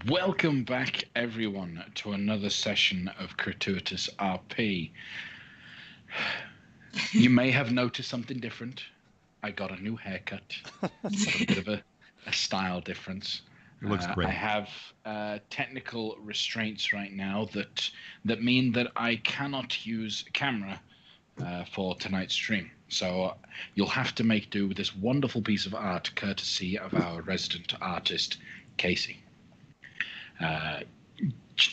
Welcome back, everyone, to another session of Crituitous RP. You may have noticed something different. I got a new haircut. Got a bit of a style difference. It looks great. I have technical restraints right now that mean that I cannot use camera for tonight's stream. So you'll have to make do with this wonderful piece of art, courtesy of our resident artist, Casey.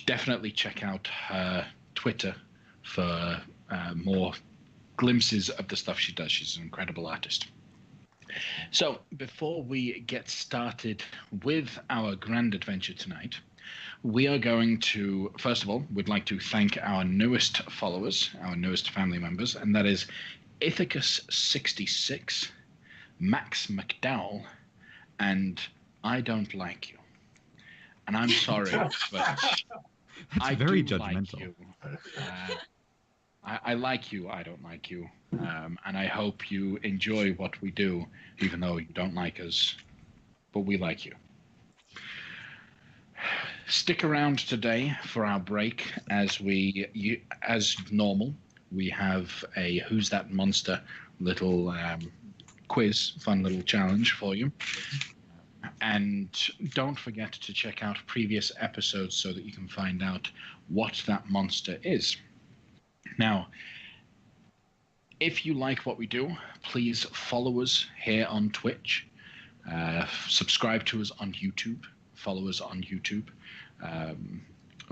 Definitely check out her Twitter for more glimpses of the stuff she does. She's an incredible artist. So before we get started with our grand adventure tonight, we are going to, first of all, we'd like to thank our newest followers, our newest family members, and that is Ithacus66, Max McDowell, and I Don't Like You. And I'm sorry, but That's very judgmental. Like you. I like you, I don't like you. And I hope you enjoy what we do, even though you don't like us. But we like you. Stick around today for our break as normal. We have a Who's That Monster little quiz, fun little challenge for you. And don't forget to check out previous episodes so that you can find out what that monster is. Now, if you like what we do, please follow us here on Twitch. Subscribe to us on YouTube. Follow us on YouTube.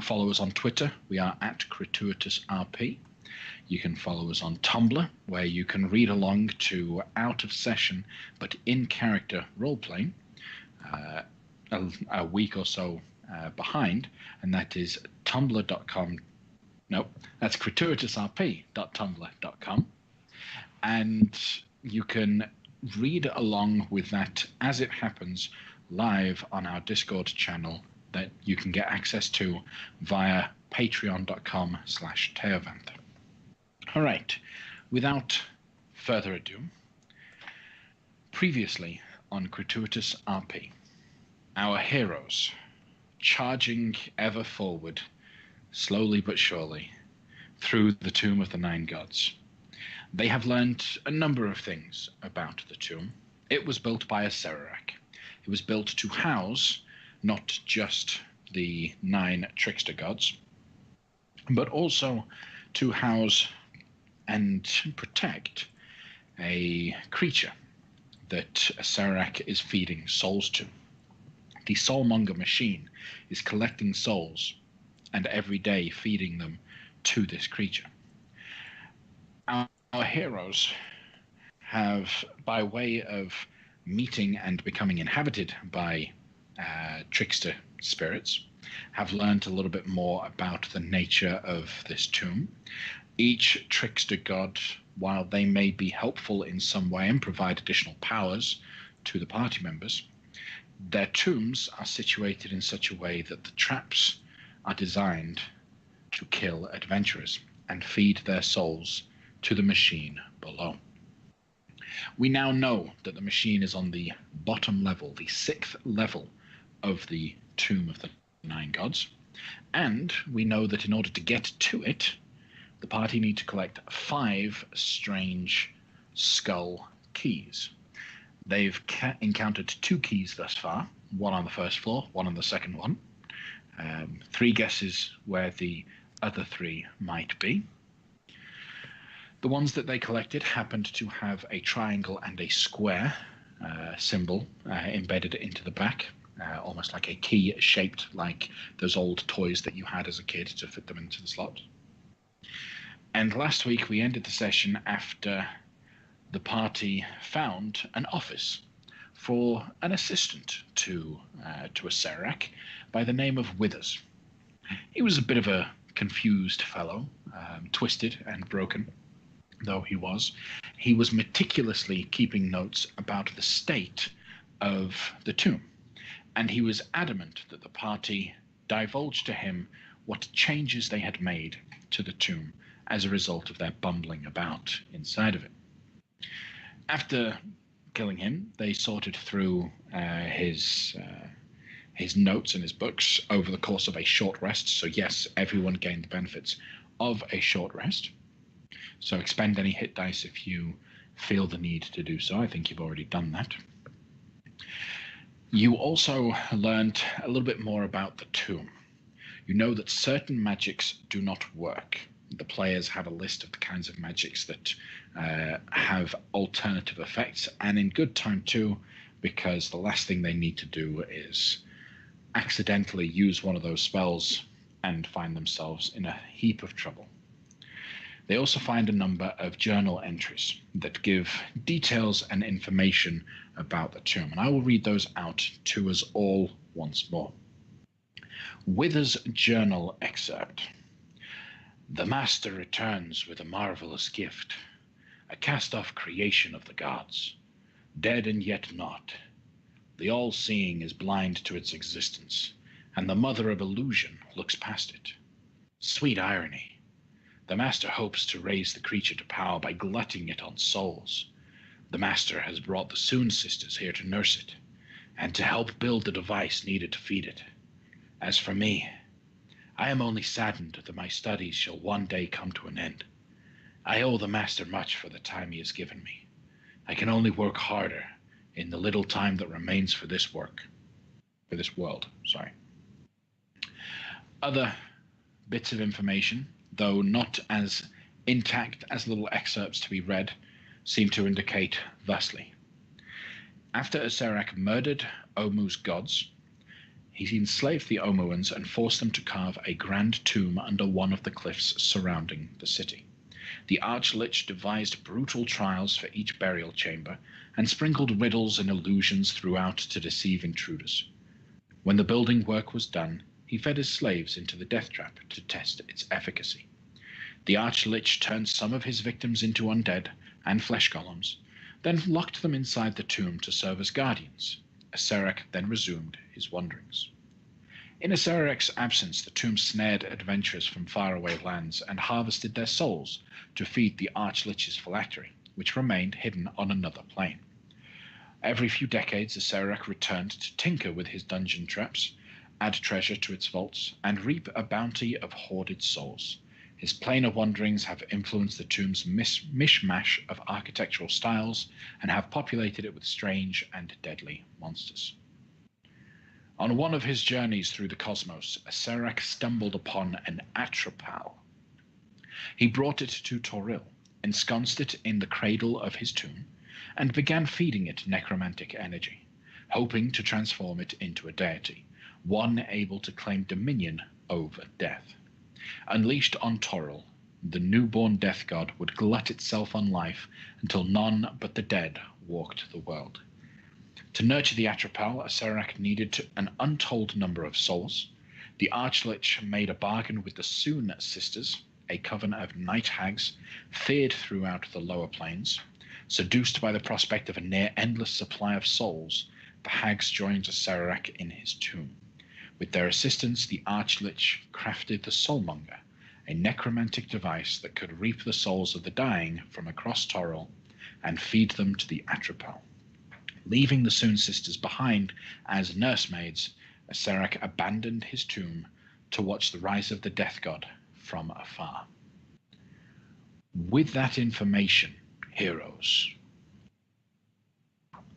Follow us on Twitter. We are at Crituitous RP. You can follow us on Tumblr, where you can read along to out of session but in character roleplaying. A week or so behind, and that is tumblr.com. Nope, that's crituitousrp.tumblr.com. And you can read along with that as it happens live on our Discord channel that you can get access to via patreon.com/Teovant. All right, without further ado, previously on Crituitous RP, our heroes, charging ever forward, slowly but surely, through the Tomb of the Nine Gods. They have learned a number of things about the tomb. It was built by a Serarak. It was built to house not just the 9 trickster gods, but also to house and protect a creature that a Serarak is feeding souls to. The Soulmonger machine is collecting souls and every day feeding them to this creature. Our heroes have, by way of meeting and becoming inhabited by trickster spirits, have learned a little bit more about the nature of this tomb. Each trickster god, while they may be helpful in some way and provide additional powers to the party members, their tombs are situated in such a way that the traps are designed to kill adventurers and feed their souls to the machine below. We now know that the machine is on the bottom level, the 6th level of the Tomb of the Nine Gods, and we know that in order to get to it, the party need to collect 5 strange skull keys. They've encountered 2 keys thus far, one on the first floor, one on the second one. 3 guesses where the other 3 might be. The ones that they collected happened to have a triangle and a square symbol embedded into the back, almost like a key shaped like those old toys that you had as a kid to fit them into the slot. And last week we ended the session after the party found an office for an assistant to a Serarak by the name of Withers. He was a bit of a confused fellow, twisted and broken though he was. He was meticulously keeping notes about the state of the tomb, and he was adamant that the party divulged to him what changes they had made to the tomb as a result of their bumbling about inside of it. After killing him, they sorted through his his notes and his books over the course of a short rest. So yes, everyone gained the benefits of a short rest. So expend any hit dice if you feel the need to do so. I think you've already done that. You also learned a little bit more about the tomb. You know that certain magics do not work. The players have a list of the kinds of magics that have alternative effects, and in good time too, because the last thing they need to do is accidentally use one of those spells and find themselves in a heap of trouble. They also find a number of journal entries that give details and information about the tomb, and I will read those out to us all once more. Wither's journal excerpt. The master returns with a marvelous gift, a cast-off creation of the gods, dead and yet not. The all-seeing is blind to its existence, and the mother of illusion looks past it. Sweet irony. The master hopes to raise the creature to power by glutting it on souls. The master has brought the Suon sisters here to nurse it, and to help build the device needed to feed it. As for me, I am only saddened that my studies shall one day come to an end. I owe the master much for the time he has given me. I can only work harder in the little time that remains for this world. Other bits of information, though not as intact as little excerpts to be read, seem to indicate thusly. After Acererak murdered Omu's gods, he enslaved the Omuans and forced them to carve a grand tomb under one of the cliffs surrounding the city. The Archlich devised brutal trials for each burial chamber and sprinkled riddles and illusions throughout to deceive intruders. When the building work was done, he fed his slaves into the death trap to test its efficacy. The Archlich turned some of his victims into undead and flesh golems, then locked them inside the tomb to serve as guardians. Acererak then resumed his wanderings. In Acererak's absence, the tomb snared adventurers from faraway lands and harvested their souls to feed the Archlich's phylactery, which remained hidden on another plane. Every few decades, Acererak returned to tinker with his dungeon traps, add treasure to its vaults, and reap a bounty of hoarded souls. His planar wanderings have influenced the tomb's mishmash of architectural styles and have populated it with strange and deadly monsters. On one of his journeys through the cosmos, Acererak stumbled upon an atropal. He brought it to Toril, ensconced it in the cradle of his tomb, and began feeding it necromantic energy, hoping to transform it into a deity, one able to claim dominion over death. Unleashed on Toril, the newborn death god would glut itself on life until none but the dead walked the world. To nurture the atropal, Acererak needed an untold number of souls. The Archlich made a bargain with the Suon sisters, a coven of night hags feared throughout the lower planes. Seduced by the prospect of a near-endless supply of souls, the hags joined Acererak in his tomb. With their assistance, the Archlich crafted the Soulmonger, a necromantic device that could reap the souls of the dying from across Toril and feed them to the atropal. Leaving the Suon sisters behind as nursemaids, Acererak abandoned his tomb to watch the rise of the death god from afar. With that information, heroes,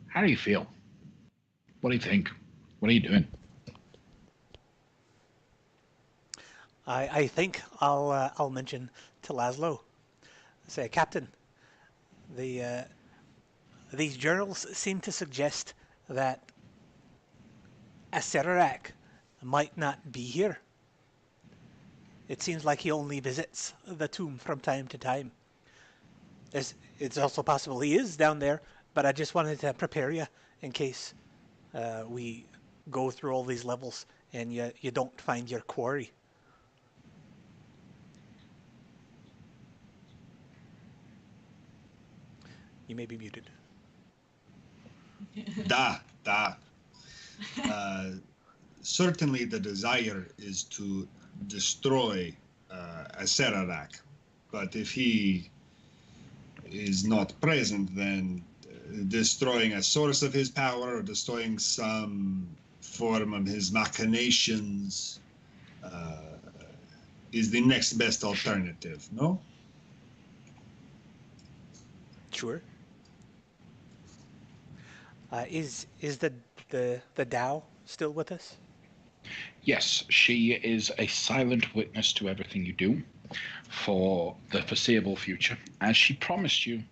how do you feel? What do you think? What are you doing? I think I'll mention to Laszlo, say, Captain, these journals seem to suggest that Acererak might not be here. It seems like he only visits the tomb from time to time. It's also possible he is down there, but I just wanted to prepare you in case we go through all these levels and you don't find your quarry. You may be muted. Da. Certainly the desire is to destroy Acererak, but if he is not present, then destroying a source of his power or destroying some form of his machinations is the next best alternative, no? Sure. Is the Tao still with us? Yes, she is a silent witness to everything you do for the foreseeable future, as she promised you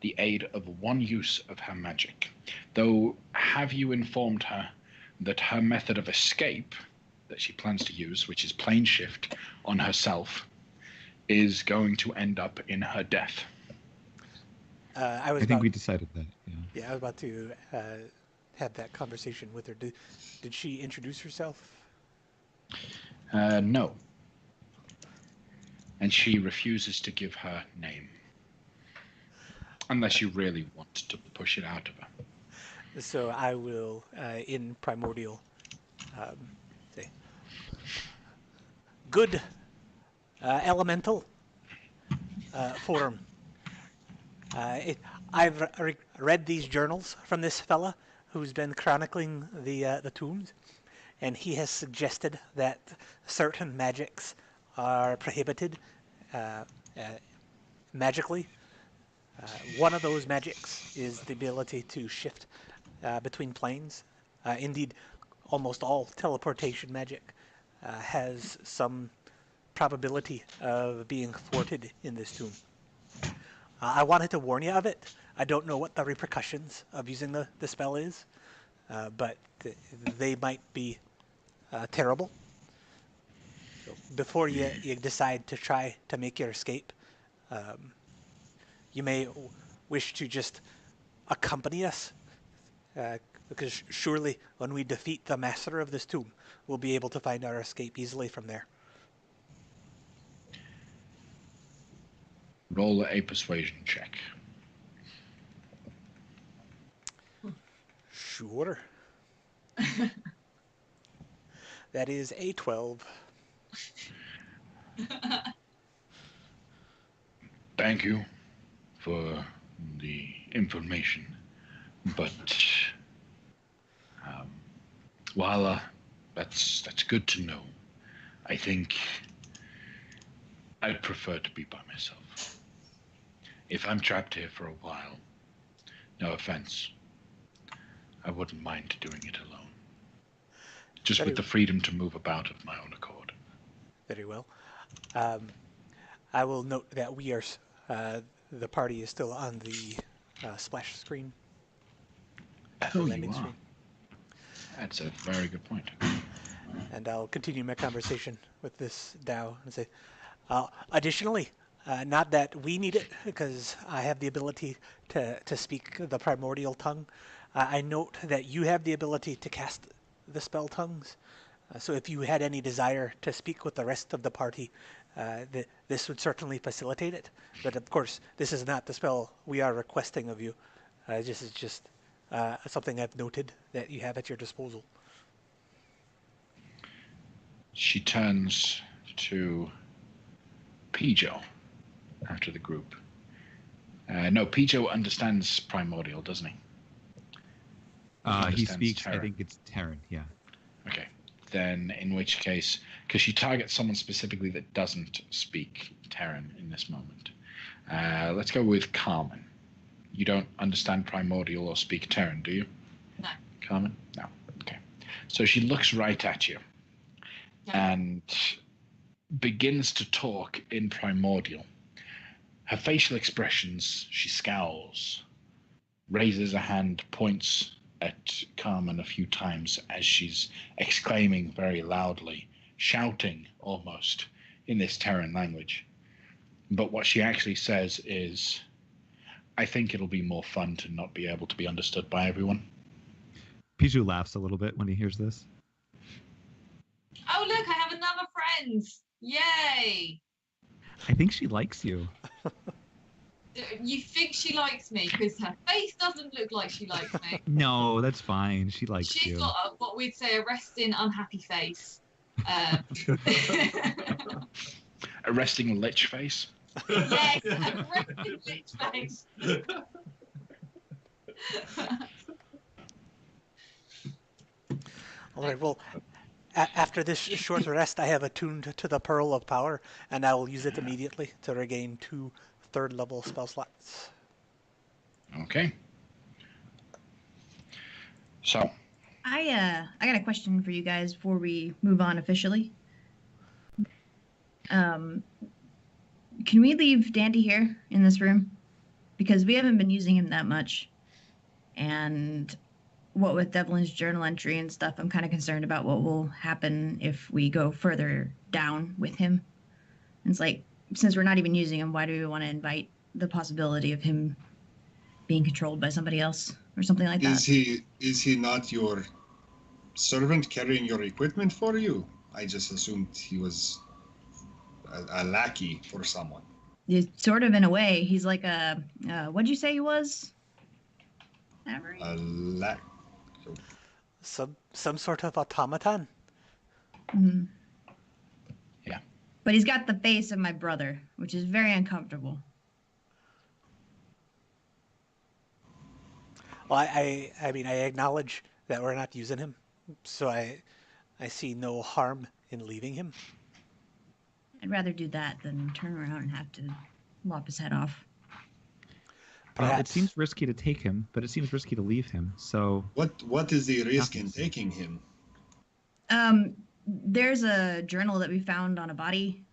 the aid of one use of her magic. Though, have you informed her that her method of escape that she plans to use, which is plane shift on herself, is going to end up in her death? I think we decided that. Yeah. Yeah, I was about to have that conversation with her. Did she introduce herself? No. And she refuses to give her name. Unless you really want to push it out of her. So I will, in primordial, say, good elemental form. I've read these journals from this fella who's been chronicling the tombs, and he has suggested that certain magics are prohibited magically. One of those magics is the ability to shift between planes. Indeed, almost all teleportation magic has some probability of being thwarted in this tomb. I wanted to warn you of it. I don't know what the repercussions of using the spell is, but they might be terrible. So before you decide to try to make your escape, you may wish to just accompany us, because surely when we defeat the master of this tomb, we'll be able to find our escape easily from there. Roll a persuasion check. Sure. That is a 12. Thank you for the information, but while that's good to know, I think I'd prefer to be by myself. If I'm trapped here for a while, no offense, I wouldn't mind doing it alone. Just with the freedom to move about of my own accord. Very well. I will note that we are, the party is still on the splash screen. Oh, landing you are. screen. That's a very good point. And I'll continue my conversation with this Tao and say, additionally, not that we need it, because I have the ability to speak the primordial tongue. I note that you have the ability to cast the spell tongues. So if you had any desire to speak with the rest of the party, this would certainly facilitate it. But of course, this is not the spell we are requesting of you. This is just something I've noted that you have at your disposal. She turns to Pijo after the group. No, Pijo understands primordial, doesn't he? He speaks, Terran. I think it's Terran, yeah. Okay. Then in which case, because she targets someone specifically that doesn't speak Terran in this moment. Let's go with Carmen. You don't understand primordial or speak Terran, do you? No. Carmen? No. Okay. So she looks right at you and begins to talk in primordial. Her facial expressions, she scowls, raises a hand, points at Carmen a few times as she's exclaiming very loudly, shouting almost in this Terran language. But what she actually says is, I think it'll be more fun to not be able to be understood by everyone. Piju laughs a little bit when he hears this. Oh, look, I have another friend. Yay. I think she likes you. You think she likes me because her face doesn't look like she likes me. No, that's fine. She likes you. She's got what we'd say a resting unhappy face. A resting lich face? Yes, a resting lich face. All right, well, after this short rest, I have attuned to the Pearl of Power, and I will use it immediately to regain 2 third-level spell slots. Okay. So, I got a question for you guys before we move on officially. Can we leave Dandy here in this room? Because we haven't been using him that much. And what with Devlin's journal entry and stuff, I'm kind of concerned about what will happen if we go further down with him. And it's like, since we're not even using him, why do we want to invite the possibility of him being controlled by somebody else or something like that? Is he not your servant carrying your equipment for you? I just assumed he was a lackey for someone. Sort of, in a way. He's like a, what'd you say he was? Avery? A lackey. Some sort of automaton. Mm-hmm. Yeah. But he's got the face of my brother, which is very uncomfortable. Well, I mean, I acknowledge that we're not using him, so I see no harm in leaving him. I'd rather do that than turn around and have to lop his head off. It seems risky to take him, but it seems risky to leave him. So what is the risk in taking him? There's a journal that we found on a body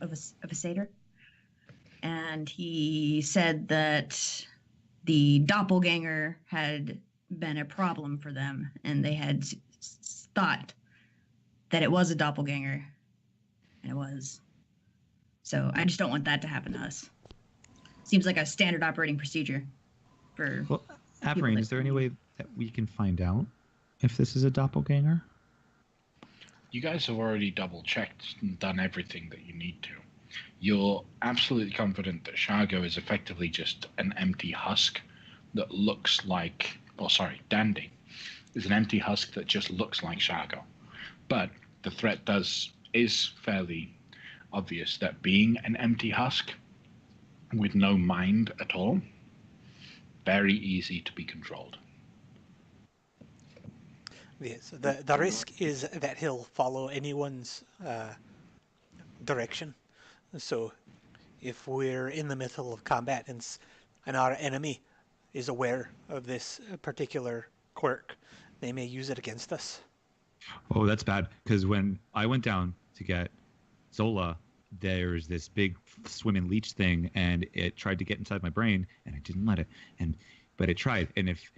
of a satyr, and he said that the doppelganger had been a problem for them, and they had thought that it was a doppelganger, and it was. So I just don't want that to happen to us. Seems like a standard operating procedure for... Well, Avery, is there any way that we can find out if this is a doppelganger? you guys have already double-checked and done everything that you need to. You're absolutely confident that Shargo is effectively just an empty husk that looks like... Oh, sorry, Dandy is an empty husk that just looks like Shargo. But the threat is fairly obvious that being an empty husk with no mind at all, very easy to be controlled. Yes, the risk is that he'll follow anyone's direction. So if we're in the middle of combat and our enemy is aware of this particular quirk, they may use it against us. Oh, that's bad. Because when I went down to get Zola, there's this big swimming leech thing, and it tried to get inside my brain, and I didn't let it. But it tried. And if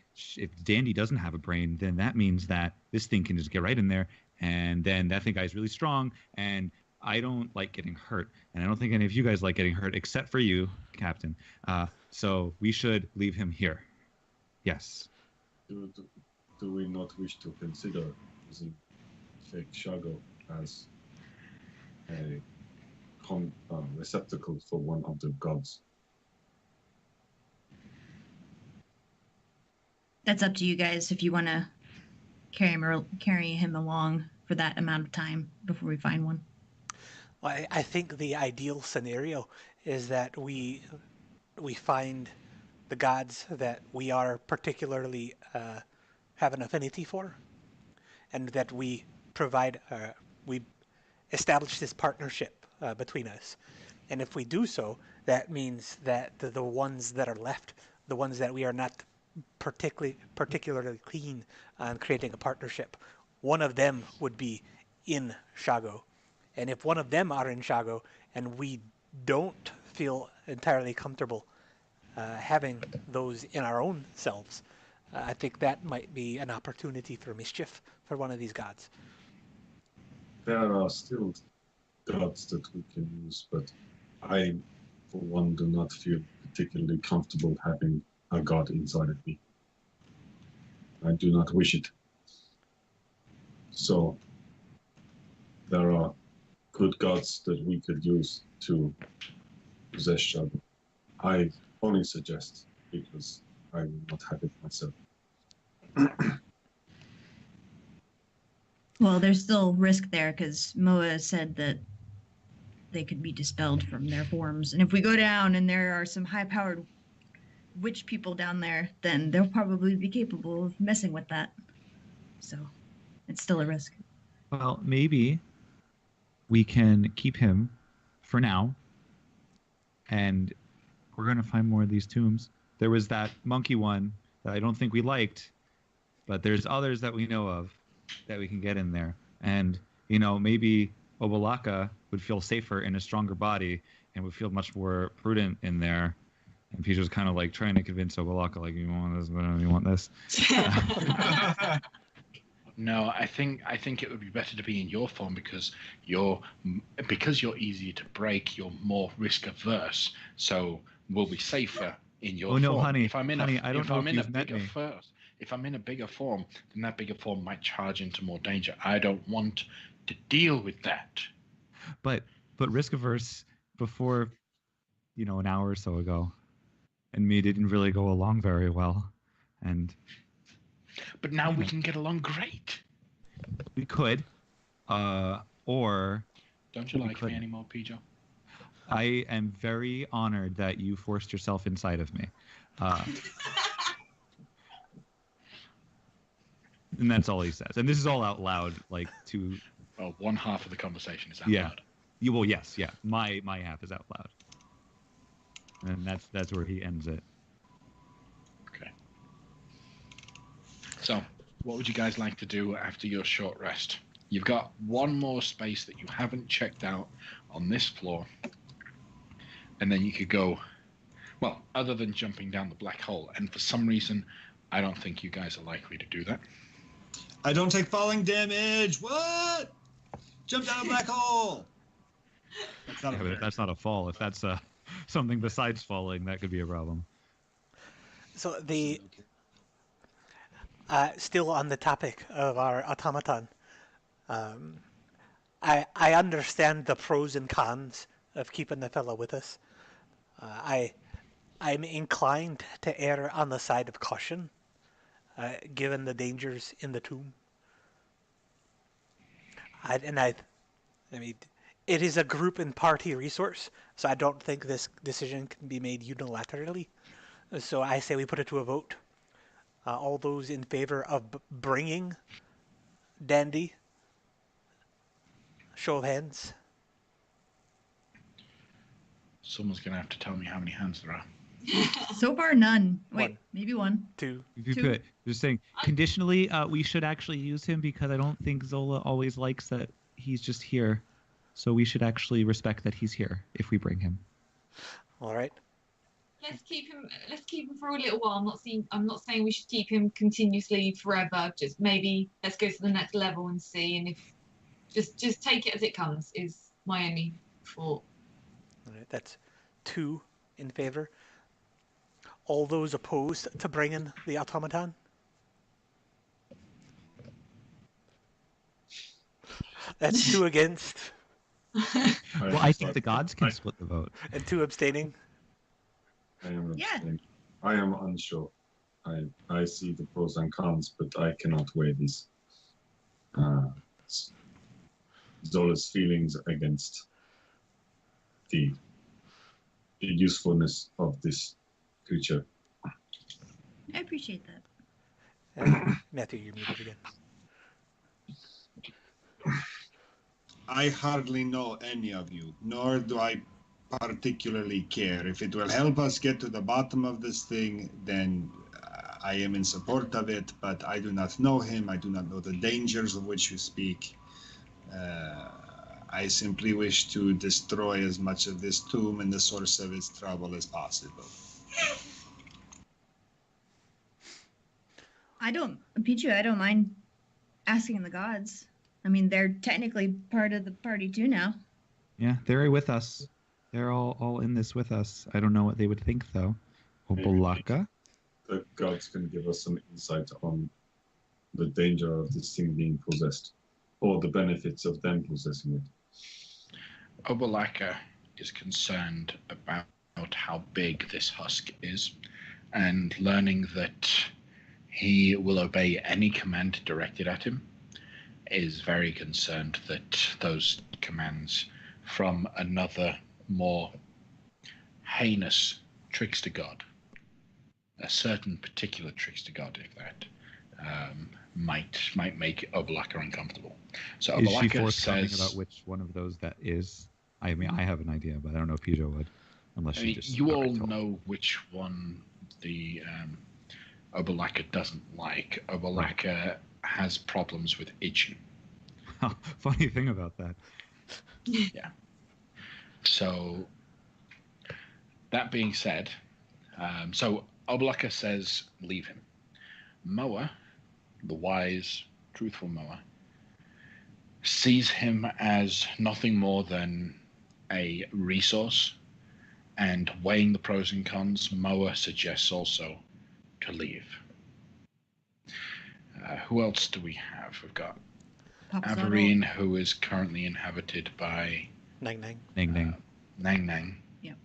Dandy doesn't have a brain, then that means that this thing can just get right in there, and then that guy's really strong, and I don't like getting hurt. And I don't think any of you guys like getting hurt, except for you, Captain. So we should leave him here. Yes. Do we not wish to consider using fake Shargo as a receptacle for one of the gods? That's up to you guys if you want to carry him along for that amount of time before we find one. Well, I think the ideal scenario is that we find the gods that we are particularly have an affinity for, and that we establish this partnership between us. And if we do so, that means that the ones that are left, the ones that we are not particularly keen on creating a partnership, one of them would be in Shargo. And if one of them are in Shargo and we don't feel entirely comfortable having those in our own selves, I think that might be an opportunity for mischief for one of these gods. There are still gods that we can use, but I, for one, do not feel particularly comfortable having a god inside of me. I do not wish it. So there are good gods that we could use to possess Shargo. I only suggest because I will not have it myself. Well, there's still risk there because Moa said that they could be dispelled from their forms. And if we go down and there are some high-powered witch people down there, then they'll probably be capable of messing with that. So It's still a risk. Well, maybe we can keep him for now, and we're going to find more of these tombs. There was that monkey one that I don't think we liked, but there's others that we know of that we can get in there. And, maybe Obalaka would feel safer in a stronger body and would feel much more prudent in there. And Peter's kind of like trying to convince Obalaka, like, you want this, but you want this. No, I think it would be better to be in your form because you're easier to break. You're more risk averse, so we'll be safer in your form. Oh no, honey, if I'm in I don't know if you've met me. If I'm in a bigger form, then that bigger form might charge into more danger. I don't want to deal with that. But risk averse before, an hour or so ago, and me didn't really go along very well, and. But now we can get along great. We could, or. Don't you like me anymore, Pijo? I am very honored that you forced yourself inside of me. And that's all he says. And this is all out loud, like to. Well, one half of the conversation is out loud. Well, yes, yeah. My half is out loud. And that's where he ends it. Okay. So, what would you guys like to do after your short rest? You've got one more space that you haven't checked out on this floor. And then you could go, well, other than jumping down the black hole. And for some reason, I don't think you guys are likely to do that. I don't take falling damage. What? Jump down a black hole. That's not a fall. If that's something besides falling, that could be a problem. So still on the topic of our automaton, I understand the pros and cons of keeping the fellow with us. I'm inclined to err on the side of caution, given the dangers in the tomb. I mean, it is a group and party resource, so I don't think this decision can be made unilaterally. So I say we put it to a vote. All those in favor of bringing Dandy, show of hands. Someone's going to have to tell me how many hands there are. So far, none. Wait, One. maybe one. Two. If you could, just saying, conditionally, we should actually use him because I don't think Zola always likes that he's just here. So we should actually respect that he's here if we bring him. All right. Let's keep him for a little while. I'm not saying we should keep him continuously forever. Just maybe let's go to the next level and see. And if just take it as it comes is my only thought. All right. That's 2 in favor. All those opposed to bringing the automaton? That's 2 against. Well, I think the gods can split the vote. And 2 abstaining. I am unsure. I see the pros and cons, but I cannot weigh these Zola's feelings against the usefulness of this creature. I appreciate that. Matthew, you're muted again. I hardly know any of you, nor do I particularly care. If it will help us get to the bottom of this thing, then I am in support of it, but I do not know him. I do not know the dangers of which you speak. I simply wish to destroy as much of this tomb and the source of its trouble as possible. Pichu, I don't mind asking the gods. I mean, they're technically part of the party too now. Yeah, they're with us. They're all in this with us. I don't know what they would think, though. Obolaka? The gods can give us some insight on the danger of this thing being possessed, or the benefits of them possessing it. Obolaka is concerned about how big this husk is, and learning that he will obey any command directed at him, is very concerned that those commands from another, more heinous trickster god, a certain particular trickster god, if that might make Obalaka uncomfortable. So Is she Obalaka forthcoming says, about which one of those that is? I mean, I have an idea, but I don't know if Pijo would, unless I she mean, just. you all outright told. know which one the Obalaka doesn't like. Obalaka has problems with itching. Funny thing about that. Yeah. So, that being said, so Obalaka says, leave him. Moa, the wise, truthful Moa, sees him as nothing more than a resource, and weighing the pros and cons, Moa suggests also to leave. Who else do we have? We've got Papazato. Averine, who is currently inhabited by Nang Nang. Nang Nang. Nang Nang. Yep.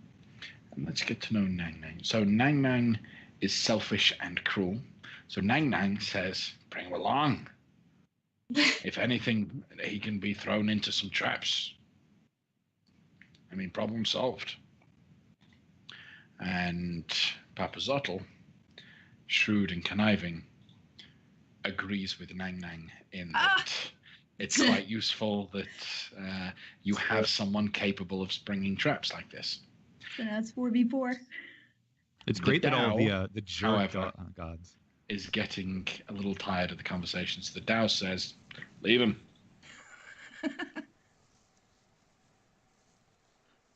And let's get to know Nang Nang. So Nang Nang is selfish and cruel. So Nang Nang says, bring him along. If anything, he can be thrown into some traps. I mean, problem solved. And Papazotl, shrewd and conniving, agrees with Nang Nang in that it's quite useful that you have someone capable of springing traps like this. So now it's 4v4. It's great that all Dao, the jerk however, gods. is getting a little tired of the conversation. So the Dao says, leave him.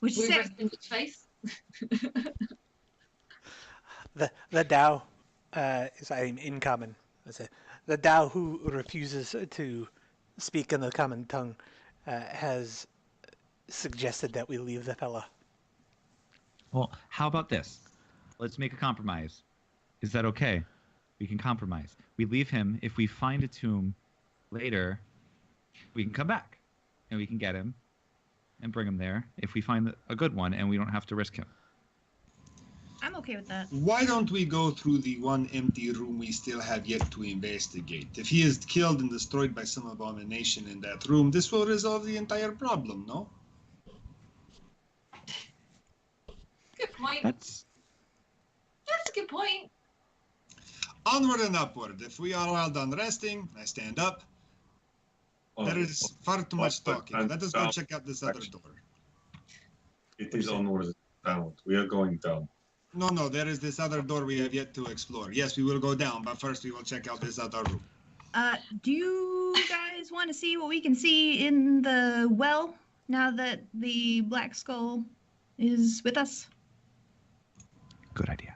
Which We is rest in its face. The Dao is in common. The Dao who refuses to speak in the common tongue has suggested that we leave the fella. Well, how about this? Let's make a compromise. Is that okay? We can compromise. We leave him. If we find a tomb later, we can come back and we can get him and bring him there if we find a good one and we don't have to risk him. I'm okay with that. Why don't we go through the one empty room we still have yet to investigate? If he is killed and destroyed by some abomination in that room, this will resolve the entire problem, no? Good point. That's That's a good point. Onward and upward. If we are all done resting, I stand up. There is far too much talking. Let us go check out this other door. It is onwards and downward. We are going down. No, there is this other door we have yet to explore. Yes, we will go down, but first we will check out this other room. Do you guys want to see what we can see in the well now that the Black Skull is with us? good idea.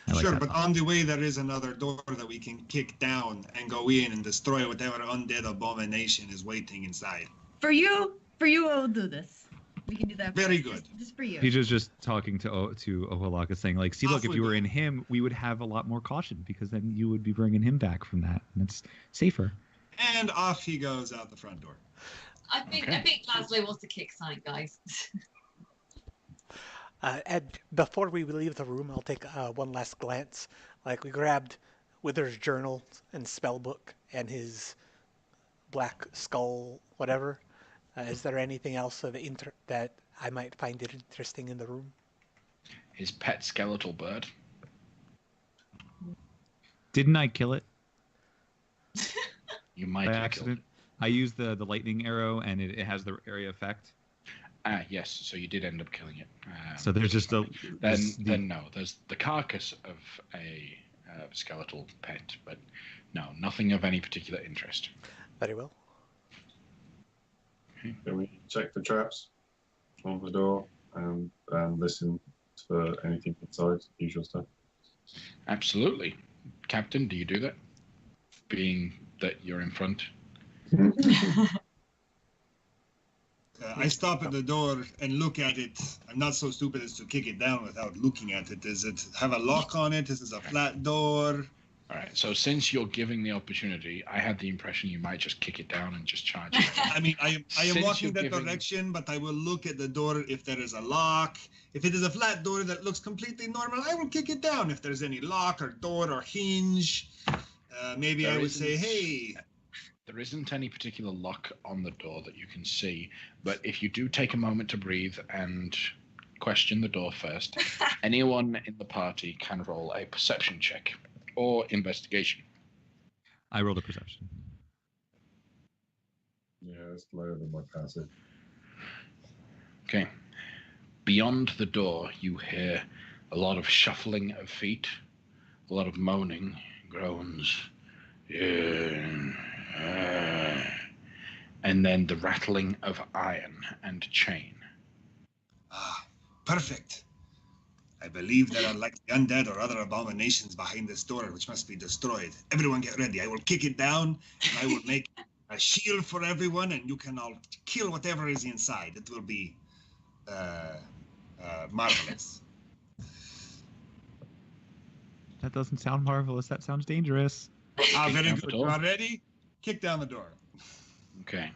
I like Sure, that but thought. on the way there is another door that we can kick down and go in and destroy whatever undead abomination is waiting inside. For you, we'll do this. We can do that. Very good. Just for you. Peter's just talking to Oholaka, saying like, "See, look, Off if we you were go. in him, we would have a lot more caution because then you would be bringing him back from that, and it's safer." And off he goes out the front door. I think Laszlo wants to kick something, guys. Ed, before we leave the room, I'll take one last glance. Like, we grabbed Wither's journal and spellbook and his black skull, whatever. Is there anything else of that I might find it interesting in the room? His pet skeletal bird. Didn't I kill it You might by have killed accident? I used the lightning arrow, and it has the area effect. it. Yes, so you did end up killing it. So there's just a Then no, there's the carcass of a skeletal pet, but no, nothing of any particular interest. Very well. Can we check the traps on the door and listen for anything inside? Usual stuff. Absolutely. Captain, do you do that? Being that you're in front? I stop at the door and look at it. I'm not so stupid as to kick it down without looking at it. Does it have a lock on it? Is it a flat door? All right, so since you're giving the opportunity, I had the impression you might just kick it down and just charge it. I mean, I am Since walking you're that giving- direction, but I will look at the door if there is a lock. If it is a flat door that looks completely normal, I will kick it down. If there's any lock or door or hinge, maybe There I would say, isn't- hey, There isn't any particular lock on the door that you can see, but if you do take a moment to breathe and question the door first, anyone in the party can roll a perception check or investigation. I rolled a perception. Yeah, it's lower than my passive. Okay. Beyond the door, you hear a lot of shuffling of feet, a lot of moaning, groans, and then the rattling of iron and chain. Ah, perfect. I believe there are likely undead or other abominations behind this door, which must be destroyed. Everyone get ready. I will kick it down, and I will make a shield for everyone, and you can all kill whatever is inside. It will be marvelous. That doesn't sound marvelous. That sounds dangerous. Ah, very down the good. door. You are ready? Kick down the door. Okay.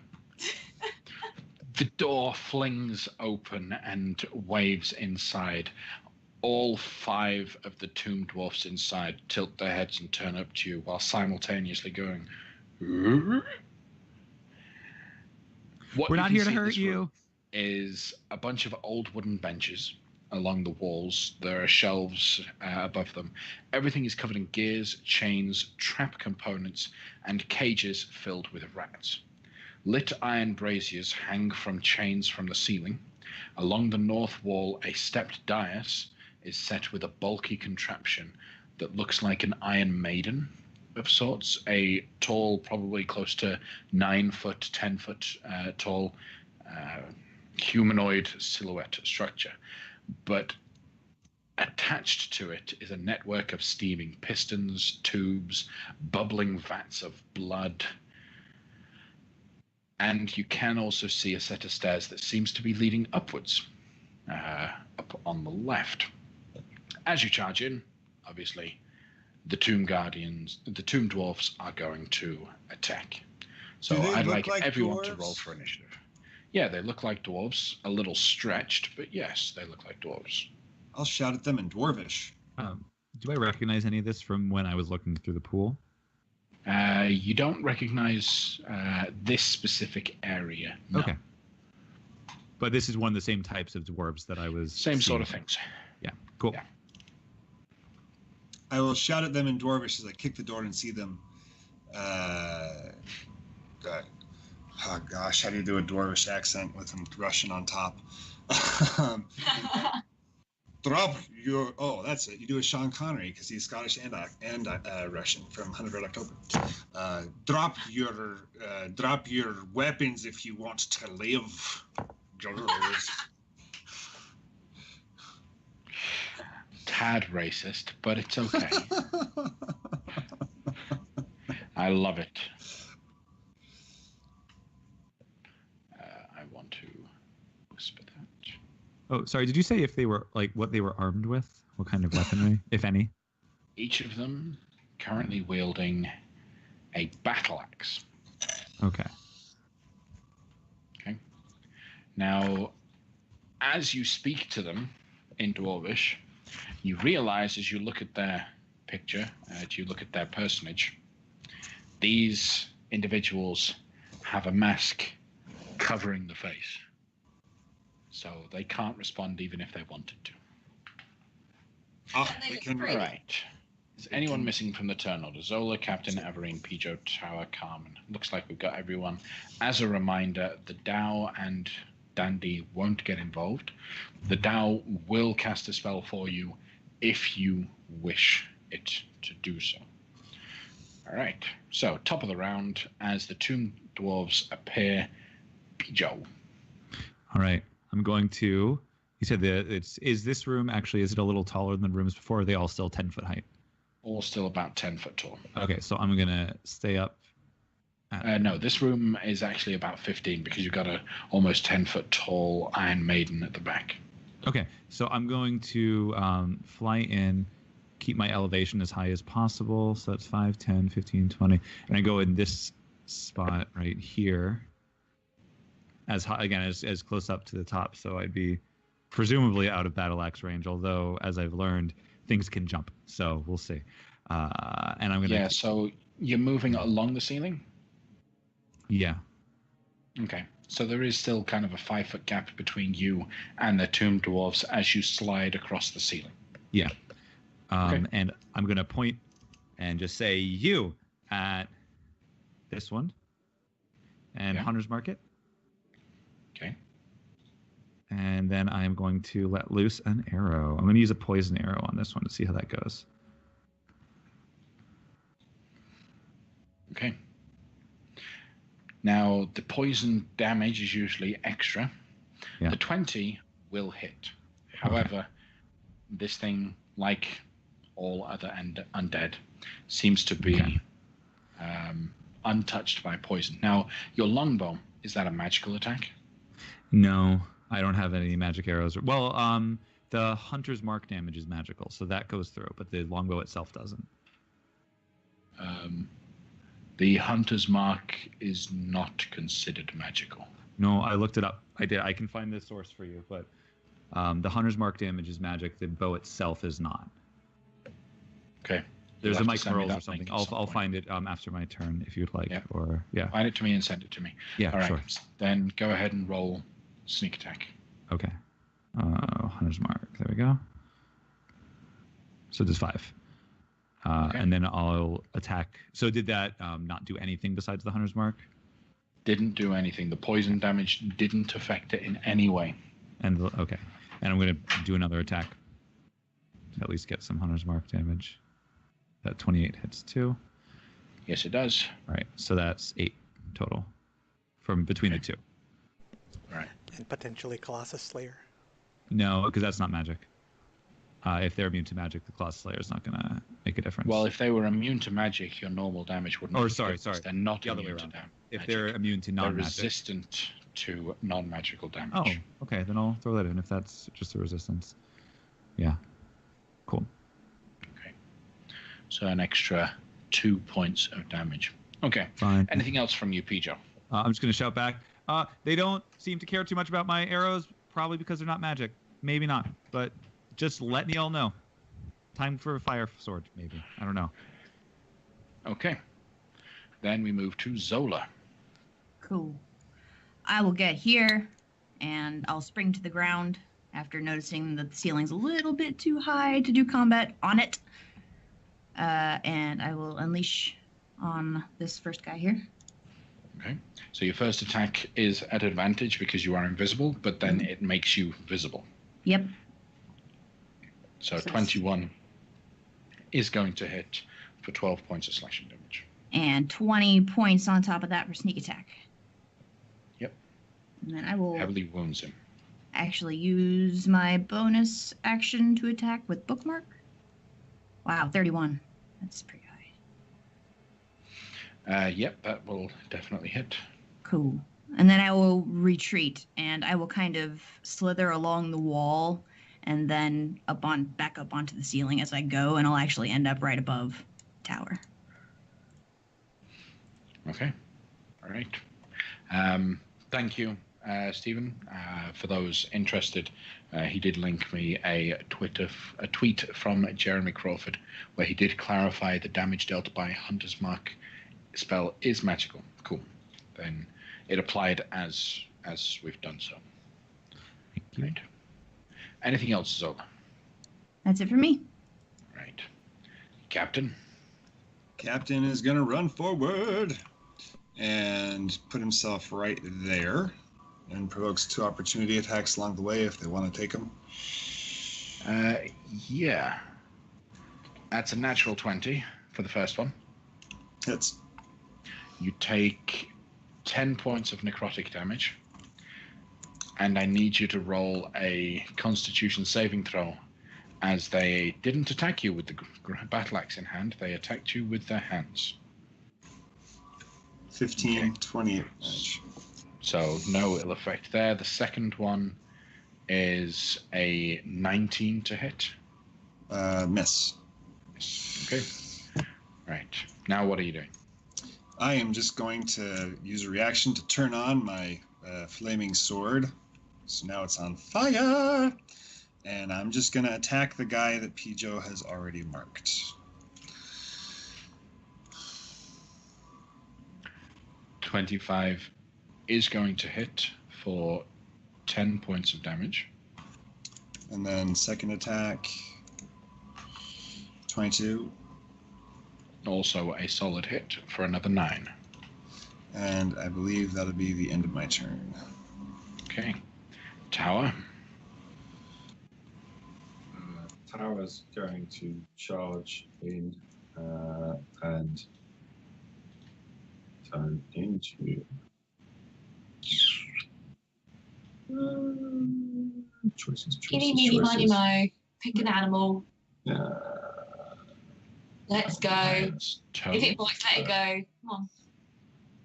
The door flings open and waves inside. All 5 of the tomb dwarfs inside tilt their heads and turn up to you while simultaneously going, What We're you not can here to see in hurt this room you. is a bunch of old wooden benches along the walls. There are shelves above them. Everything is covered in gears, chains, trap components, and cages filled with rats. Lit iron braziers hang from chains from the ceiling. Along the north wall, a stepped dais is set with a bulky contraption that looks like an iron maiden of sorts, a tall, probably close to 9 foot, 10 foot tall humanoid silhouette structure. But attached to it is a network of steaming pistons, tubes, bubbling vats of blood. And you can also see a set of stairs that seems to be leading upwards, up on the left. As you charge in, obviously, the tomb dwarfs are going to attack. So I'd like everyone to roll for initiative. Yeah, they look like dwarves, a little stretched, but yes, they look like dwarves. I'll shout at them in Dwarvish. Do I recognize any of this from when I was looking through the pool? You don't recognize this specific area. No. Okay. But this is one of the same types of dwarves that I was Same seeing. sort of things. Yeah, cool. Yeah. I will shout at them in Dwarvish as I kick the door and see them. Oh gosh, how do you do a Dwarvish accent with them Russian on top? Drop your. Oh, that's it. You do a Sean Connery because he's Scottish and Russian from 100 October. Drop your weapons if you want to live. Tad racist, but it's okay. I love it. I want to whisper that. Oh, sorry. Did you say if they were what they were armed with? What kind of weaponry, if any? Each of them currently wielding a battle axe. Okay. Okay. Now, as you speak to them in Dwarvish, you realize as you look at their picture, as you look at their personage, these individuals have a mask covering the face. So they can't respond even if they wanted to. They They look can. pretty. All right. Is anyone missing from the turnout? Zola, Captain, Everine, Pijo, Tower, Carmen. Looks like we've got everyone. As a reminder, the Dow and Dandy won't get involved. The Dow will cast a spell for you if you wish it to do so. All right. So, top of the round, as the tomb dwarves appear, Pijo. All right. I'm going to. You said is this room actually, is it a little taller than the rooms before? Or are they all still 10-foot height? All still about 10 foot tall. Okay, so I'm going to stay up. No, this room is actually about 15 because you've got a almost 10 foot tall Iron Maiden at the back. Okay, so I'm going to fly in, keep my elevation as high as possible. So that's 5, 10, 15, 20. And I go in this spot right here. As high, again, as close up to the top. So I'd be presumably out of battle axe range, although, as I've learned, things can jump. So we'll see. And I'm going to... Yeah, so you're moving along the ceiling? Yeah. Okay. So there is still kind of a 5 foot gap between you and the tomb dwarves as you slide across the ceiling. Yeah. Okay. And I'm going to point and just say, you, at this one and Yeah. Hunter's Market. Okay. And then I'm going to let loose an arrow. I'm going to use a poison arrow on this one to see how that goes. Okay. Now, the poison damage is usually extra. Yeah. The 20 will hit. However, this thing, like all other undead, seems to be untouched by poison. Now, your longbow, is that a magical attack? No, I don't have any magic arrows. Well, the Hunter's Mark damage is magical, so that goes through, but the longbow itself doesn't. The Hunter's Mark is not considered magical. No, I looked it up. I did. I can find the source for you, but the Hunter's Mark damage is magic. The bow itself is not. Okay. There's a You'll have Mike to send me Merles or that something. link at some I'll point. find it after my turn if you'd like. Yeah. Or yeah. Find it to me and send it to me. Yeah, All right. sure. Then go ahead and roll sneak attack. Okay. Hunter's Mark. There we go. So there's 5. Okay. And then I'll attack. So did that not do anything besides the Hunter's Mark? Didn't do anything. The poison damage didn't affect it in any way. And okay. And I'm going to do another attack to at least get some Hunter's Mark damage. That 28 hits too. Yes, it does. All right. So that's 8 total from between the two. All right. And potentially Colossus Slayer. No, because that's not magic. If they're immune to magic, the Colossus Slayer is not going to make a difference. Well, if they were immune to magic, your normal damage wouldn't. Or be sorry. different. They're not The other way immune to around. magic. If they're immune to They're non-magic. resistant to non-magical damage. Oh, okay. Then I'll throw that in if that's just a resistance. Yeah. Cool. Okay. So an extra 2 points of damage. Okay. Fine. Anything else from you, Pijo? I'm just going to shout back. They don't seem to care too much about my arrows, probably because they're not magic. Maybe not, but just letting y'all know. Time for a fire sword, maybe. I don't know. Okay. Then we move to Zola. Cool. I will get here, and I'll spring to the ground after noticing that the ceiling's a little bit too high to do combat on it. And I will unleash on this first guy here. Okay. So your first attack is at advantage because you are invisible, but then it makes you visible. Yep. So So 21 is going to hit for 12 points of slashing damage. And 20 points on top of that for sneak attack. Yep. And then I will Heavily wounds him. actually use my bonus action to attack with bookmark. Wow, 31. That's pretty high. Yep, that will definitely hit. Cool. And then I will retreat, and I will kind of slither along the wall and then back up onto the ceiling as I go, and I'll actually end up right above the tower. Okay. All right. Thank you, Stephen. For those interested, he did link me a tweet from Jeremy Crawford where he did clarify the damage dealt by Hunter's Mark spell is magical. Cool. Then it applied as we've done so. Thank you. Right. Anything else, Zola? That's it for me. Right. Captain. Captain is going to run forward and put himself right there and provokes 2 opportunity attacks along the way if they want to take them. Yeah. That's a natural 20 for the first one. Hits. You take 10 points of necrotic damage. And I need you to roll a Constitution saving throw, as they didn't attack you with the battle axe in hand. They attacked you with their hands. 15, Okay. 28 damage. So no ill effect there. The second one is a 19 to hit. Miss. Okay. Right. Now what are you doing? I am just going to use a reaction to turn on my flaming sword. So now it's on fire. And I'm just going to attack the guy that Pijo has already marked. $25 is going to hit for 10 points of damage. And then second attack, 22. Also a solid hit for another 9. And I believe that'll be the end of my turn. Okay. Tower. Tower's going to charge in and turn into choices. Eeny, meeny, miny, mo. Pick an animal. Let's go. If it bites, let it go. Come on.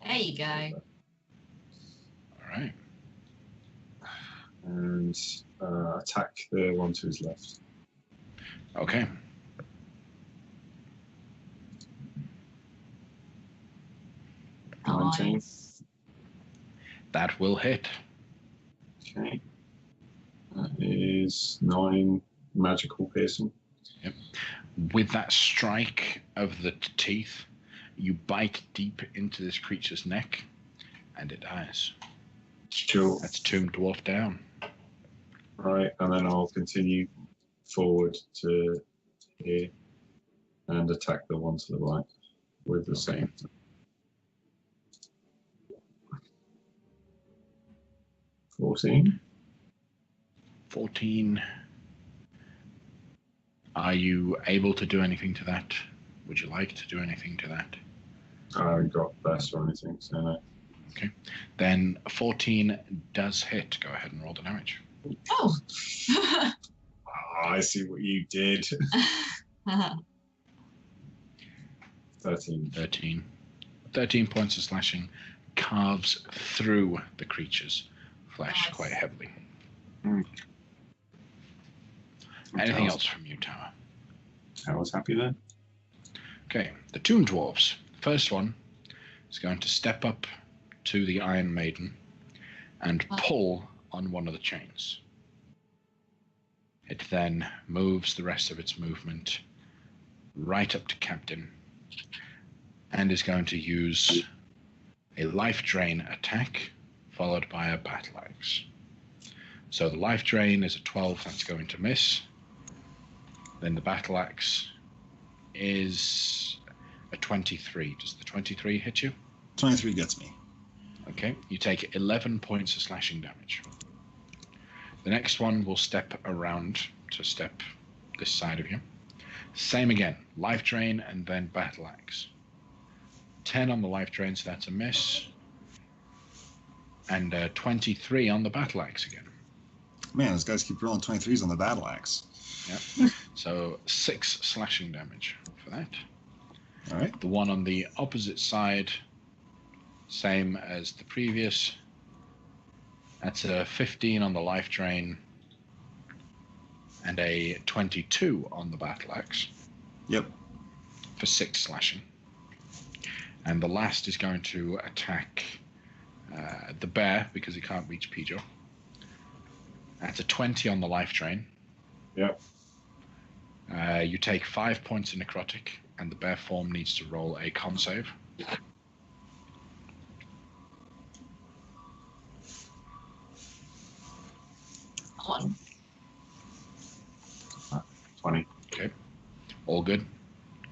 There you go. All right. And attack the one to his left. Okay. Nice. That will hit. Okay. That is 9 magical piercing. Yep. With that strike of the teeth, you bite deep into this creature's neck, and it dies. Sure. That's Tomb Dwarf down. Right, and then I'll continue forward to here and attack the one to the right with the same. 14. 14. Are you able to do anything to that? Would you like to do anything to that? I haven't got best or anything, so no. Okay. Then 14 does hit. Go ahead and roll the damage. Oh. Oh, I see what you did. 13. 13. 13 points of slashing carves through the creature's flesh quite heavily. Anything else from you, Tower? I was happy then. Okay, the Tomb Dwarves. First one is going to step up to the Iron Maiden and pull on one of the chains. It then moves the rest of its movement right up to Captain and is going to use a life drain attack followed by a battle axe. So the life drain is a 12, that's going to miss. Then the battle axe is a 23. Does the 23 hit you? 23 gets me. Okay, you take 11 points of slashing damage. The next one will step around to step this side of you. Same again, life drain and then battle axe. 10 on the life drain, so that's a miss. And 23 on the battle axe again. Man, those guys keep rolling 23s on the battle axe. Yep. So 6 slashing damage for that. All right. The one on the opposite side, same as the previous. That's a 15 on the life drain and a 22 on the battle axe. Yep. For 6 slashing. And the last is going to attack the bear because he can't reach Pijo. That's a 20 on the life drain. Yep. You take 5 points of necrotic, and the bear form needs to roll a con save. On. 20. Okay. All good.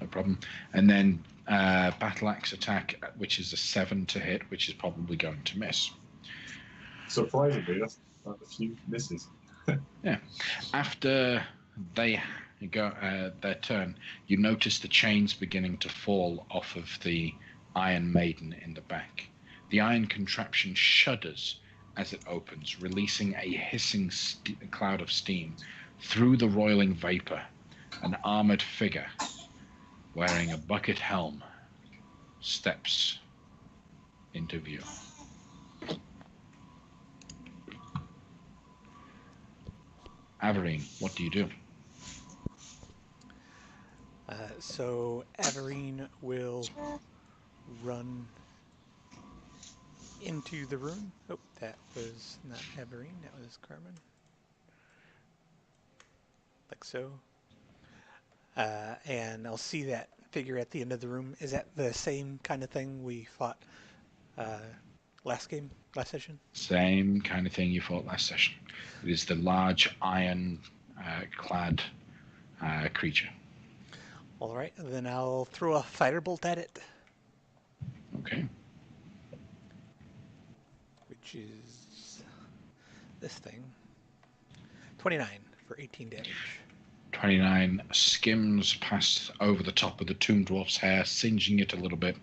No problem. And then battle axe attack, which is a 7 to hit, which is probably going to miss. Surprisingly, that's a few misses. Yeah. After they go their turn, you notice the chains beginning to fall off of the Iron Maiden in the back. The iron contraption shudders as it opens, releasing a hissing cloud of steam. Through the roiling vapor, an armored figure wearing a bucket helm steps into view. Averine, what do you do? So Averine will run into the room. Oh, that was not Averine, that was Carmen. Like so. And I'll see that figure at the end of the room. Is that the same kind of thing we fought last session? Same kind of thing you fought last session. It is the large iron clad creature. All right, then I'll throw a firebolt at it. Okay. which is this thing. 29 for 18 damage. 29 skims past over the top of the Tomb Dwarf's hair, singeing it a little bit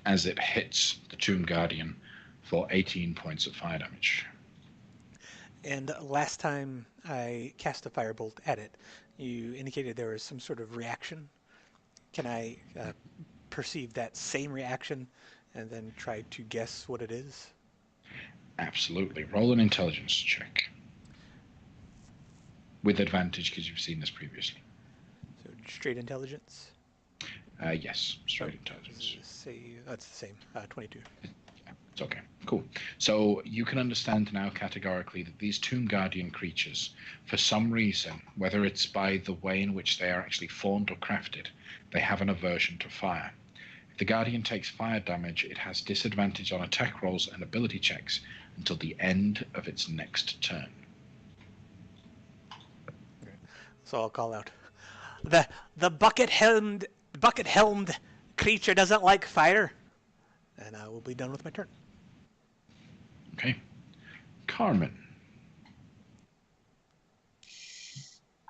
as it hits the Tomb Guardian for 18 points of fire damage. And last time I cast a firebolt at it, you indicated there was some sort of reaction. Can I perceive that same reaction and then try to guess what it is? Absolutely. Roll an intelligence check. With advantage, because you've seen this previously. So straight intelligence? Yes, straight intelligence. That's the same, 22. Yeah, it's okay. Cool. So you can understand now categorically that these Tomb Guardian creatures, for some reason, whether it's by the way in which they are actually formed or crafted, they have an aversion to fire. If the Guardian takes fire damage, it has disadvantage on attack rolls and ability checks until the end of its next turn. So I'll call out, the bucket-helmed creature doesn't like fire, and I will be done with my turn. Okay, Carmen.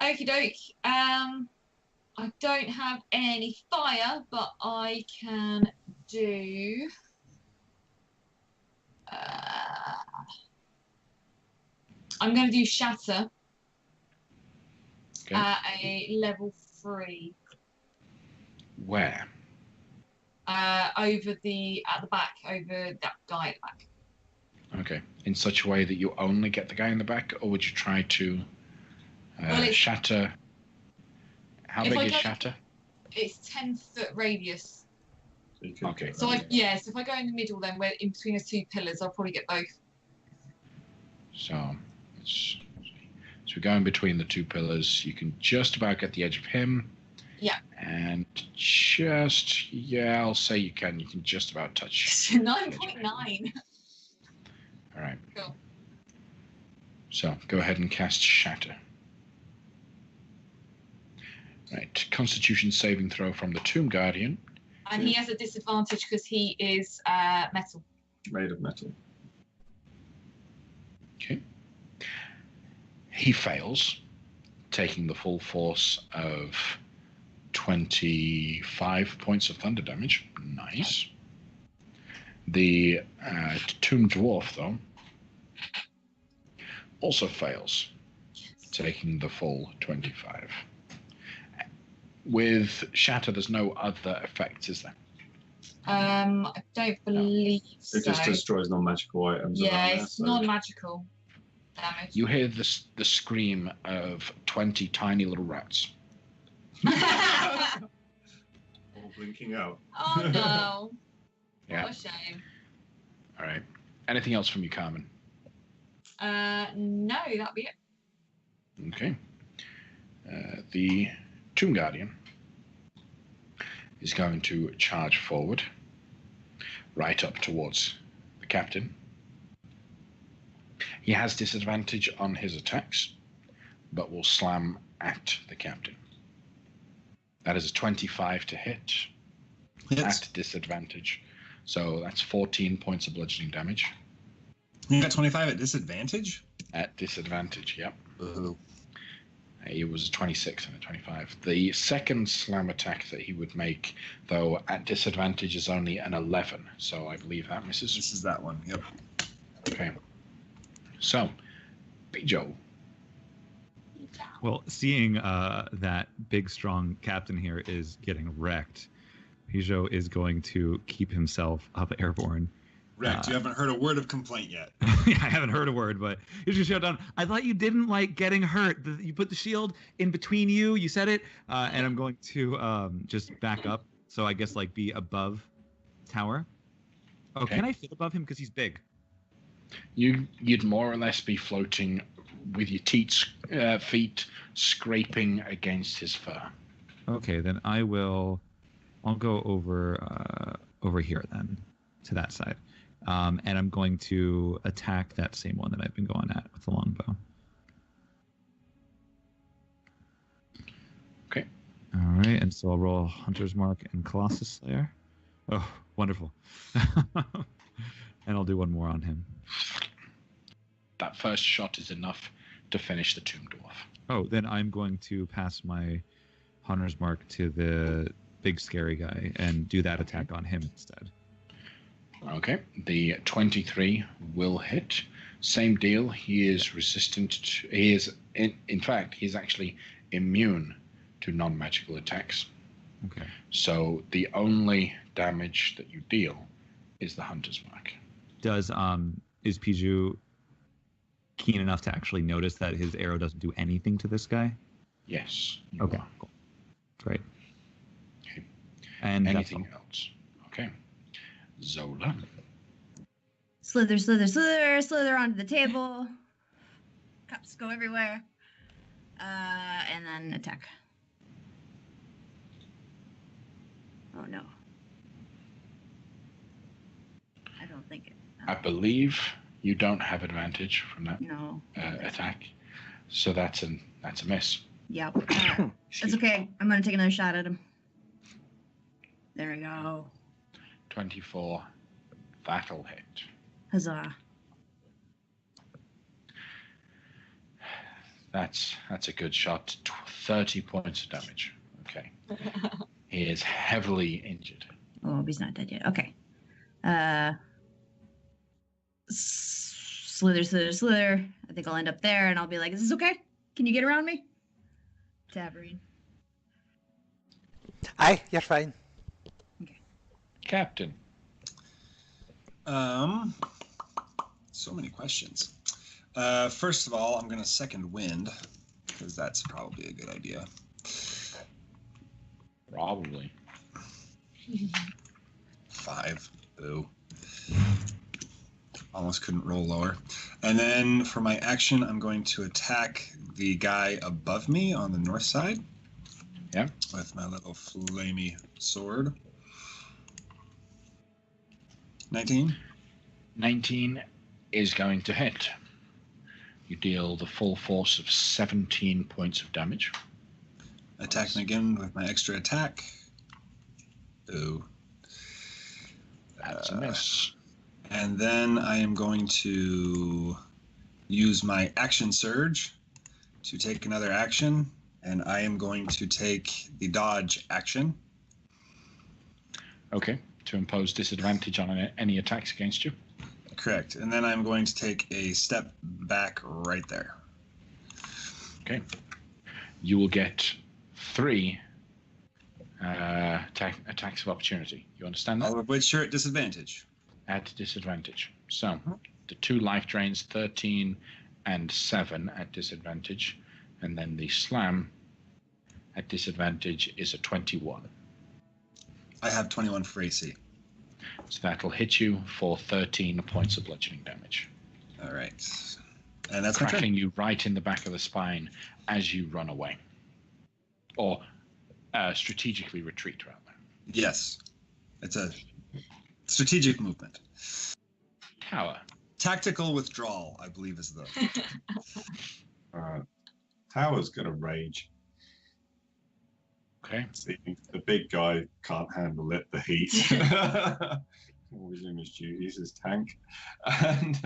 Okie doke. I don't have any fire, but I can do. I'm going to do shatter. Okay. A level 3. Where? At the back, over that guy at the back. Okay. In such a way that you only get the guy in the back, or would you try to shatter? How big is shatter? It's 10-foot radius. Okay. So if I go in the middle, then we're in between the two pillars, I'll probably get both. So we go in between the two pillars. You can just about get the edge of him. Yeah. And I'll say you can just about touch. 9.9. All right. Cool. So go ahead and cast Shatter. Right. Constitution saving throw from the Tomb Guardian. And he has a disadvantage because he is metal. Made of metal. Okay. He fails, taking the full force of 25 points of thunder damage. Nice. The Tomb Dwarf, though, also fails, taking the full 25. With Shatter, there's no other effects, is there? I don't believe so. It just destroys non-magical items. Yeah, it's non-magical damage. You hear the scream of 20 tiny little rats. All blinking out. Oh no. Yeah. What a shame. All right. Anything else from you, Carmen? No, that'll be it. Okay. The Tomb Guardian is going to charge forward, right up towards the captain. He has disadvantage on his attacks, but will slam at the captain. That is a 25 to hit at disadvantage. So that's 14 points of bludgeoning damage. You got 25 at disadvantage? At disadvantage, yep. Ooh. It was a 26 and a 25. The second slam attack that he would make, though, at disadvantage is only an 11. So I believe that misses. This is that one, yep. Okay. So, Big Joe. Well, seeing that big, strong captain here is getting wrecked, Pijo is going to keep himself up airborne. Wrecked. You haven't heard a word of complaint yet. Yeah, I haven't heard a word, but he's just shut down. I thought you didn't like getting hurt. You put the shield in between you. You said it, and I'm going to just back up. So I guess like be above tower. Oh, Okay. Can I fit above him because he's big? You'd more or less be floating with your feet scraping against his fur. Okay, then I'll go over here then, to that side. And I'm going to attack that same one that I've been going at with the longbow. Okay. All right, and so I'll roll Hunter's Mark and Colossus Slayer. Oh, wonderful. And I'll do one more on him. that first shot is enough to finish the tomb dwarf. Oh, then I'm going to pass my hunter's mark to the big scary guy and do that attack on him instead. Okay, the 23 will hit. Same deal. He is resistant to. He is, in fact, he's actually immune to non-magical attacks. Okay. So the only damage that you deal is the hunter's mark. Is Piju keen enough to actually notice that his arrow doesn't do anything to this guy? Yes. you Okay. are. Cool. Great. Okay. And Anything else? Okay. Zola. Slither, slither, slither, slither onto the table. Cups go everywhere. And then attack. Oh no. I don't think it. I believe you don't have advantage from that No. attack, so that's a miss. Yep. That's okay. I'm gonna take another shot at him. There we go. 24. That'll hit. Huzzah. That's a good shot. 30 points of damage. Okay. He is heavily injured. Oh, he's not dead yet. Okay. Slither, slither, slither. I think I'll end up there, and I'll be like, "Is this okay? Can you get around me?" Tabarine. Aye, you're fine. Captain. So many questions. First of all, I'm going to second wind, because that's probably a good idea. Probably. 5. Boo. Almost couldn't roll lower. And then for my action, I'm going to attack the guy above me on the north side. Yeah. With my little flamey sword. 19. 19 is going to hit. You deal the full force of 17 points of damage. Attacking again with my extra attack. Boo. That's a miss. And then I am going to use my action surge to take another action, and I am going to take the dodge action. Okay. To impose disadvantage on any attacks against you. Correct. And then I'm going to take a step back right there. Okay. You will get 3 attacks of opportunity. You understand that? All of which are at disadvantage. At disadvantage. So, the 2 life drains, 13 and 7 at disadvantage. And then the slam at disadvantage is a 21. I have 21 for AC. So that'll hit you for 13 points of bludgeoning damage. All right. And that's my turn. Cracking you right in the back of the spine as you run away. Or strategically retreat, rather. Yes. It's a strategic movement. Tower. Tactical withdrawal, I believe, is the... Tower's gonna rage. Okay. See, the big guy can't handle it, the heat. We'll resume his duties as tank. And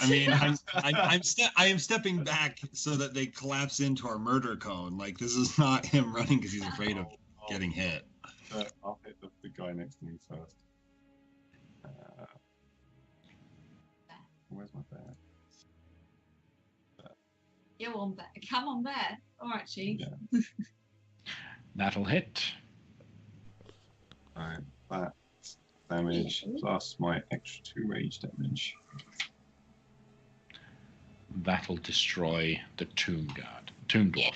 I mean, I am stepping back so that they collapse into our murder cone. Like, this is not him running because he's afraid of getting hit. I'll hit the guy next to me first. Where's my bear? Go on there. Come on there. All right, Chief. Yeah. That'll hit. Alright, that damage plus my extra 2 rage damage. That'll destroy the tomb dwarf.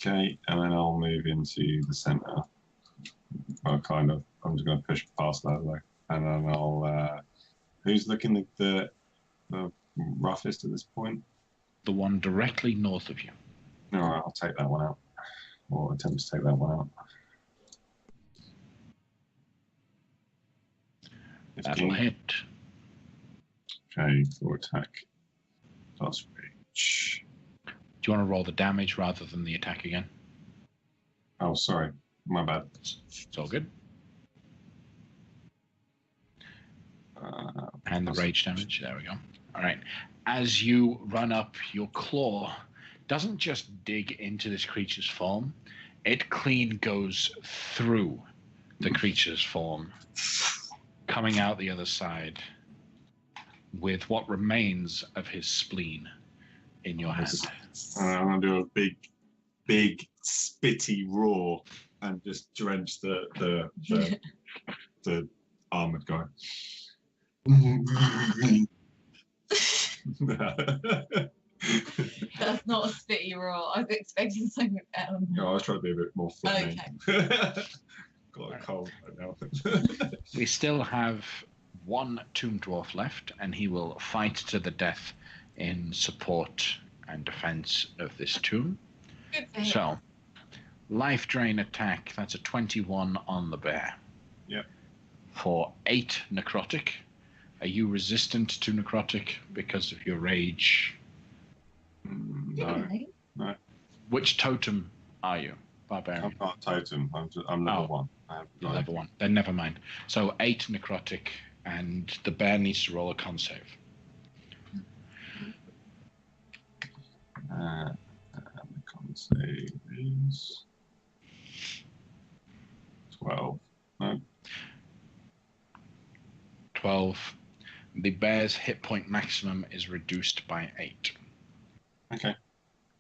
Okay, and then I'll move into the center. Well, kind of. I'm just going to push past that, though. And then I'll... who's looking the roughest at this point? The one directly north of you. Alright, I'll take that one out. Or attempt to take that one out. That'll hit. Okay, for attack. Plus reach. Do you want to roll the damage rather than the attack again? Oh, sorry. My bad. It's all good. And the rage damage. There we go. All right. as you run up, your claw doesn't just dig into this creature's form, it clean goes through the creature's form, coming out the other side with what remains of his spleen in your hand. I'm going to do a big spitty roar and just drench the armored guy. That's not a spitty roar. I was expecting something else. No, I was trying to be a bit more funny. Okay. Got a cold right now. We still have one tomb dwarf left, and he will fight to the death in support and defense of this tomb. Good for him. So, life drain attack, that's a 21 on the bear. Yep. For 8 necrotic. Are you resistant to necrotic because of your rage? No. No. Which totem are you? Barbarian. I'm not totem. I'm level 1. You're level 1. Then never mind. So 8 necrotic, and the bear needs to roll a con save. The con save is 12. No. 12. The bear's hit point maximum is reduced by 8. Okay.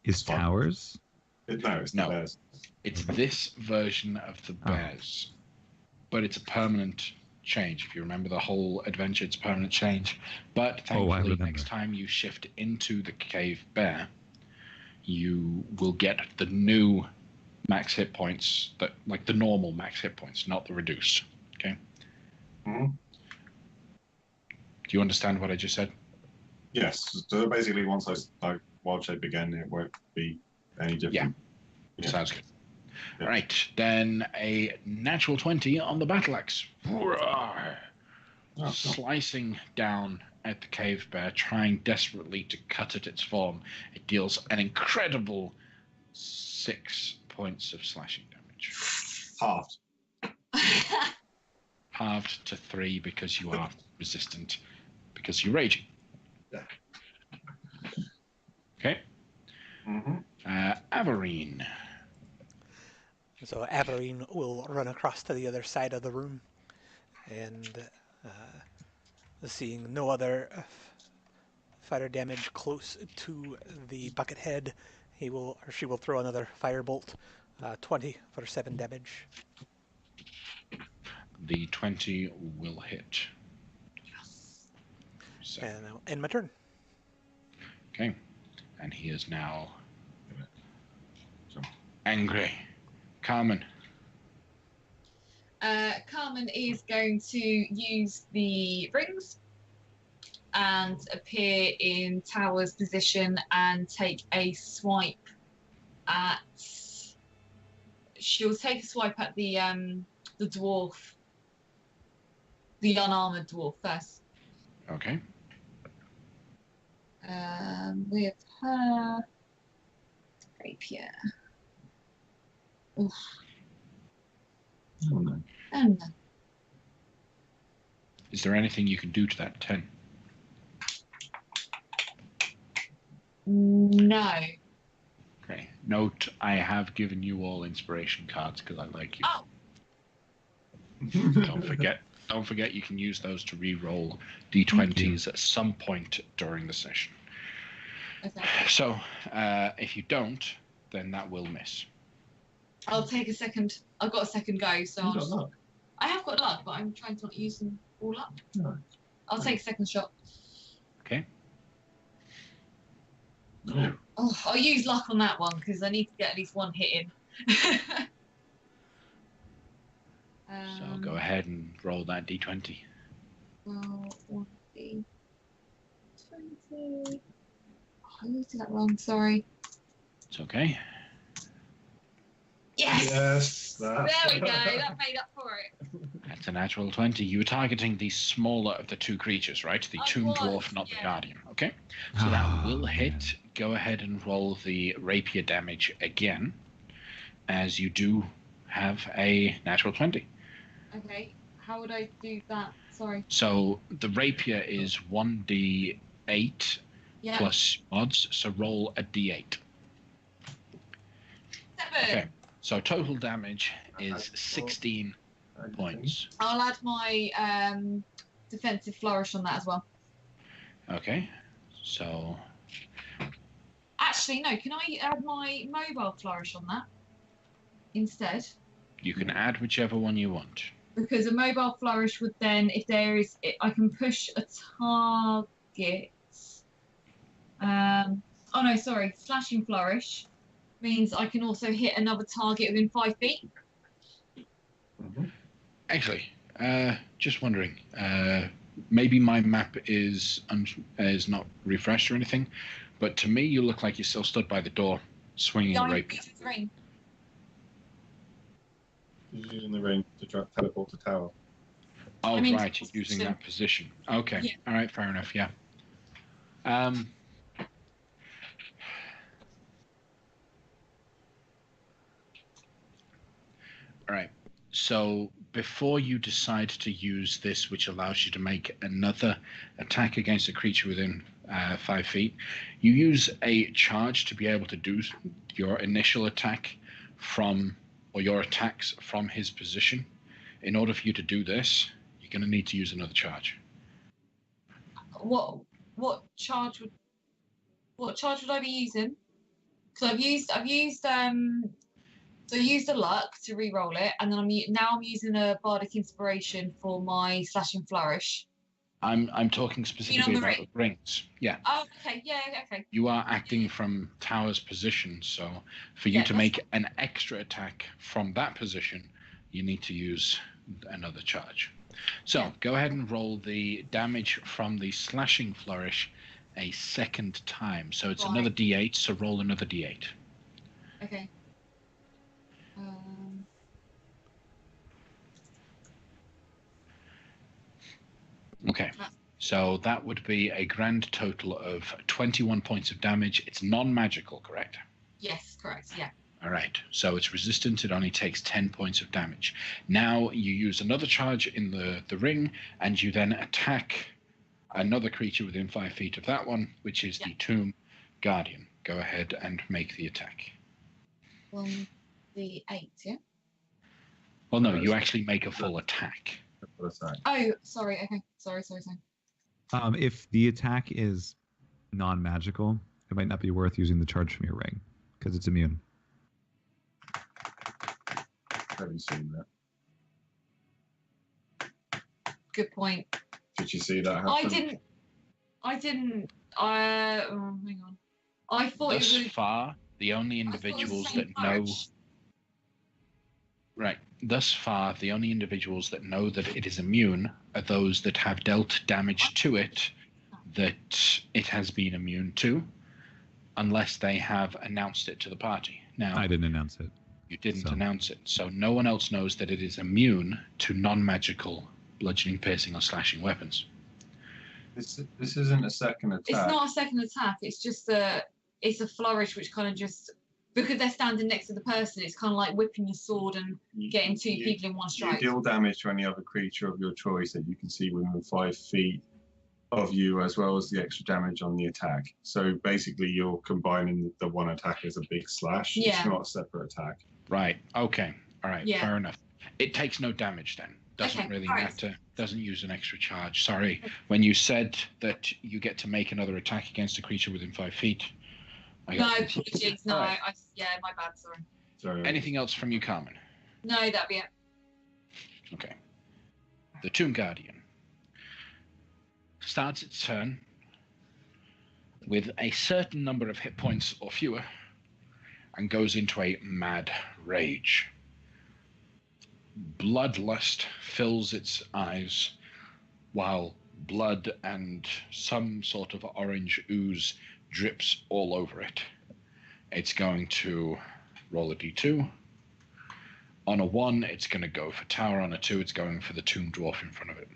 Is fine. towers? It's No. the bears. It's this version of the bears, but it's a permanent change. If you remember the whole adventure, it's a permanent change. But Oh, I thankfully, remember. next time you shift into the cave bear, you will get the new max hit points, that like the normal max hit points, not the reduced. Okay. Mm-hmm. Do you understand what I just said? Yes. So basically, once I wild shape again, it won't be any different. Yeah. Sounds good. Yeah. Right, then a natural 20 on the battle axe. Slicing down at the cave bear, trying desperately to cut at its form. It deals an incredible 6 points of slashing damage. Halved. Halved to 3 because you are resistant, because you're raging. Yeah. Okay. Mm-hmm. Averine. So Averine will run across to the other side of the room, and seeing no other fire damage close to the bucket head, he will or she will throw another firebolt, 20 for 7 damage. The 20 will hit. So, And I'll end my turn. okay. And he is now angry. Carmen. Carmen is going to use the rings and appear in Tower's position and take a swipe at. She'll take a swipe at the dwarf, the unarmored dwarf first. Okay. With her rapier. Oof. Oh, no. Oh no. Is there anything you can do to that 10? No. Okay. Note, I have given you all inspiration cards because I like you. Oh. Don't forget you can use those to re-roll d20s at some point during the session. Okay. So, if you don't, then that will miss. I'll take a second. I've got a second go, so You I'll got just... luck. I have got luck, but I'm trying to not use them all up. No. I'll take a second shot. Okay. No. Oh, I'll use luck on that one because I need to get at least one hit in. So go ahead and roll that d20. Well, 1d20. Oh, I looked at that wrong. Sorry. It's okay. Yes. Yes. There we go. That made up for it. That's a natural 20. You were targeting the smaller of the two creatures, right? The I tomb was, dwarf, not the yeah. guardian. Okay. So that will hit. Go ahead and roll the rapier damage again, as you do have a natural 20. Okay. How would I do that? Sorry. So the rapier is 1d8 Yeah. plus odds. So roll a d8. 7. Okay. So total damage is 16 points. I'll add my defensive flourish on that as well. Okay. So Actually, no. Can I add my mobile flourish on that instead? you can add whichever one you want. Because a mobile flourish would then, if there is, I can push a target. Oh no, sorry. Slashing flourish means I can also hit another target within 5 feet. Actually, just wondering. Maybe my map is not refreshed or anything, but to me you look like you're still stood by the door, swinging a rapier. Ring. He's using the ring to teleport to tower. Oh, I mean, right, you're using that position. Okay, Yeah. all right, fair enough, yeah. All right, so before you decide to use this, which allows you to make another attack against a creature within 5 feet, you use a charge to be able to do your initial attack from, or your attacks from his position. In order for you to do this, you're going to need to use another charge. What charge would I be using? Because I've used so I used a luck to re-roll it, and then I'm using a bardic inspiration for my slashing flourish. I'm talking specifically about the rings. Yeah. Oh, okay. Yeah, okay. You are acting from tower's position, so for you to make an extra attack from that position, you need to use another charge. So go ahead and roll the damage from the slashing flourish a second time. So it's another d8, so roll another d8. Okay. Okay. So that would be a grand total of 21 points of damage. It's non-magical, correct? Yes, correct. Yeah. All right. So it's resistant. It only takes 10 points of damage. Now you use another charge in the ring, and you then attack another creature within 5 feet of that one, which is the Tomb Guardian. Go ahead and make the attack. The 8, yeah? Well, no, you actually make a full attack. Oh, sorry. Okay. Sorry. If the attack is non-magical, it might not be worth using the charge from your ring because it's immune. Have you seen that? Good point. Did you see that happen? I didn't. Hang on. I thought Thus it was. far, the only individuals that know. Right. Thus far, the only individuals that know that it is immune are those that have dealt damage to it that it has been immune to, unless they have announced it to the party. Now, I didn't announce it. You didn't announce it, so no one else knows that it is immune to non-magical bludgeoning, piercing, or slashing weapons. This isn't a second attack. It's not a second attack. It's just it's a flourish, which kind of just, because they're standing next to the person, it's kind of like whipping your sword and getting two people in one strike. You deal damage to any other creature of your choice that you can see within 5 feet of you, as well as the extra damage on the attack. So basically, you're combining the one attack as a big slash. Yeah. It's not a separate attack. Right. Okay. All right. Yeah. Fair enough. It takes no damage then. Doesn't really matter. Doesn't use an extra charge. Sorry. When you said that you get to make another attack against a creature within 5 feet. No, apologies. No, right. My bad. Sorry. Anything else from you, Carmen? No, that'd be it. Okay. The Tomb Guardian starts its turn with a certain number of hit points or fewer and goes into a mad rage. Bloodlust fills its eyes while blood and some sort of orange ooze drips all over it. It's going to roll a d2. On a 1, it's going to go for Tower. On a 2, it's going for the Tomb Dwarf in front of it.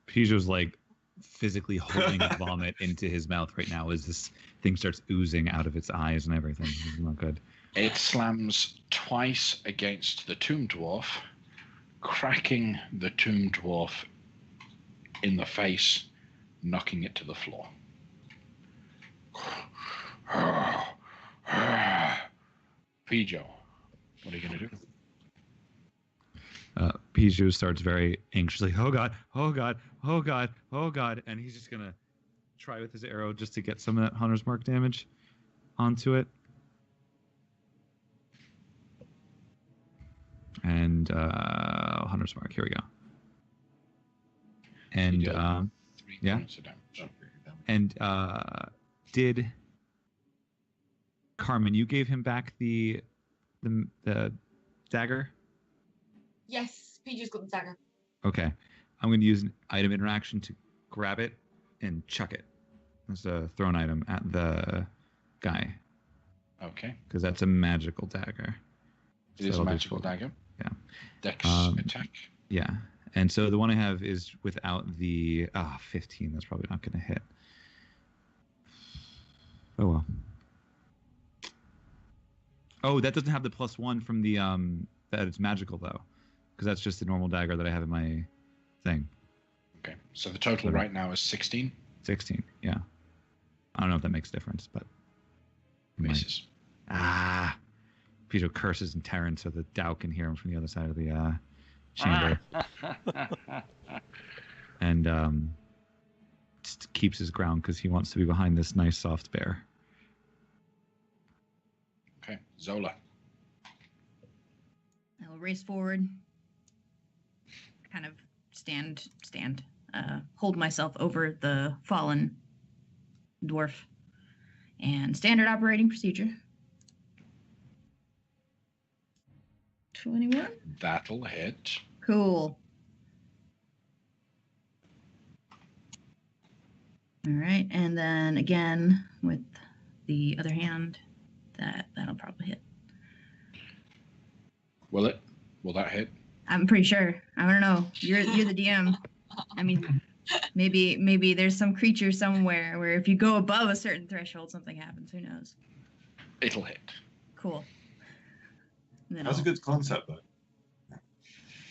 Pijo's like physically holding vomit into his mouth right now as this thing starts oozing out of its eyes and everything. It's not good. It slams twice against the Tomb Dwarf, cracking the Tomb Dwarf in the face, knocking it to the floor. Pijo, what are you going to do? Piju starts very anxiously. Oh god! Oh god! Oh god! Oh god! And he's just gonna try with his arrow just to get some of that hunter's mark damage onto it. And hunter's mark. Here we go. And You deal 3 yeah. points of damage. And did Carmen, you gave him back the dagger? Yes, Piju's got the dagger. Okay. I'm going to use an item interaction to grab it and chuck it as a thrown item at the guy. Okay. Because that's a magical dagger. It is a magical dagger. Yeah. Dex attack. Yeah. And so the one I have is without the 15. That's probably not going to hit. Oh well. Oh, that doesn't have the +1 from the that it's magical though, because that's just the normal dagger that I have in my thing. Okay. So the total right now is 16. 16. Yeah. I don't know if that makes a difference, but. Misses. Pijo curses in Terran so the Dow can hear him from the other side of the chamber. And just keeps his ground because he wants to be behind this nice soft bear. Okay. Zola. I will race forward. Kind of stand. Hold myself over the fallen dwarf. And standard operating procedure. 21. That'll hit. Cool. All right, and then again with the other hand, that'll probably hit. Will it? Will that hit? I'm pretty sure. I don't know. You're the DM. I mean, maybe there's some creature somewhere where if you go above a certain threshold, something happens. Who knows? It'll hit. Cool. That's a good concept, though.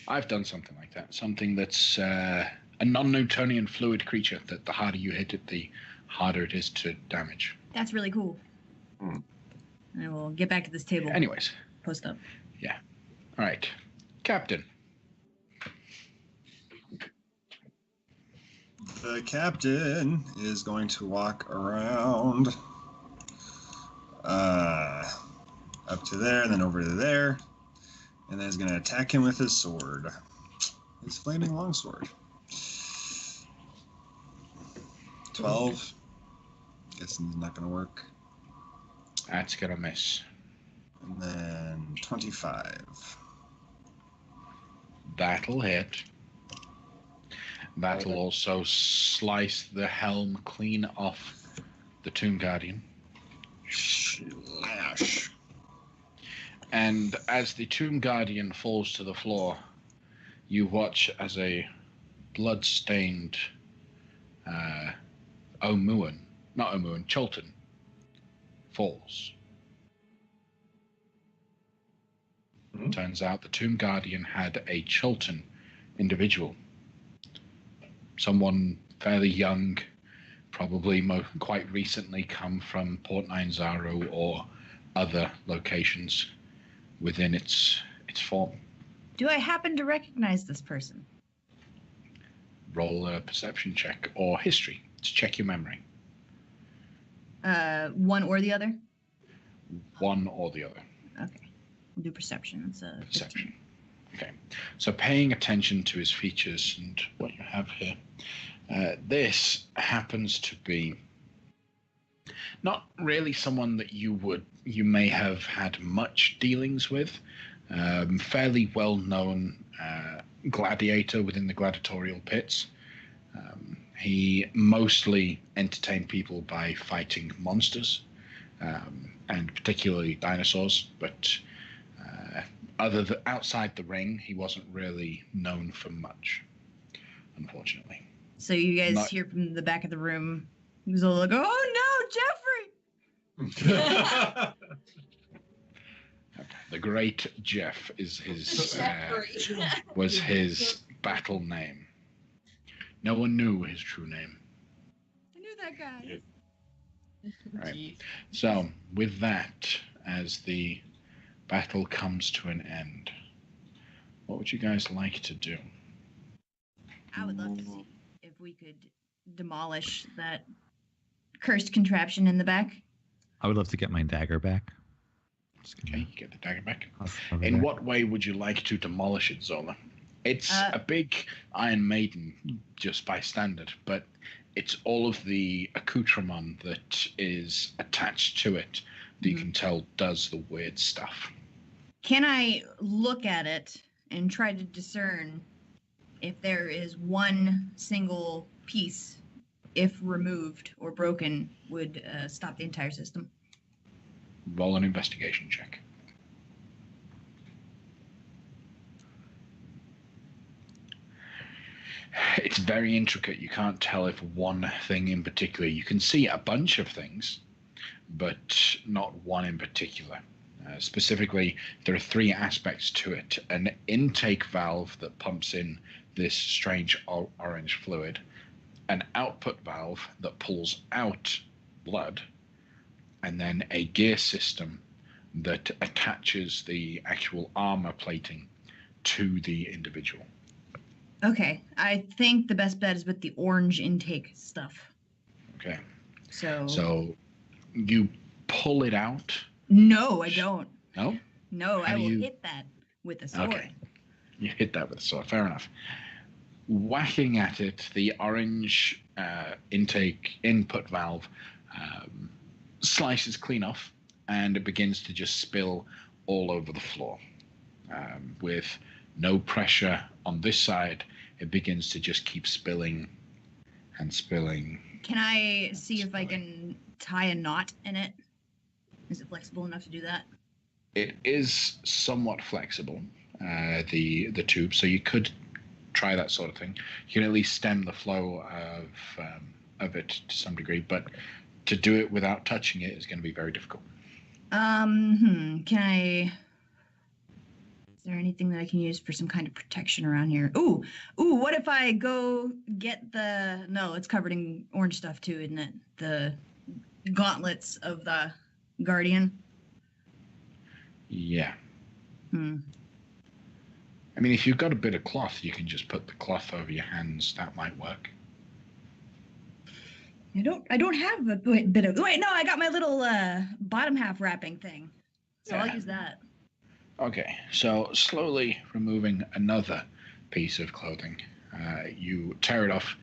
I've done something like that. Something that's a non-Newtonian fluid creature that the harder you hit it, the harder it is to damage. That's really cool. I will get back to this table. Anyways. Post up. Yeah. All right. Captain. The captain is going to walk around up to there and then over to there, and then is going to attack him with his sword, his flaming longsword. 12. Guessing it's not going to work. That's going to miss. And then 25. That'll hit. That'll also slice the helm clean off the Tomb Guardian. Slash. And as the Tomb Guardian falls to the floor, you watch as a blood-stained Cholton falls. Turns out the Tomb Guardian had a Cholton individual. Someone fairly young, probably quite recently come from Port Nyanzaru or other locations within its form. Do I happen to recognize this person? Roll a perception check or history to check your memory. One or the other? One or the other. Okay. We'll do perception. It's a Perception. Okay. So paying attention to his features and what you have here. This happens to be not really someone that you may have had much dealings with. Fairly well-known gladiator within the gladiatorial pits. He mostly entertained people by fighting monsters, and particularly dinosaurs. But outside the ring, he wasn't really known for much, unfortunately. So you guys hear from the back of the room, he's all like, "Oh no, Jeffrey!" The Great Jeff is his was his battle name. No one knew his true name. I knew that guy. Right. So with that as the battle comes to an end. What would you guys like to do? I would love to see if we could demolish that cursed contraption in the back. I would love to get my dagger back. Okay, you get the dagger back. Over In there. what way would you like to demolish it, Zola? It's a big Iron Maiden, just by standard, but it's all of the accoutrement that is attached to it that you can tell does the weird stuff. Can I look at it and try to discern if there is one single piece, if removed or broken, would stop the entire system? Roll an investigation check. It's very intricate. You can't tell if one thing in particular. You can see a bunch of things, but not one in particular. Specifically, there are three aspects to it. An intake valve that pumps in this strange orange fluid, an output valve that pulls out blood, and then a gear system that attaches the actual armor plating to the individual. Okay, I think the best bet is with the orange intake stuff. Okay. So you pull it out. No, I don't. No? No, How I do will you- hit that with a sword. Okay. You hit that with a sword. Fair enough. Whacking at it, the orange intake input valve slices clean off, and it begins to just spill all over the floor. With no pressure on this side, it begins to just keep spilling and spilling. Can I see if I can tie a knot in it? Is it flexible enough to do that? It is somewhat flexible, the tube, so you could try that sort of thing. You can at least stem the flow of it to some degree, but to do it without touching it is going to be very difficult. Can I... Is there anything that I can use for some kind of protection around here? Ooh, what if I go get the... No, it's covered in orange stuff too, isn't it? The gauntlets of the Guardian. Yeah. Hmm. I mean, if you've got a bit of cloth, you can just put the cloth over your hands. That might work. I don't have a bit of... Wait, no, I got my little bottom half wrapping thing. So I'll Yeah. use that. Okay, so slowly removing another piece of clothing. You tear it off,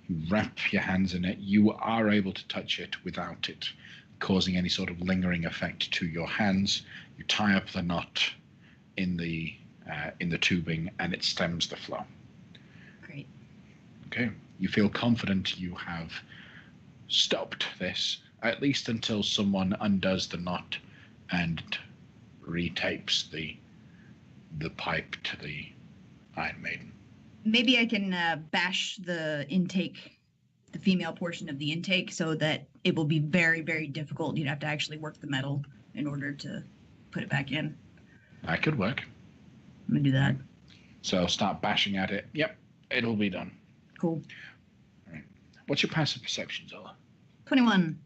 you wrap your hands in it. You are able to touch it without it causing any sort of lingering effect to your hands. You tie up the knot in the tubing, and it stems the flow. Great. Okay, you feel confident you have stopped this, at least until someone undoes the knot and retapes the pipe to the Iron Maiden. Maybe I can bash the intake, the female portion of the intake, so that it will be very, very difficult. You'd have to actually work the metal in order to put it back in. That could work. I'm gonna do that. So start bashing at it. Yep, it'll be done. Cool. All right. What's your passive perception, Zola? 21.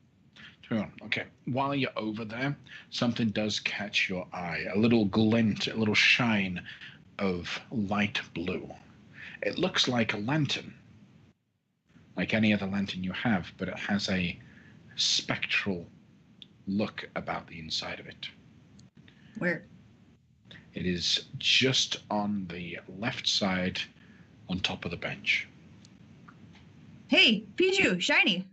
21. Okay. While you're over there, something does catch your eye. A little glint, a little shine of light blue. It looks like a lantern, like any other lantern you have, but it has a spectral look about the inside of it. Where? It is just on the left side on top of the bench. Hey, Piju, shiny.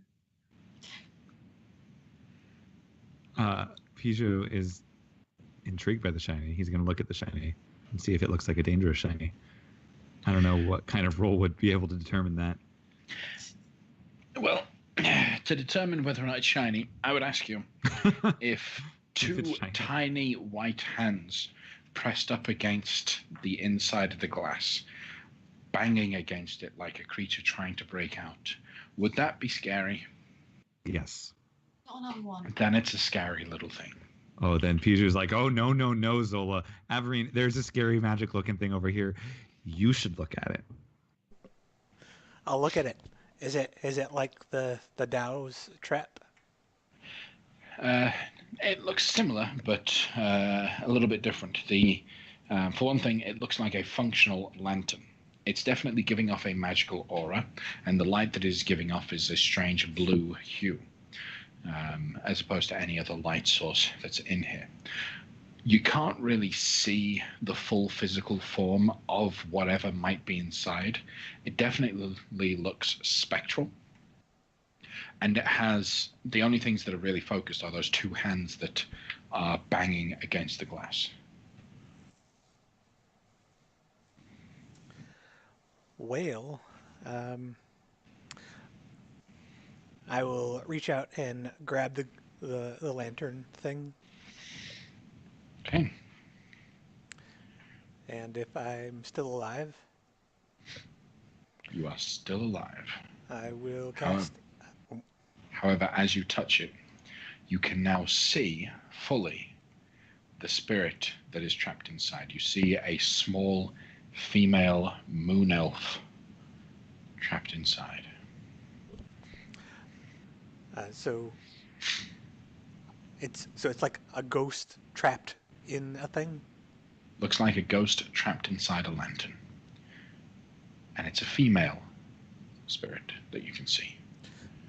Piju is intrigued by the shiny. He's going to look at the shiny and see if it looks like a dangerous shiny. I don't know what kind of roll would be able to determine that. Well, to determine whether or not it's shiny, I would ask you if two it's shiny. tiny white hands pressed up against the inside of the glass, banging against it like a creature trying to break out, would that be scary? Yes. Not another one. Then it's a scary little thing. Oh, then Piju's like, oh, no, Zola. Averine, there's a scary magic looking thing over here. You should look at it. I'll look at it. Is it like the Dow's trap? It looks similar, but a little bit different. For one thing, it looks like a functional lantern. It's definitely giving off a magical aura, and the light that it is giving off is a strange blue hue, as opposed to any other light source that's in here. You can't really see the full physical form of whatever might be inside. It definitely looks spectral. And it has, the only things that are really focused are those two hands that are banging against the glass. Well, I will reach out and grab the lantern thing. Okay. And if I'm still alive, You are still alive. I will cast. However, as you touch it, you can now see fully the spirit that is trapped inside. You see a small female moon elf trapped inside. So it's like a ghost trapped in a thing. Looks like a ghost trapped inside a lantern. And it's a female spirit that you can see.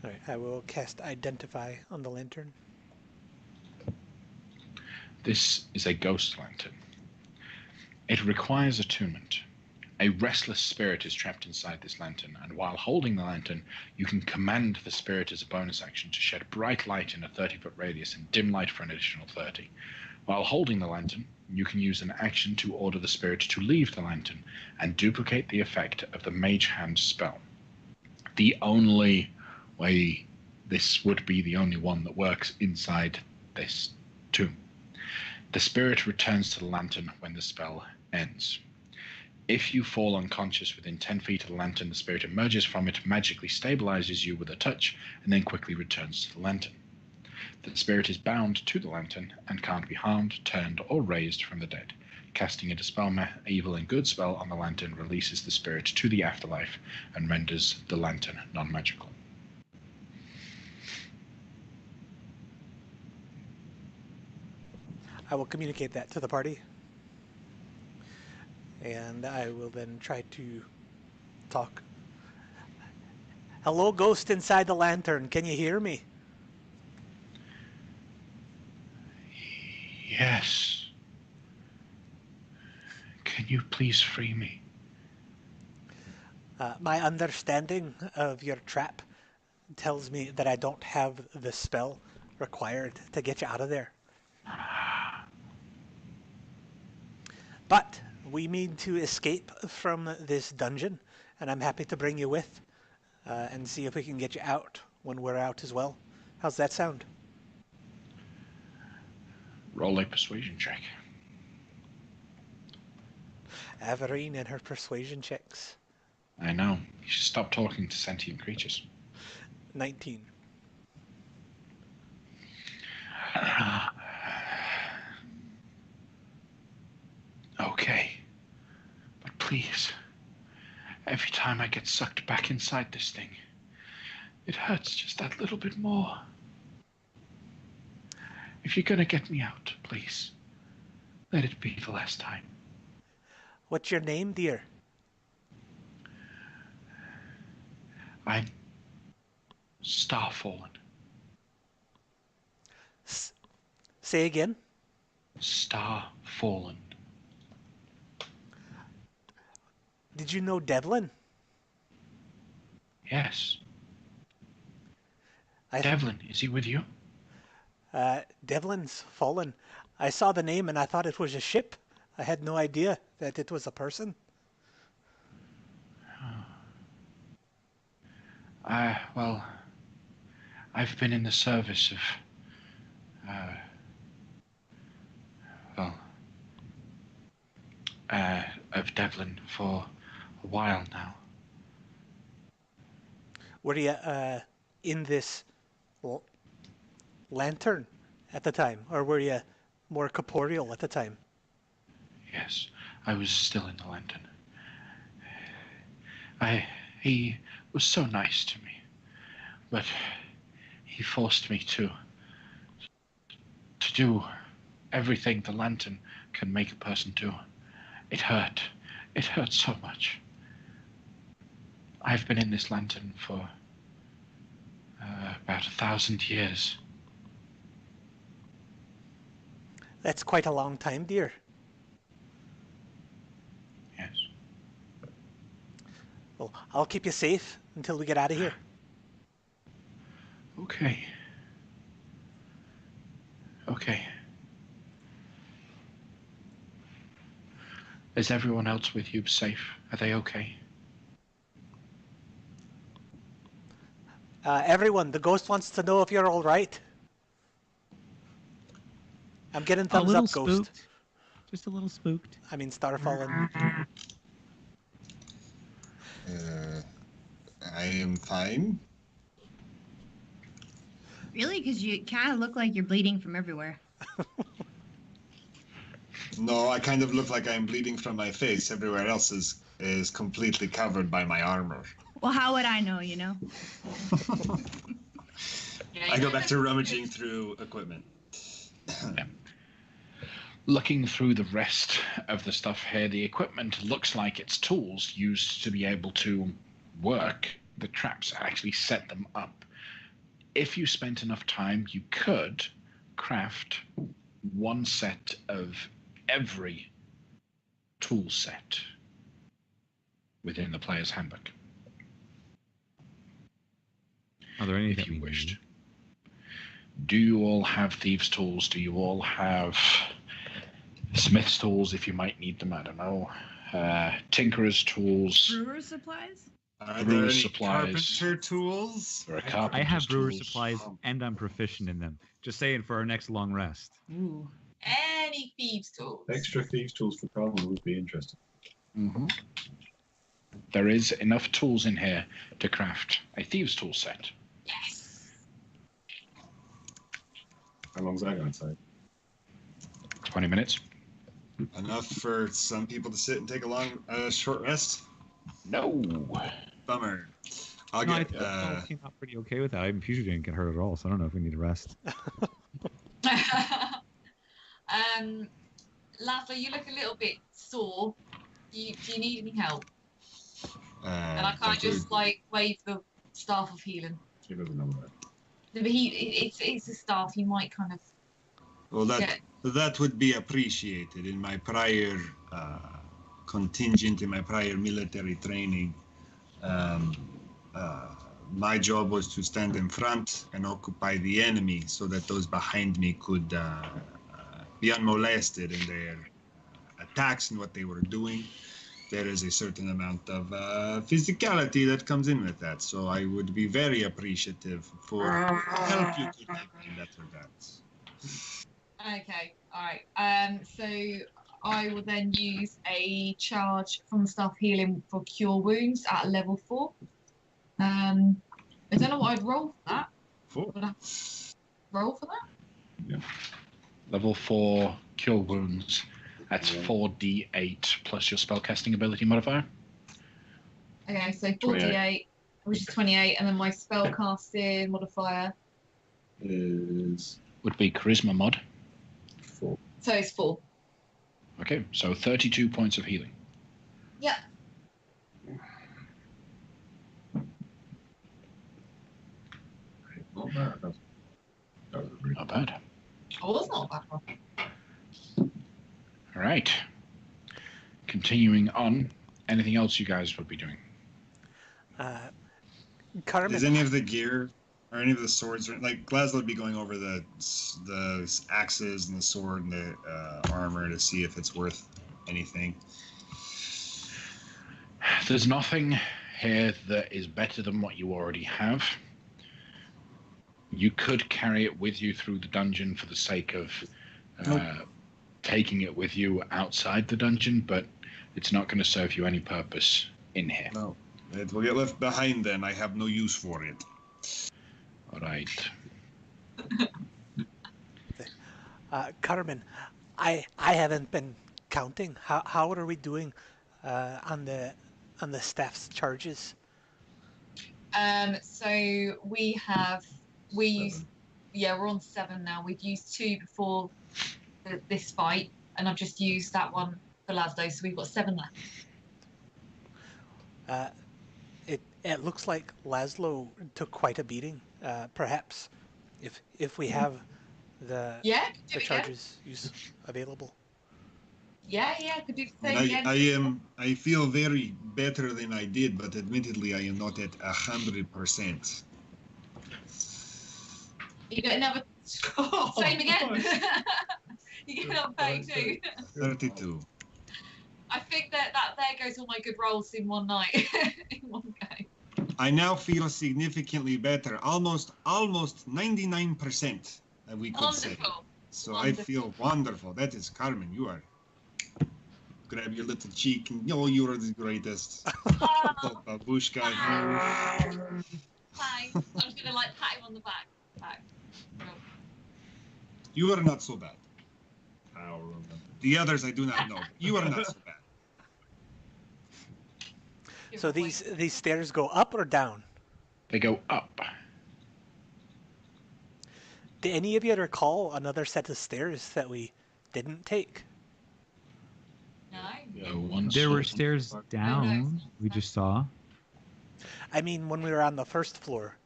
All right, I will cast Identify on the lantern. This is a ghost lantern. It requires attunement. A restless spirit is trapped inside this lantern, and while holding the lantern, you can command the spirit as a bonus action to shed bright light in a 30-foot radius and dim light for an additional 30. While holding the lantern, you can use an action to order the spirit to leave the lantern and duplicate the effect of the Mage Hand spell. The only way this would be the only one that works inside this tomb. The spirit returns to the lantern when the spell ends. If you fall unconscious within 10 feet of the lantern, the spirit emerges from it, magically stabilizes you with a touch, and then quickly returns to the lantern. The spirit is bound to the lantern and can't be harmed, turned, or raised from the dead. Casting a Dispel Evil and Good spell on the lantern releases the spirit to the afterlife and renders the lantern non-magical. I will communicate that to the party. And I will then try to talk. Hello, ghost inside the lantern. Can you hear me? Yes. Can you please free me? My understanding of your trap tells me that I don't have the spell required to get you out of there. But we need to escape from this dungeon, and I'm happy to bring you with and see if we can get you out when we're out as well. How's that sound? Roll a persuasion check. Averine and her persuasion checks. I know. You should stop talking to sentient creatures. 19. Okay. But please, every time I get sucked back inside this thing, it hurts just that little bit more. If you're gonna get me out, please, let it be the last time. What's your name, dear? I'm Starfallen. Say again? Starfallen. Did you know Devlin? Yes. Devlin, is he with you? Devlin's fallen. I saw the name and I thought it was a ship. I had no idea that it was a person. Well, I've been in the service of Devlin for a while now. Were you in this lantern at the time, or were you more corporeal at the time? Yes, I was still in the lantern. He was so nice to me, but he forced me to do everything the lantern can make a person do. It hurt. It hurt so much. I've been in this lantern for about 1,000 years. That's quite a long time, dear. Yes. Well, I'll keep you safe until we get out of here. Okay. Okay. Is everyone else with you safe? Are they okay? Everyone, the ghost wants to know if you're all right. I'm getting thumbs up, spooked. ghost. Just a little spooked. I mean, Starfall and... I am fine. Really? Because you kind of look like you're bleeding from everywhere. No, I kind of look like I'm bleeding from my face. Everywhere else is completely covered by my armor. Well, how would I know, you know? I go back to rummaging through equipment. Yeah. Looking through the rest of the stuff here, the equipment looks like it's tools used to be able to work the traps, actually set them up. If you spent enough time, you could craft one set of every tool set within the player's handbook. Are there any If that you we wished. need? Do you all have thieves' tools? Do you all have smith's tools if you might need them? I don't know. Tinkerer's tools. Brewer's supplies? Are there Brewer's any supplies. carpenter tools? There are I carpenter's have brewer tools. supplies and I'm proficient in them. Just saying for our next long rest. Ooh. Any thieves' tools? Extra thieves tools for Colin would be interesting. Mm-hmm. There is enough tools in here to craft a thieves' tool set. Yes. How long's that going to take? 20 minutes. Enough for some people to sit and take a long, short rest. No. Bummer. I'll No, I get. think I came out pretty okay with that. I usually didn't get hurt at all, so I don't know if we need a rest. Laszlo, you look a little bit sore. Do you need any help? And I can't just like wave the staff of healing. She doesn't know that. No, but it's a staff. He might kind of. Well, that would be appreciated. In my prior contingent, in my prior military training, my job was to stand in front and occupy the enemy so that those behind me could be unmolested in their attacks and what they were doing. There is a certain amount of physicality that comes in with that. So I would be very appreciative for help you could give me in that regards. Okay, all right. So I will then use a charge from staff healing for cure wounds at level 4. I don't know what I'd roll for that. 4. Would I roll for that? Yeah. Level 4 cure wounds. That's 4d8 plus your spellcasting ability modifier. Okay, so 48, which is 28, and then my spellcasting modifier. Is Would be charisma mod. 4. So it's 4. Okay, so 32 points of healing. Yeah. Not bad. That was a really Not bad. Oh, that's not a bad one. All right. Continuing on, anything else you guys would be doing? Carmen, Is any of the gear or any of the swords, like Laszlo would be going over the axes and the sword and the armor to see if it's worth anything. There's nothing here that is better than what you already have. You could carry it with you through the dungeon for the sake of taking it with you outside the dungeon, but it's not going to serve you any purpose in here. No, it will get left behind then. I have no use for it. All right. Carmen, I haven't been counting. How are we doing on the staff's charges? So we use we're on 7 now. We've used 2 before this fight, and I've just used that one for Laszlo, so we've got 7 left. It looks like Laszlo took quite a beating. Perhaps if we have the charges use available. Yeah, could do the same again. I feel very better than I did, but admittedly I am not at 100%. You get another same again. You get another 32. 32. I think that there goes all my good rolls in one night, in one go. I now feel significantly better, almost 99%, we could say. So wonderful. I feel wonderful. That is Carmen. You are. Grab your little cheek and you are the greatest. Babushka. Thanks. I'm just gonna pat him on the back. Thanks. You are not so bad. The others I do not know. You are not so bad. So these stairs go up or down? They go up. Do any of you recall another set of stairs that we didn't take? No. There were stairs down. We just saw. I mean, when we were on the first floor.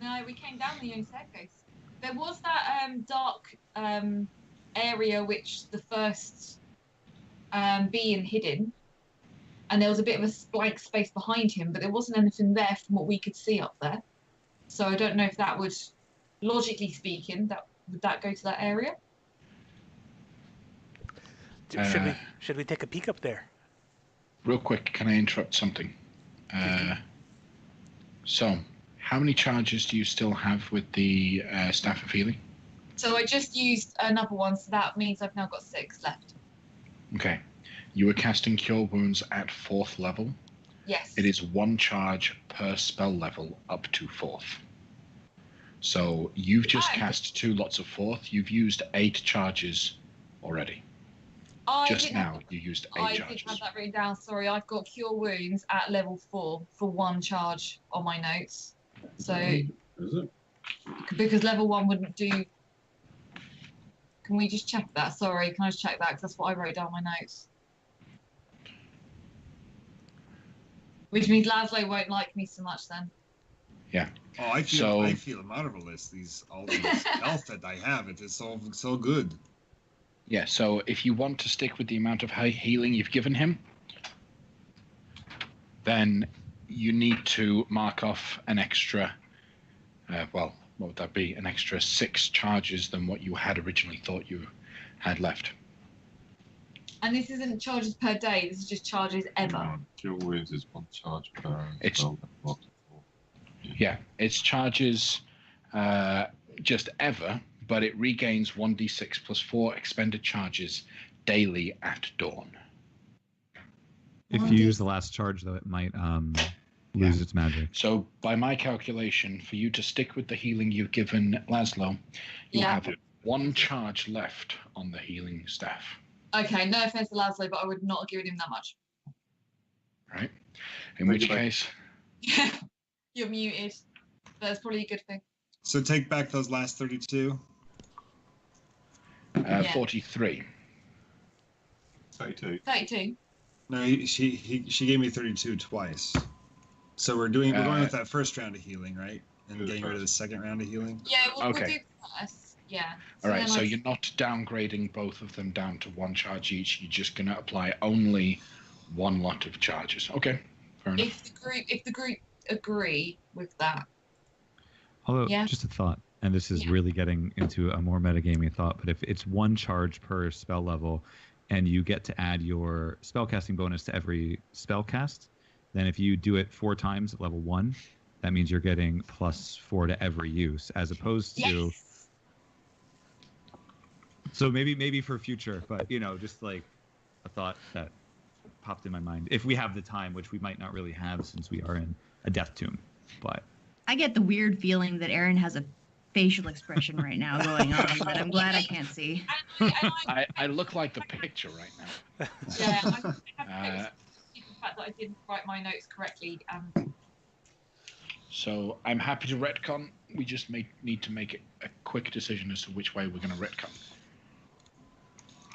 No, we came down the own staircase. There was that dark area which the first being hidden, and there was a bit of a blank space behind him, but there wasn't anything there from what we could see up there. So I don't know if that would, logically speaking, would that go to that area? Should we take a peek up there? Real quick, can I interrupt something? So, how many charges do you still have with the Staff of Healing? So I just used another one, so that means I've now got 6 left. Okay. You were casting Cure Wounds at 4th level. Yes. It is 1 charge per spell level up to 4th. So you've just cast 2 lots of 4th. You've used 8 charges already. Just now, you used 8 charges. I didn't have that written down. Sorry, I've got Cure Wounds at level 4 for 1 charge on my notes. So, Is it? Because level 1 wouldn't do. Can we just check that? Sorry, can I just check that? Because that's what I wrote down in my notes. Which means Laszlo won't like me so much then. Yeah. Oh, I feel marvelous. All these health that I have, it is so good. Yeah, so if you want to stick with the amount of healing you've given him, then you need to mark off an extra, what would that be? An extra 6 charges than what you had originally thought you had left. And this isn't charges per day, this is just charges ever. Cure Wounds is 1 charge per spell. Yeah, it's charges just ever, but it regains 1d6 plus 4 expended charges daily at dawn. If you use the last charge, though, it might lose its magic. So by my calculation, for you to stick with the healing you've given Laszlo, you have 1 charge left on the healing staff. Okay, no offense to Laszlo, but I would not have given him that much. Right. In which case... You're muted. That's probably a good thing. So take back those last 32. 43. 32. 32. No, she gave me 32 twice. So we're going with that first round of healing, right? And getting rid of the second round of healing? Yeah, we'll do first. Yeah. All right, so you're not downgrading both of them down to 1 charge each. You're just going to apply only 1 lot of charges. Okay, fair enough. If the group agree with that. Although, just a thought, and this is really getting into a more metagaming thought, but if it's 1 charge per spell level, and you get to add your spellcasting bonus to every spell cast, then if you do it 4 times at level 1, that means you're getting +4 to every use, as opposed to... So maybe for future, but, just like a thought that popped in my mind. If we have the time, which we might not really have since we are in a death tomb, but... I get the weird feeling that Aaron has a facial expression right now going on that I'm glad I can't see. I look like the picture right now. Yeah, I have the fact that I didn't write my notes correctly. So I'm happy to retcon. We just need to make a quick decision as to which way we're going to retcon.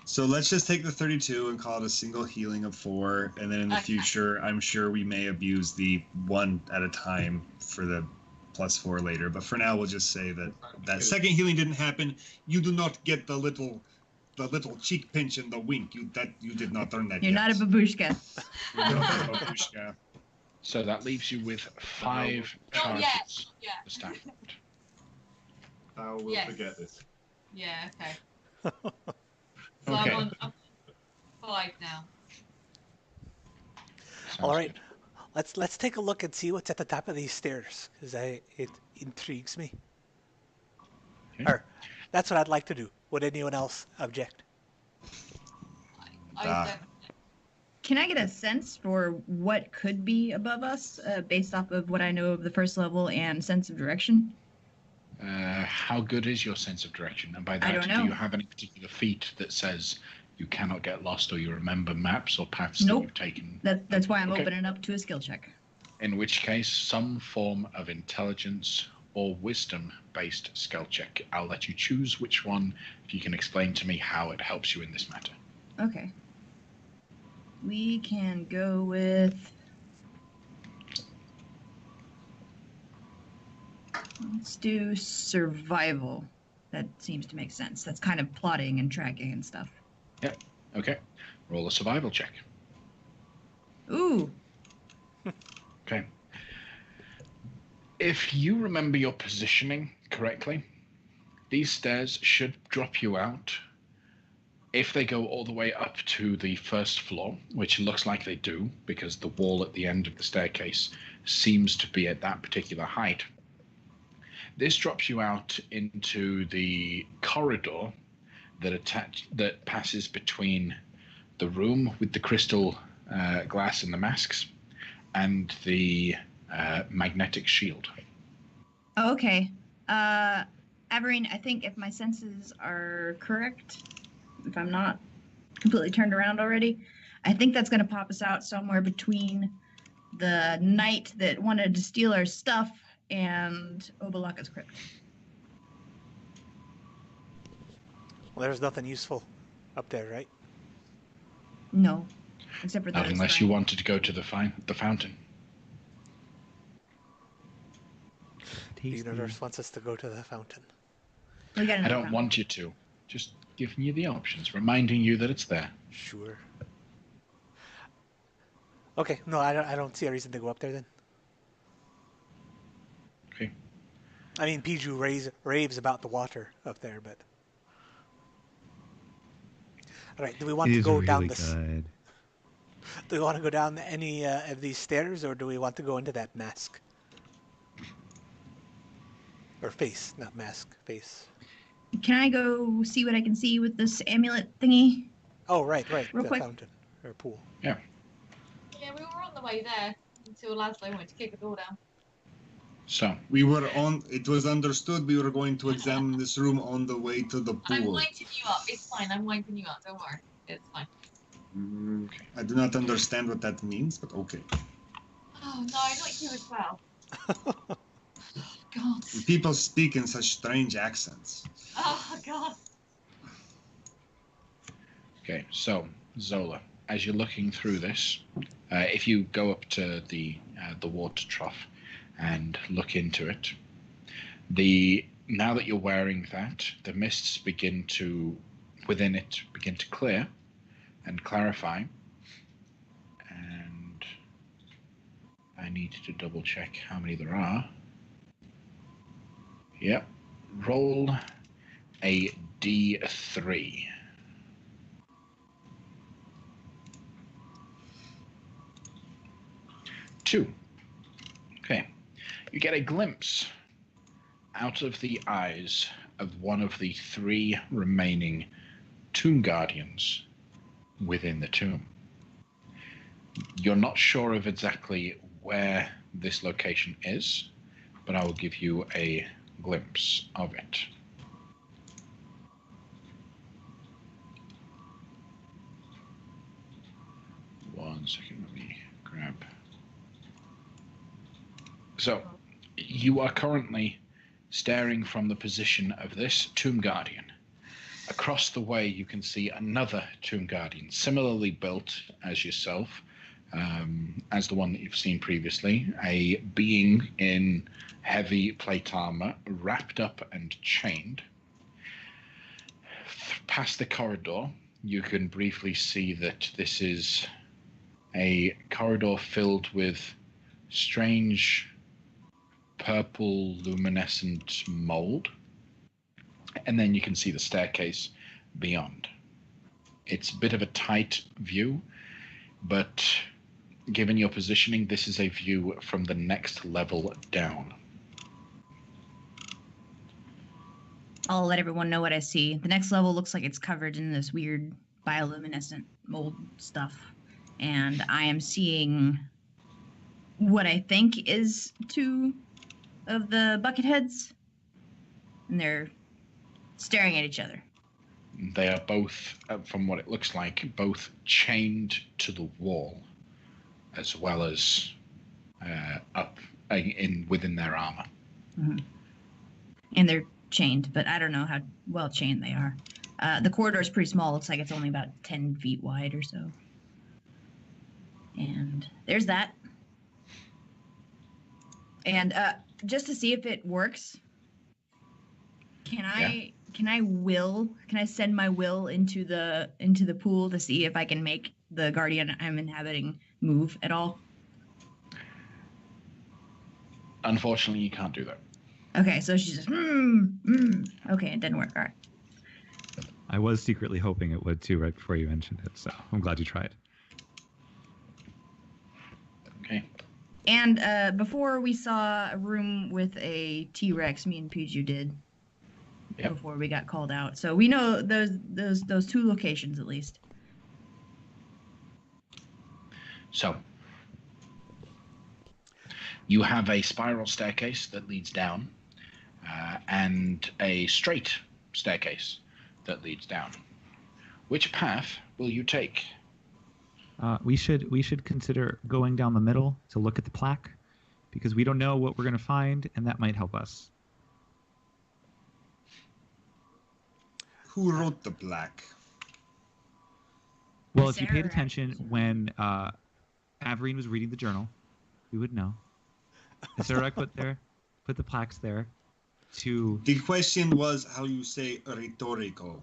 So let's just take the 32 and call it a single healing of 4, and then in the Okay. future, I'm sure we may abuse the 1 at a time for the +4 later. But for now, we'll just say that second healing didn't happen. You do not get the little cheek pinch and the wink. You did not earn that. You're not a babushka. You're not a babushka. So that leaves you with 5 Not charges yet. Yeah. to stand. I will Yes. forget this. Yeah. Okay. So Okay. I'm on 5 now. Sounds All right. good. Let's take a look and see what's at the top of these stairs, because it intrigues me. Okay. Or that's what I'd like to do. Would anyone else object? I Ah. don't. Can I get a sense for what could be above us based off of what I know of the first level and sense of direction? How good is your sense of direction? And by that, I don't do know. you have any particular feat that says you cannot get lost or you remember maps or paths Nope. that you've taken? That's why I'm Okay. opening up to a skill check. In which case, some form of intelligence or wisdom-based skill check. I'll let you choose which one if you can explain to me how it helps you in this matter. Okay. We can go with... Let's do survival. That seems to make sense. That's kind of plotting and tracking and stuff. Okay. Roll a survival check. Ooh. Okay. If you remember your positioning correctly, these stairs should drop you out. If they go all the way up to the first floor, which looks like they do, because the wall at the end of the staircase seems to be at that particular height, this drops you out into the corridor that passes between the room with the crystal glass and the masks and the magnetic shield. Oh, okay. Averine, I think if my senses are correct, if I'm not completely turned around already, I think that's going to pop us out somewhere between the knight that wanted to steal our stuff and Obalaka's crypt. Well, there's nothing useful up there, right? No, except for Not those. unless you wanted to go to the fountain. The universe wants us to go to the fountain. We got I another don't fountain. want you to. Just giving you the options, reminding you that it's there. Sure. Okay, no, I don't see a reason to go up there then. Okay. I mean, Piju raves about the water up there, but... All right, do we want It to is go really down this? good. Do we want to go down any of these stairs, or do we want to go into that mask? Or face, not mask, face. Can I go see what I can see with this amulet thingy? Oh, right, Real the quick. fountain, or pool. Yeah, we were on the way there until Laszlo went to kick the door down. So, We were on. It was understood we were going to examine this room on the way to the I'm pool. winding you up. It's fine. I'm winding you up. Don't worry. It's fine. I do not understand what that means, but okay. Oh no, not you as well. God. People speak in such strange accents. Oh God. okay, so Zola, as you're looking through this, if you go up to the water trough and look into it, now that you're wearing that, the mists begin to clear and clarify. And I need to double check how many there are. Yep. Roll a D3. Two. Okay. You get a glimpse out of the eyes of one of the 3 remaining tomb guardians within the tomb. You're not sure of exactly where this location is, but I will give you a glimpse of it. One second, let me grab. So, you are currently staring from the position of this Tomb Guardian. Across the way, you can see another Tomb Guardian, similarly built as yourself, as the one that you've seen previously, a being in heavy plate armor, wrapped up and chained. Past the corridor, you can briefly see that this is a corridor filled with strange purple luminescent mold, and then you can see the staircase beyond. It's a bit of a tight view, but given your positioning, this is a view from the next level down. I'll let everyone know what I see. The next level looks like it's covered in this weird bioluminescent mold stuff. And I am seeing what I think is 2 of the bucket heads. And they're staring at each other. They are both, from what it looks like, both chained to the wall, as well as up within their armor. Mm-hmm. And they're chained, but I don't know how well chained they are. The corridor is pretty small. Looks like it's only about 10 feet wide or so. And there's that. And just to see if it works, can I send my will into the pool to see if I can make the guardian I'm inhabiting move at all? Unfortunately, you can't do that. Okay, so she's just okay, it didn't work. All right. I was secretly hoping it would too, right before you mentioned it. So I'm glad you tried. Okay. And before we saw a room with a T-Rex, me and Piju did. Yep. Before we got called out, so we know those 2 locations at least. So you have a spiral staircase that leads down, and a straight staircase that leads down. Which path will you take? We should consider going down the middle to look at the plaque, because we don't know what we're going to find, and that might help us. Who wrote the plaque? Well, if you paid attention when Averine was reading the journal, we would know. Sarah put the plaques there to... The question was how you say rhetorical.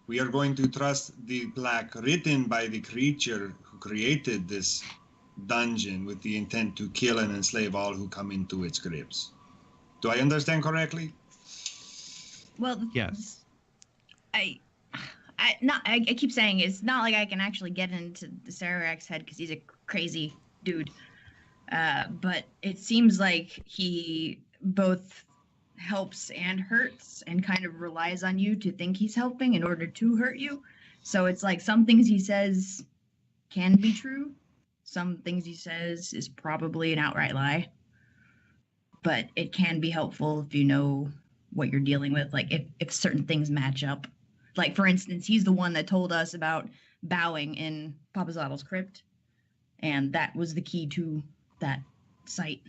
We are going to trust the plaque written by the creature who created this dungeon with the intent to kill and enslave all who come into its grips. Do I understand correctly? Well, yes. I keep saying it's not like I can actually get into the Sarak's head because he's a crazy dude. But it seems like he both helps and hurts and kind of relies on you to think he's helping in order to hurt you. So it's like some things he says can be true. Some things he says is probably an outright lie. But it can be helpful if you know what you're dealing with, like if certain things match up. Like, for instance, he's the one that told us about bowing in Papazzato's crypt, and that was the key to that site.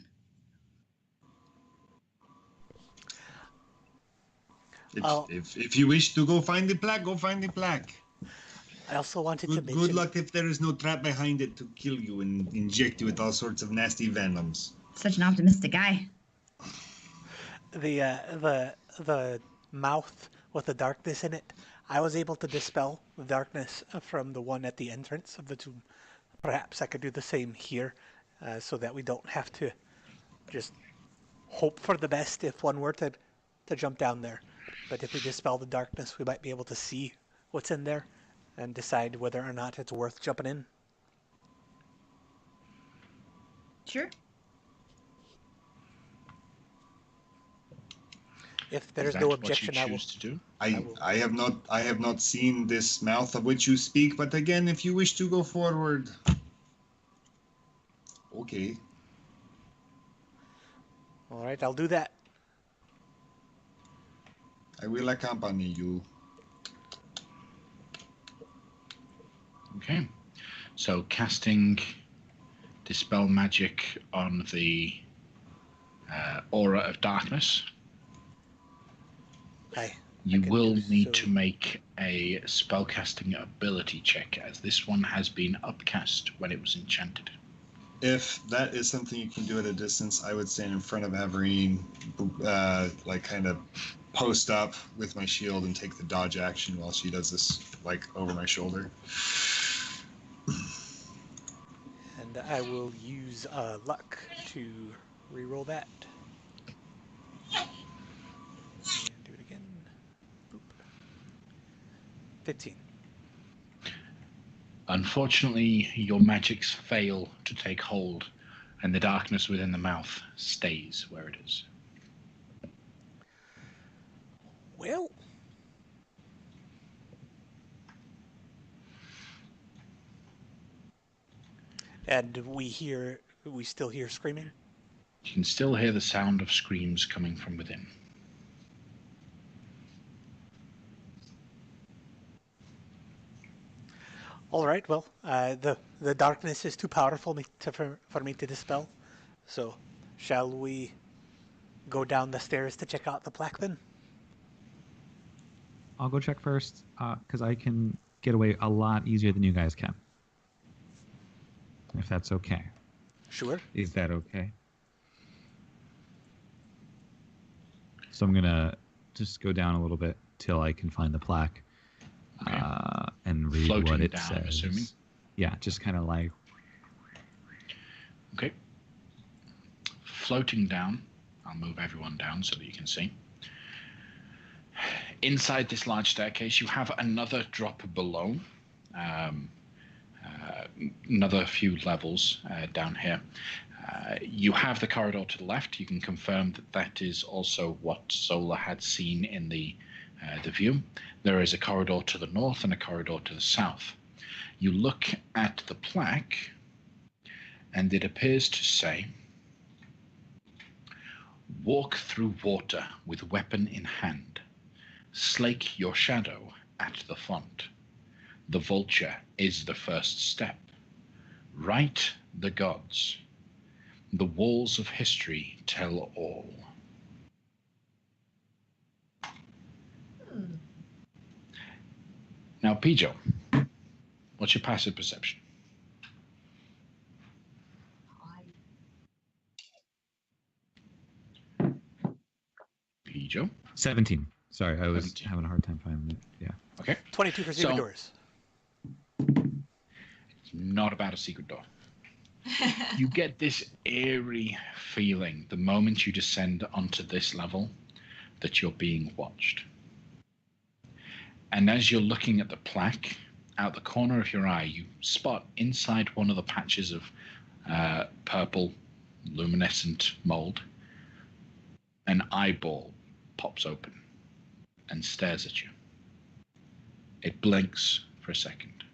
If you wish to go find the plaque, go find the plaque. I also wanted to mention... Good luck if there is no trap behind it to kill you and inject you with all sorts of nasty venoms. Such an optimistic guy. The mouth with the darkness in it, I was able to dispel the darkness from the one at the entrance of the tomb. Perhaps I could do the same here, so that we don't have to just hope for the best if one were to jump down there. But if we dispel the darkness, we might be able to see what's in there and decide whether or not it's worth jumping in. Sure. If there's no objection, I will. To do? I have not seen this mouth of which you speak, but again, if you wish to go forward, okay. All right, I'll do that. I will accompany you. Okay, so casting Dispel Magic on the aura of darkness. You can will do need so. to make a spellcasting ability check, as this one has been upcast when it was enchanted. If that is something you can do at a distance, I would stand in front of Averine, like kind of post up with my shield and take the dodge action while she does this, like over my shoulder. And I will use luck to reroll that. And do it again. Boop. 15. Unfortunately, your magics fail to take hold, and the darkness within the mouth stays where it is. Well. And we still hear screaming? You can still hear the sound of screams coming from within. All right, well, the darkness is too powerful for me to dispel. So, shall we go down the stairs to check out the plaque then? I'll go check first, because I can get away a lot easier than you guys can. If that's okay. Sure. Is that okay? So I'm going to just go down a little bit till I can find the plaque. Okay. And read Floating what it down, says. I'm assuming. Yeah, just kind of like... Okay. Floating down. I'll move everyone down so that you can see. Inside this large staircase, you have another drop below. Another few levels down here. You have the corridor to the left. You can confirm that that is also what Zola had seen in the view. There is a corridor to the north and a corridor to the south. You look at the plaque, and it appears to say, "Walk through water with weapon in hand. Slake your shadow at the font. The vulture is the first step. Write the gods. The walls of history tell all." Now, Pijo, what's your passive perception? Pijo? 17. Sorry, I was 17. having a hard time finding it. Yeah. Okay. 22 for secret doors. It's not about a secret door. You get this eerie feeling the moment you descend onto this level that you're being watched. And as you're looking at the plaque, out the corner of your eye, you spot inside one of the patches of purple luminescent mold, an eyeball pops open and stares at you. It blinks for a second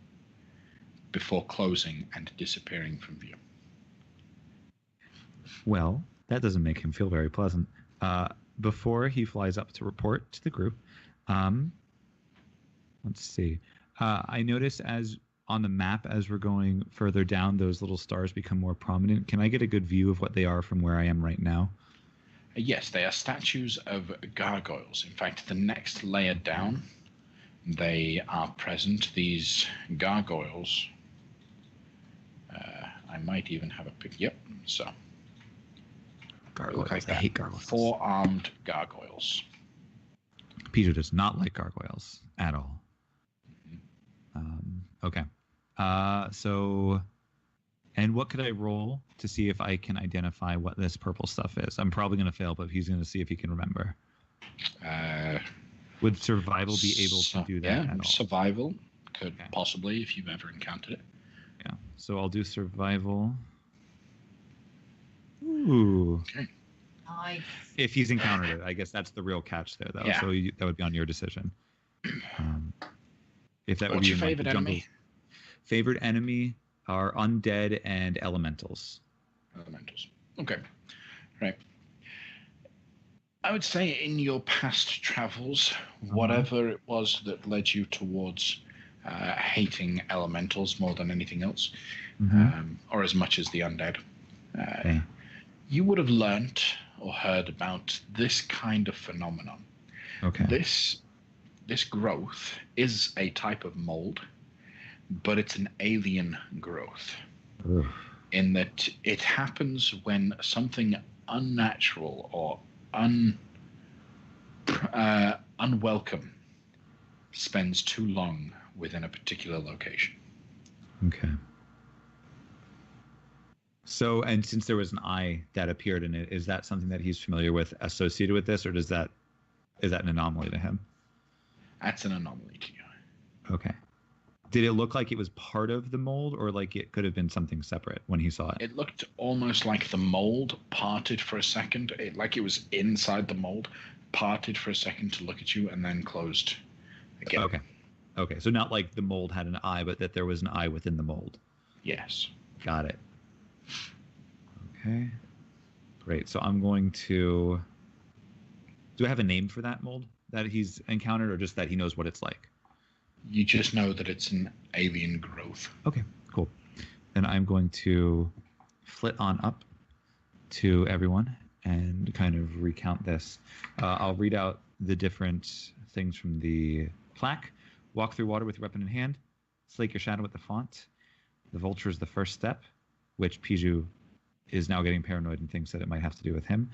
before closing and disappearing from view. Well, that doesn't make him feel very pleasant. Before he flies up to report to the group, let's see. I notice as on the map, as we're going further down, those little stars become more prominent. Can I get a good view of what they are from where I am right now? Yes, they are statues of gargoyles. In fact, the next layer down, they are present. These gargoyles, I might even have a pic. Yep, so. Gargoyles. Like I hate gargoyles. 4-armed gargoyles. Peter does not like gargoyles at all. Okay. So, and what could I roll to see if I can identify what this purple stuff is? I'm probably going to fail, but he's going to see if he can remember. Would survival be able to do that at all? Survival could possibly, if you've ever encountered it. Yeah. So I'll do survival. Ooh. Okay. Nice. If he's encountered it, I guess that's the real catch there, though. Yeah. So that would be on your decision. If that would What's be your in, like, favorite the jungle. enemy? Favorite enemy are undead and elementals. Elementals. Okay. Right. I would say in your past travels, whatever it was that led you towards hating elementals more than anything else, or as much as the undead, you would have learnt or heard about this kind of phenomenon. Okay. This growth is a type of mold, but it's an alien growth. Ugh. In that it happens when something unnatural or unwelcome spends too long within a particular location. Okay. So, and since there was an eye that appeared in it, is that something that he's familiar with associated with this, or is that an anomaly to him? That's an anomaly to you. Okay. Did it look like it was part of the mold, or like it could have been something separate when he saw it? It looked almost like the mold parted for a second, like it was inside the mold, parted for a second to look at you, and then closed again. Okay. Okay. So not like the mold had an eye, but that there was an eye within the mold. Yes. Got it. Okay. Great. So I'm going to... Do I have a name for that mold that he's encountered, or just that he knows what it's like? You just know that it's an alien growth. Okay, cool. Then I'm going to flit on up to everyone and kind of recount this. I'll read out the different things from the plaque. Walk through water with your weapon in hand. Slake your shadow with the font. The vulture is the first step, which Piju is now getting paranoid and thinks that it might have to do with him.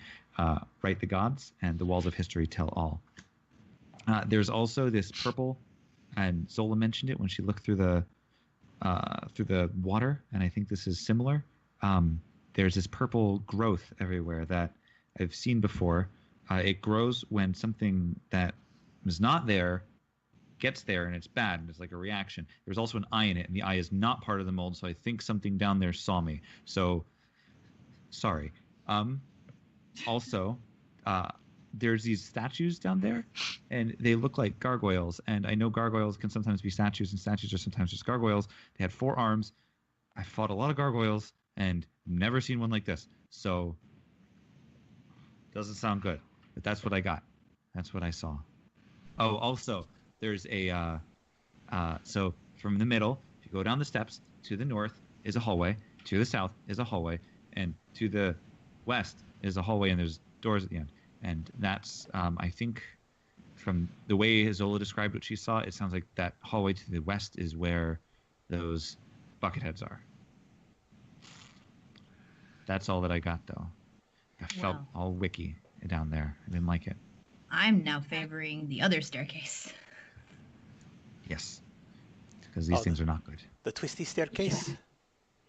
Write the gods, and the walls of history tell all. There's also this purple, and Zola mentioned it when she looked through the water, and I think this is similar. There's this purple growth everywhere that I've seen before. It grows when something that is not there gets there, and it's bad, and it's like a reaction. There's also an eye in it, and the eye is not part of the mold, so I think something down there saw me. So, sorry. Also, there's these statues down there, and they look like gargoyles. And I know gargoyles can sometimes be statues, and statues are sometimes just gargoyles. They had 4 arms. I fought a lot of gargoyles, and never seen one like this. So, doesn't sound good. But that's what I got. That's what I saw. Oh, also, there's a... so, from the middle, if you go down the steps, to the north is a hallway. To the south is a hallway. And to the west is a hallway, and there's doors at the end. And that's, I think, from the way Zola described what she saw, it sounds like that hallway to the west is where those bucket heads are. That's all that I got, though. I felt all wicky down there. I didn't like it. I'm now favoring the other staircase. Yes. Because these things are not good. The twisty staircase?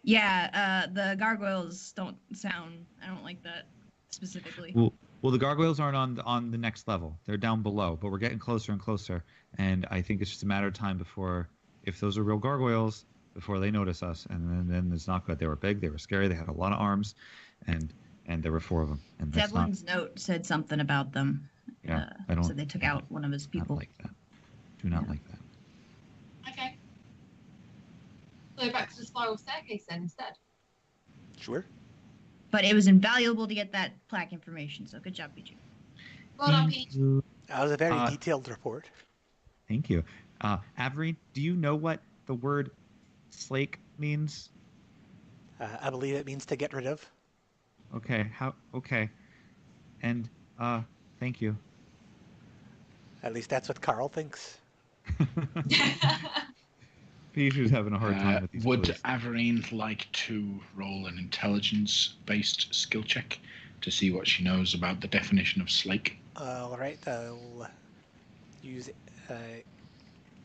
Yeah, the gargoyles don't sound... I don't like that specifically. Well, the gargoyles aren't on the next level. They're down below, but we're getting closer and closer. And I think it's just a matter of time before, if those are real gargoyles, before they notice us. And then it's not good. They were big. They were scary. They had a lot of arms, and there were 4 of them. And Devlin's note said something about them. Yeah, I don't. So they took out one of his people. Not like that. Do not like that. Okay. So back to the spiral staircase then instead. Sure. But it was invaluable to get that plaque information, so good job, Piju. Well done, Peach. That was a very detailed report. Thank you. Avery, do you know what the word slake means? I believe it means to get rid of. Okay. Okay. And thank you. At least that's what Carl thinks. Pichu's having a hard time with these Would clues. Averine like to roll an intelligence-based skill check to see what she knows about the definition of slake? All right, I'll use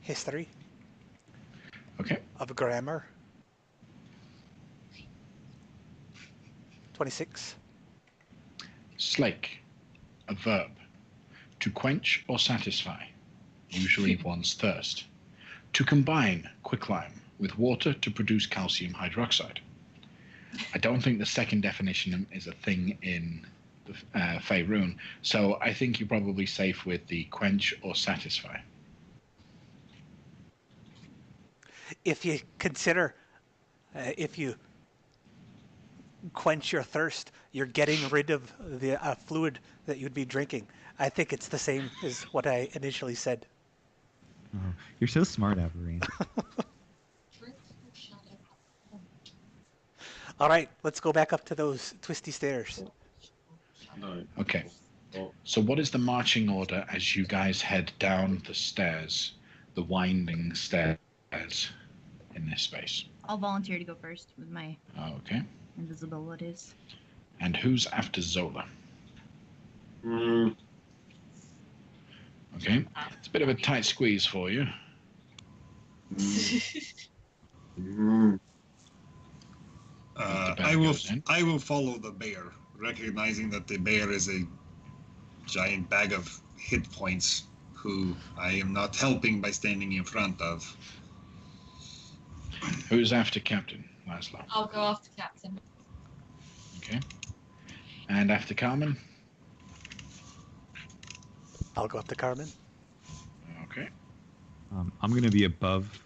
history. Okay. Of grammar. 26. Slake, a verb. To quench or satisfy, usually one's thirst. To combine quicklime with water to produce calcium hydroxide. I don't think the second definition is a thing in the Faerun, so I think you're probably safe with the quench or satisfy. If you consider, if you quench your thirst, you're getting rid of the fluid that you'd be drinking. I think it's the same as what I initially said. Oh, you're so smart, Averine. All right, let's go back up to those twisty stairs. No. Okay. Oh, So what is the marching order as you guys head down the stairs, the winding stairs in this space? I'll volunteer to go first with my Okay. invisibilities. And who's after Zola? mm, Okay. It's a bit of a tight squeeze for you. mm, The bear I will. goes in. I will follow the bear, recognizing that the bear is a giant bag of hit points, who I am not helping by standing in front of. Who's after Captain Laszlo? I'll go after Captain. Okay. And after Carmen? I'll go up to Carmen. Okay. I'm going to be above,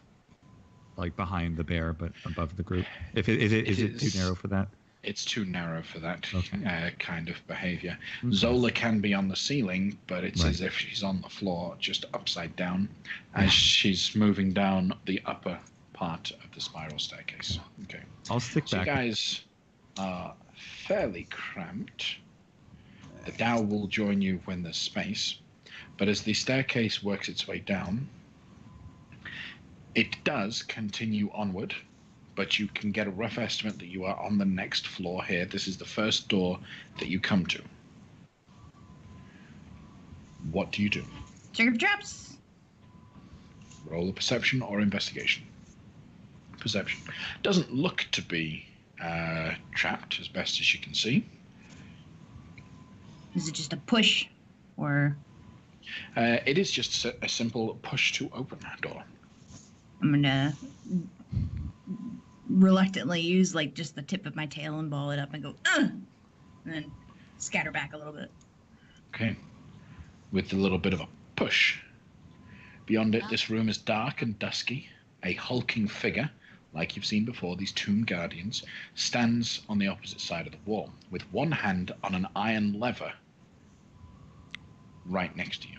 like behind the bear, but above the group. Is it too narrow for that? It's too narrow for that Okay. kind of behavior. Okay. Zola can be on the ceiling, but it's Right. as if she's on the floor, just upside down, as she's moving down the upper part of the spiral staircase. Okay. I'll stick So you back. guys are fairly cramped. The Dow will join you when there's space, but as the staircase works its way down, it does continue onward, but you can get a rough estimate that you are on the next floor here. This is the first door that you come to. What do you do? Check for traps. Roll a perception or investigation. Perception. Doesn't look to be trapped as best as you can see. Is it just a push, or It is just a simple push to open a door. I'm gonna reluctantly use like just the tip of my tail and ball it up and go, and then scatter back a little bit. Okay. With a little bit of a push. Beyond it, this room is dark and dusky. A hulking figure, like you've seen before, these Tomb Guardians, stands on the opposite side of the wall, with one hand on an iron lever right next to you,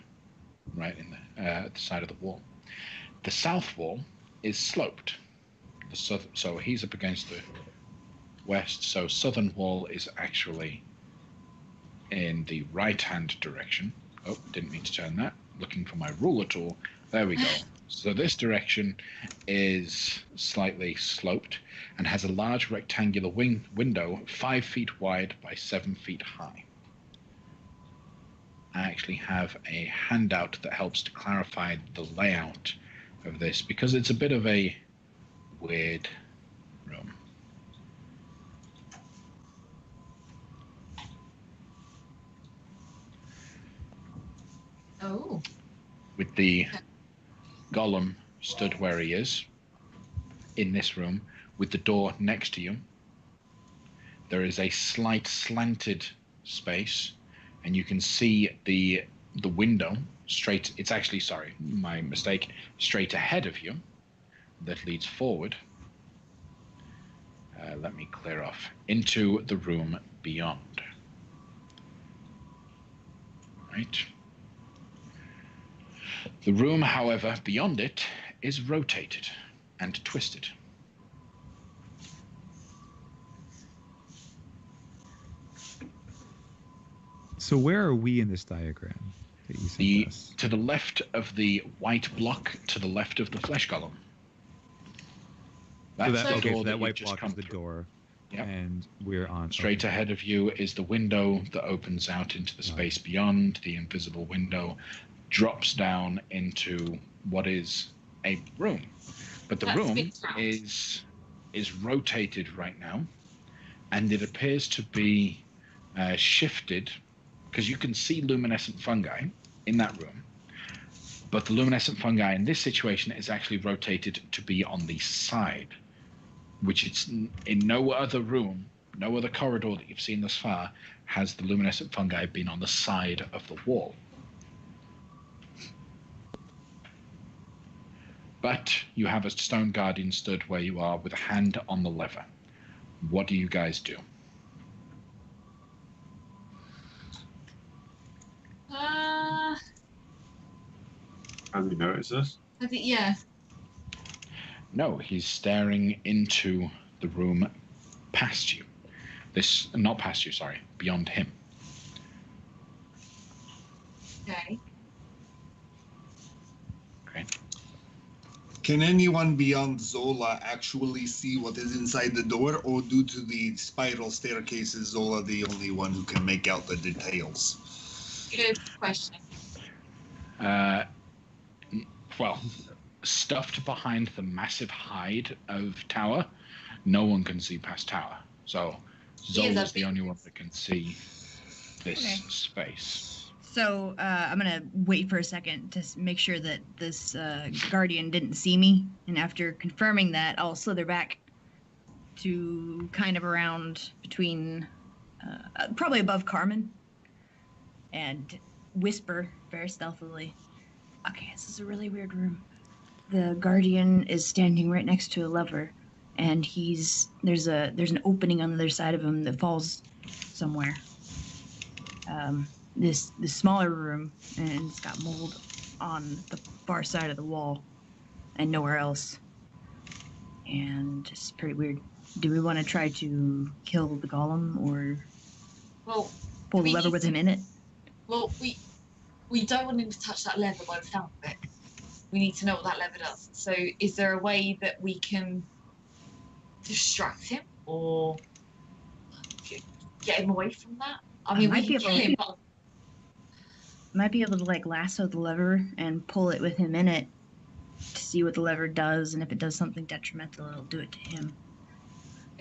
right in at the side of the wall. The south wall is sloped. So he's up against the west, so southern wall is actually in the right-hand direction. Oh, didn't mean to turn that. Looking for my ruler tool. There we go. So this direction is slightly sloped and has a large rectangular window 5 feet wide by 7 feet high. I actually have a handout that helps to clarify the layout of this because it's a bit of a weird room. Oh. With the golem stood where he is in this room with the door next to you. There is a slight slanted space and you can see the window straight. It's actually, sorry, my mistake, straight ahead of you that leads forward. Let me clear off into the room beyond. Right. The room, however, beyond it is rotated and twisted. So where are we in this diagram that you sent us? To the left of the white block, to the left of the flesh column. So That's that, the okay, door so that that you've white just block come is the through. door, Yep. and we're on. Straight okay. ahead of you is the window that opens out into the space beyond. The invisible window drops down into what is a room. But the That's a room big trap. is rotated right now, and it appears to be shifted, because you can see luminescent fungi in that room. But the luminescent fungi in this situation is actually rotated to be on the side, which it's in no other room, no other corridor that you've seen thus far, has the luminescent fungi been on the side of the wall. But you have a stone guardian stood where you are with a hand on the lever. What do you guys do? Have you noticed this? I think, yeah. No, he's staring into the room past you. Not past you, sorry, beyond him. Okay. Okay. Can anyone beyond Zola actually see what is inside the door, or due to the spiral staircase, is Zola the only one who can make out the details? Good question. Well, stuffed behind the massive hide of Tower, no one can see past Tower. So Zola's the only one that can see this space. So I'm gonna wait for a second to make sure that this guardian didn't see me, and after confirming that, I'll slither back to kind of around between, probably above Carmen, and whisper very stealthily, "Okay, this is a really weird room. The guardian is standing right next to a lever, and there's an opening on the other side of him that falls somewhere. This smaller room, and it's got mold on the far side of the wall and nowhere else. And it's pretty weird. Do we want to try to kill the golem or pull the lever with him in it? Well, we don't want him to touch that lever by the sound of it. We need to know what that lever does. So is there a way that we can distract him or get him away from that? I mean, we can kill him, but... Might be able to like lasso the lever and pull it with him in it to see what the lever does, and if it does something detrimental, it'll do it to him.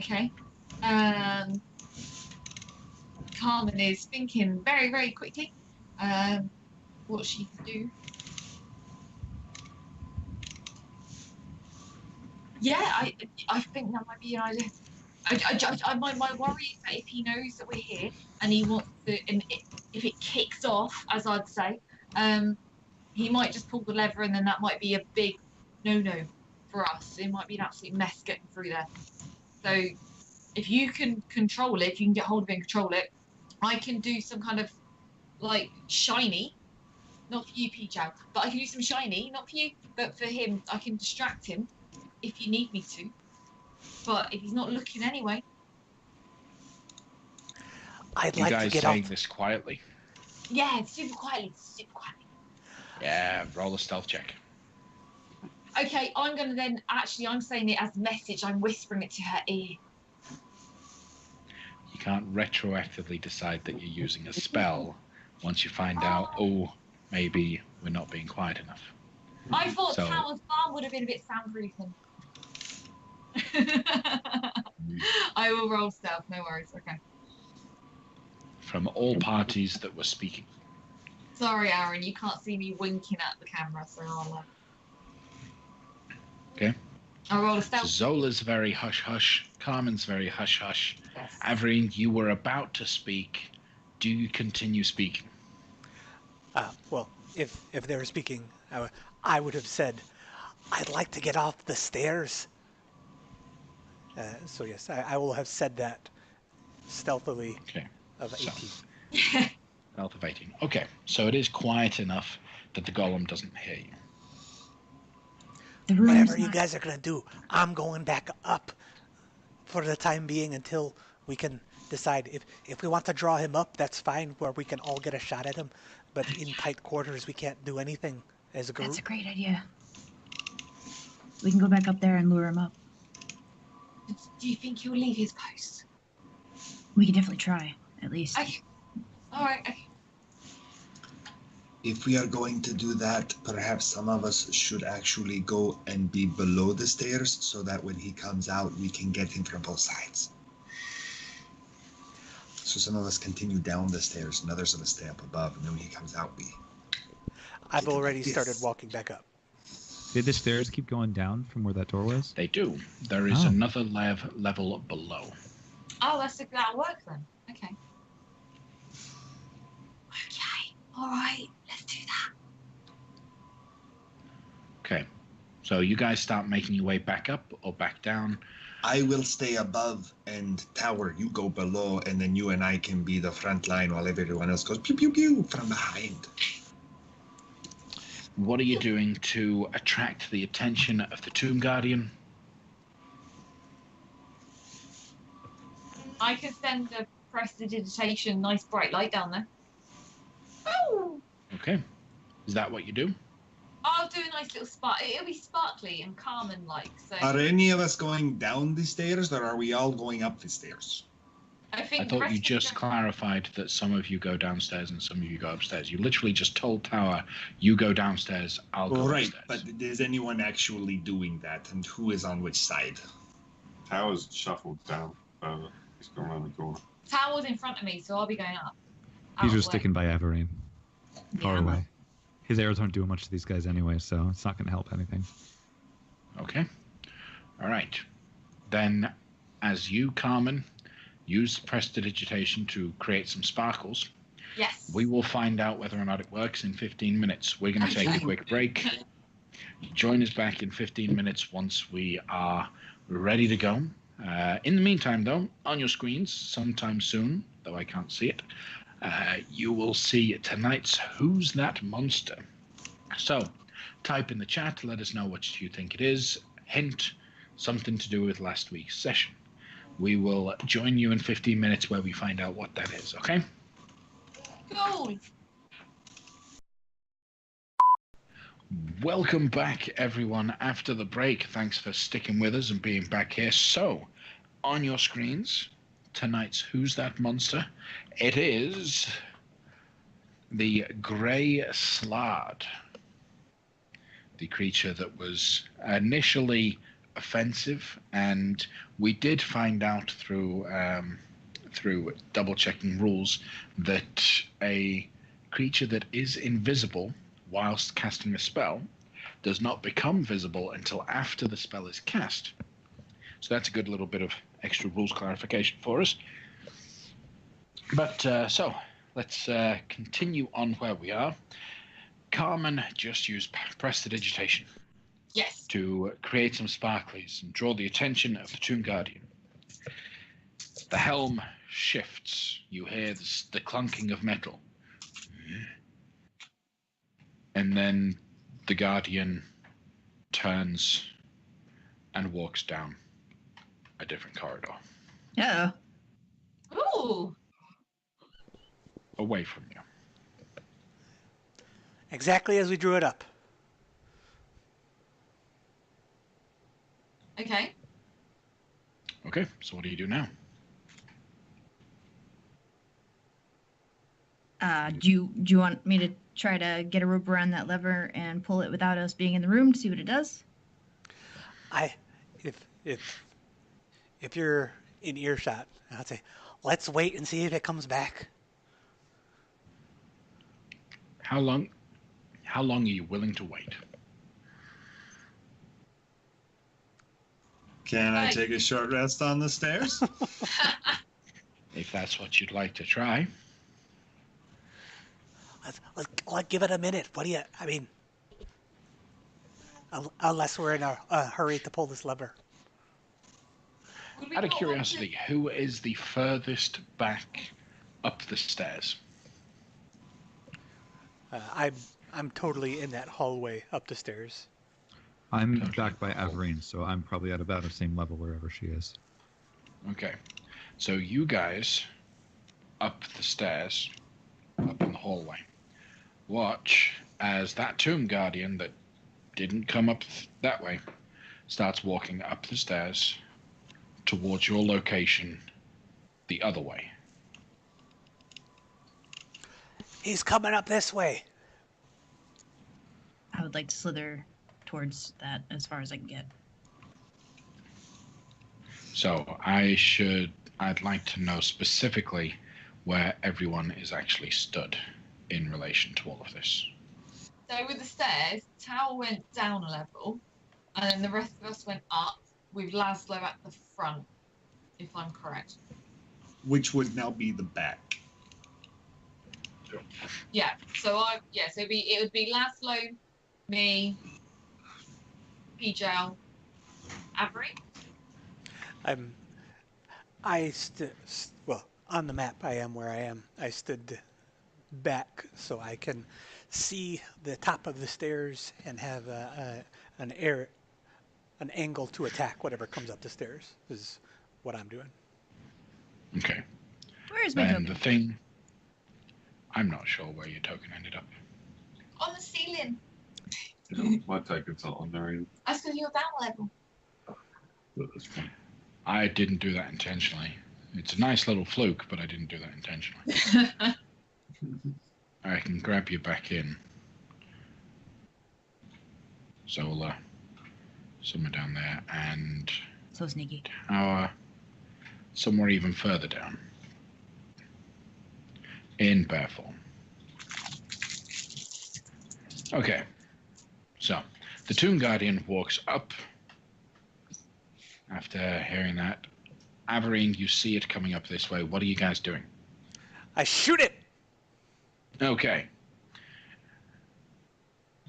Okay. Carmen is thinking very, very quickly what she can do. Yeah, I think that might be an idea. My worry is that if he knows that we're here and he wants to, and if it kicks off, as I'd say, he might just pull the lever, and then that might be a big no-no for us. It might be an absolute mess getting through there. So if you can control it, if you can get hold of it and control it, I can do some kind of like shiny, not for you, P-Chow, but I can do some shiny, not for you, but for him. I can distract him if you need me to. But if he's not looking anyway. I'd you like guys to get saying off. this quietly? Yeah, super quietly, super quietly. Yeah, roll a stealth check. Okay, I'm going to then, actually, I'm saying it as a message. I'm whispering it to her ear. You can't retroactively decide that you're using a spell once you find out, oh, maybe we're not being quiet enough. I thought Tower's farm would have been a bit soundproofing. I will roll stealth, no worries, okay. From all parties that were speaking. Sorry, Aaron, you can't see me winking at the camera, so I'll... Okay. I'll roll a stealth. Zola's very hush-hush. Carmen's very hush-hush. Yes. Averin, you were about to speak. Do you continue speaking? Well, if they were speaking, I would have said, I'd like to get off the stairs. So yes, I will have said that stealthily. Okay. Of 18. So, stealth of 18. Okay, so it is quiet enough that the golem doesn't hear you. Whatever you guys are going to do, I'm going back up for the time being until we can decide. If we want to draw him up, that's fine, where we can all get a shot at him. But in tight quarters, we can't do anything as a group. That's a great idea. We can go back up there and lure him up. Do you think he'll leave his post? We can definitely try, at least. Okay. All right, okay. If we are going to do that, perhaps some of us should actually go and be below the stairs so that when he comes out, we can get him from both sides. So some of us continue down the stairs and others of us stay up above, and then when he comes out, we... I've already started walking back up. Did the stairs keep going down from where that door was? They do. There is another level below. Oh, that'll work then. Okay. Okay. All right. Let's do that. Okay. So you guys start making your way back up or back down? I will stay above, and Tower, you go below, and then you and I can be the front line while everyone else goes pew pew pew from behind. What are you doing to attract the attention of the Tomb Guardian? I can send a prestidigitation, nice bright light down there. Oh! Okay. Is that what you do? I'll do a nice little spark. It'll be sparkly and Carmen-like. So Are any of us going down the stairs, or are we all going up the stairs? I think I the thought rest you of just them- clarified that some of you go downstairs and some of you go upstairs. You literally just told Tower, you go downstairs, I'll go Right, upstairs. but is anyone actually doing that, and who is on which side? Tower's shuffled down. He's going around the corner. Tower's in front of me, so I'll be going up. He's Out just of the way. sticking by Everine, far Yeah. away. His arrows aren't doing much to these guys anyway, so it's not going to help anything. Okay. All right. Then, as you, Carmen, use prestidigitation to create some sparkles, Yes. we will find out whether or not it works in 15 minutes. We're going to take a quick break. Join us back in 15 minutes once we are ready to go. In the meantime, though, on your screens, sometime soon, though I can't see it, you will see tonight's Who's That Monster? So, type in the chat, let us know what you think it is. Hint, something to do with last week's session. We will join you in 15 minutes where we find out what that is, okay? Cool. Welcome back, everyone, after the break. Thanks for sticking with us and being back here. So, on your screens, tonight's Who's That Monster? It is the Grey Slard, the creature that was initially offensive, and we did find out through double-checking rules that a creature that is invisible whilst casting a spell does not become visible until after the spell is cast. So that's a good little bit of extra rules clarification for us. But so let's continue on where we are. Carmen just used prestidigitation Yes. to create some sparklies and draw the attention of the Tomb Guardian. The helm shifts. You hear the clunking of metal. And then the Guardian turns and walks down a different corridor, Uh-oh. Ooh. away from you. Exactly as we drew it up. Okay. Okay, so what do you do now? Do you want me to try to get a rope around that lever and pull it without us being in the room to see what it does? If you're in earshot, I'd say, let's wait and see if it comes back. How long are you willing to wait? Can I Right. take a short rest on the stairs? If that's what you'd like to try. Let's give it a minute. What do you? I mean, unless we're in a hurry to pull this lever. Would we Out of not want to- curiosity, who is the furthest back up the stairs? I'm totally in that hallway up the stairs. I'm back by Everine, so I'm probably at about the same level wherever she is. Okay. So you guys up the stairs, up in the hallway. Watch as that Tomb Guardian that didn't come up that way starts walking up the stairs towards your location the other way. He's coming up this way. I would like to slither towards that as far as I can get. So I'd like to know specifically where everyone is actually stood in relation to all of this. So with the stairs, Tower went down a level, and then the rest of us went up with Laszlo at the front, if I'm correct. Which would now be the back. Yeah. So it would be Laszlo, me, PJ, Avery. Well, on the map I am where I am. I stood back so I can see the top of the stairs and have an angle to attack whatever comes up the stairs is what I'm doing. Okay. Where is my And token? the thing, I'm not sure where your token ended up. healing. My targets are on their own. That's because you're down level. But that's fine. I didn't do that intentionally. It's a nice little fluke, but I didn't do that intentionally. I can grab you back in. Zola, somewhere down there, and So sneaky. Tower, somewhere even further down. In bear form. Okay, so the Tomb Guardian walks up after hearing that. Averine, you see it coming up this way. What are you guys doing? I shoot it. Okay.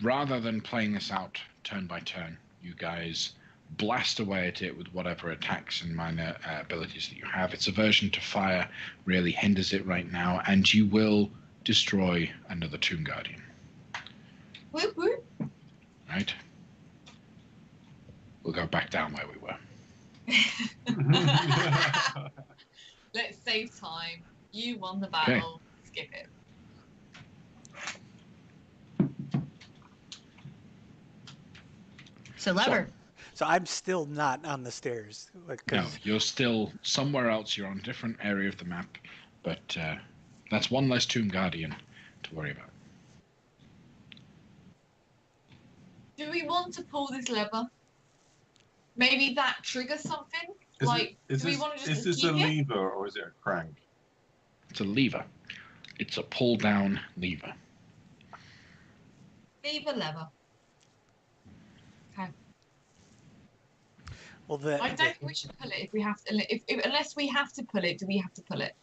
Rather than playing this out turn by turn, you guys blast away at it with whatever attacks and minor abilities that you have. Its aversion to fire really hinders it right now, and you will destroy another Tomb Guardian. Whoop whoop. Right? We'll go back down where we were. Let's save time. You won the battle. Skip it. So lever. So I'm still not on the stairs. No, you're still somewhere else. You're on a different area of the map, but that's one less Tomb Guardian to worry about. Do we want to pull this lever? Maybe that triggers something? Is do we want to just this keep a it? lever or is it a crank? It's a lever. It's a pull-down lever. Leave a lever. Okay. Well, I don't think we should pull it if we have to. Unless we have to pull it, do we have to pull it?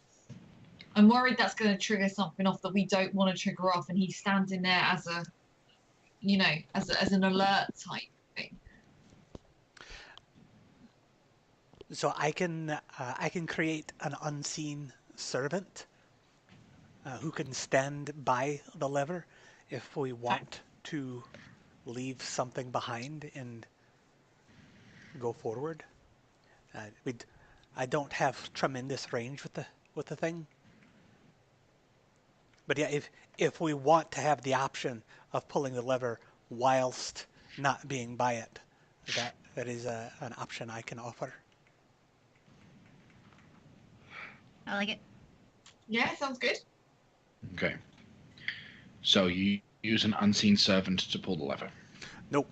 I'm worried that's going to trigger something off that we don't want to trigger off, and he's standing there as a, as an alert type thing. So I can create an unseen servant who can stand by the lever if we want to leave something behind and go forward. I don't have tremendous range with the thing, but yeah, if we want to have the option of pulling the lever whilst not being by it, that is an option I can offer. I like it. Yeah, sounds good. Okay. So you use an unseen servant to pull the lever. Nope.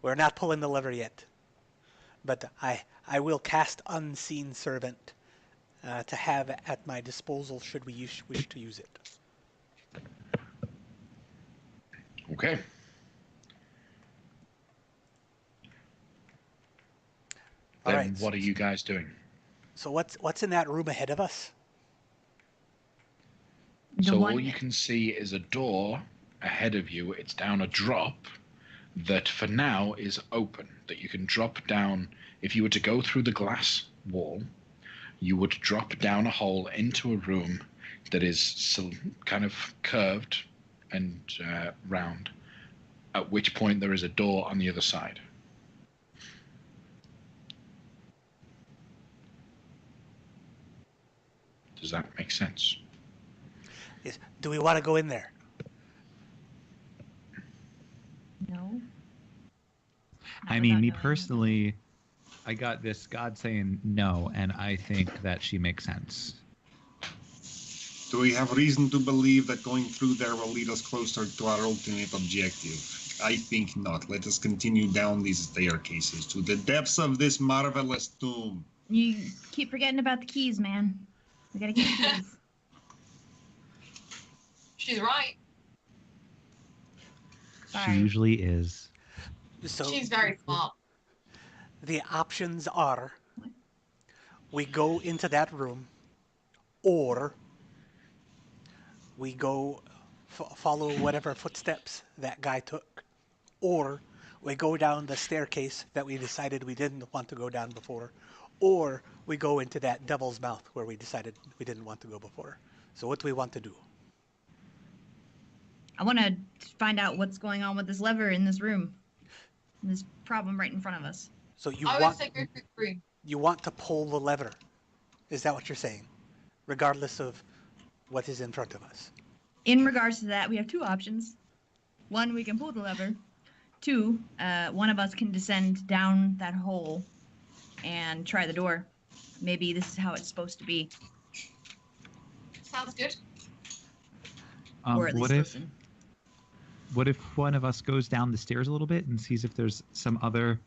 We're not pulling the lever yet. But I will cast Unseen Servant to have at my disposal should we wish to use it. Okay. All Then right. what are you guys doing? So what's in that room ahead of us? So all you can see is a door ahead of you. It's down a drop that for now is open, that you can drop down. If you were to go through the glass wall, you would drop down a hole into a room that is kind of curved and round, at which point there is a door on the other side. Does that make sense? Yes. Do we want to go in there? No. I mean, me personally, I got this God saying no, and I think that she makes sense. Do we have reason to believe that going through there will lead us closer to our ultimate objective? I think not. Let us continue down these staircases to the depths of this marvelous tomb. You keep forgetting about the keys, man. We gotta get the keys. She's right. She Sorry. usually is. So She's very smart. the options are we go into that room, or we go follow whatever footsteps that guy took, or we go down the staircase that we decided we didn't want to go down before, or we go into that devil's mouth where we decided we didn't want to go before. So what do we want to do? I want to find out what's going on with this lever in this room. This problem right in front of us. I So would say go through the room. you want to pull the lever. Is that what you're saying? Regardless of what is in front of us. In regards to that, we have two options. one, we can pull the lever. Two, one of us can descend down that hole and try the door. Maybe this is how it's supposed to be. Sounds good. Or at least listen. What if one of us goes down the stairs a little bit and sees if there's some other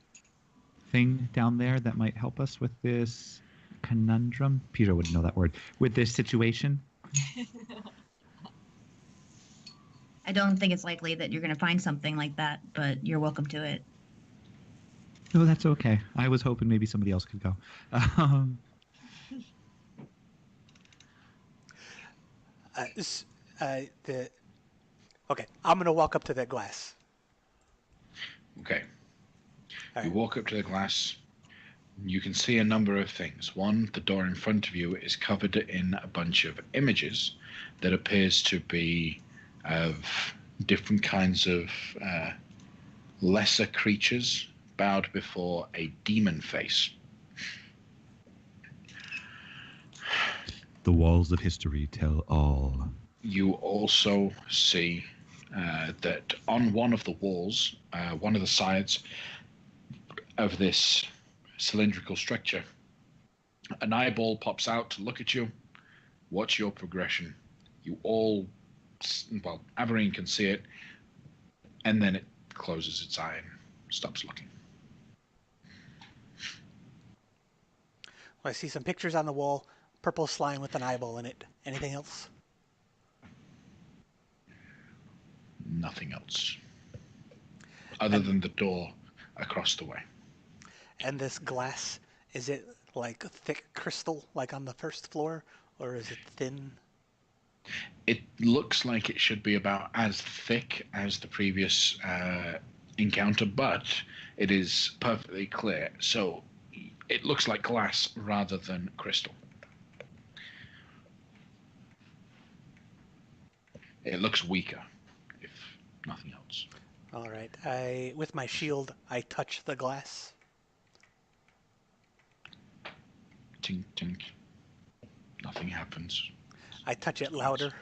thing down there that might help us with this conundrum? Peter wouldn't know that word. With this situation? I don't think it's likely that you're going to find something like that, but you're welcome to it. No, that's okay. I was hoping maybe somebody else could go. Okay, I'm gonna walk up to that glass. Okay. All You right. walk up to the glass. You can see a number of things. One, the door in front of you is covered in a bunch of images that appears to be of different kinds of lesser creatures bowed before a demon face. The walls of history tell all. You also see that on one of the walls, one of the sides of this cylindrical structure, an eyeball pops out to look at you. Watch your progression. You all, well, Averine can see it, and then it closes its eye and stops looking. I see some pictures on the wall. Purple slime with an eyeball in it. Anything else? Nothing else. Other than the door across the way. And this glass, is it like thick crystal, like on the first floor, or is it thin? It looks like it should be about as thick as the previous encounter, but it is perfectly clear. So it looks like glass rather than crystal. It looks weaker, if nothing else. All right. With my shield, I touch the glass. Tink, tink. Nothing happens. I touch it louder.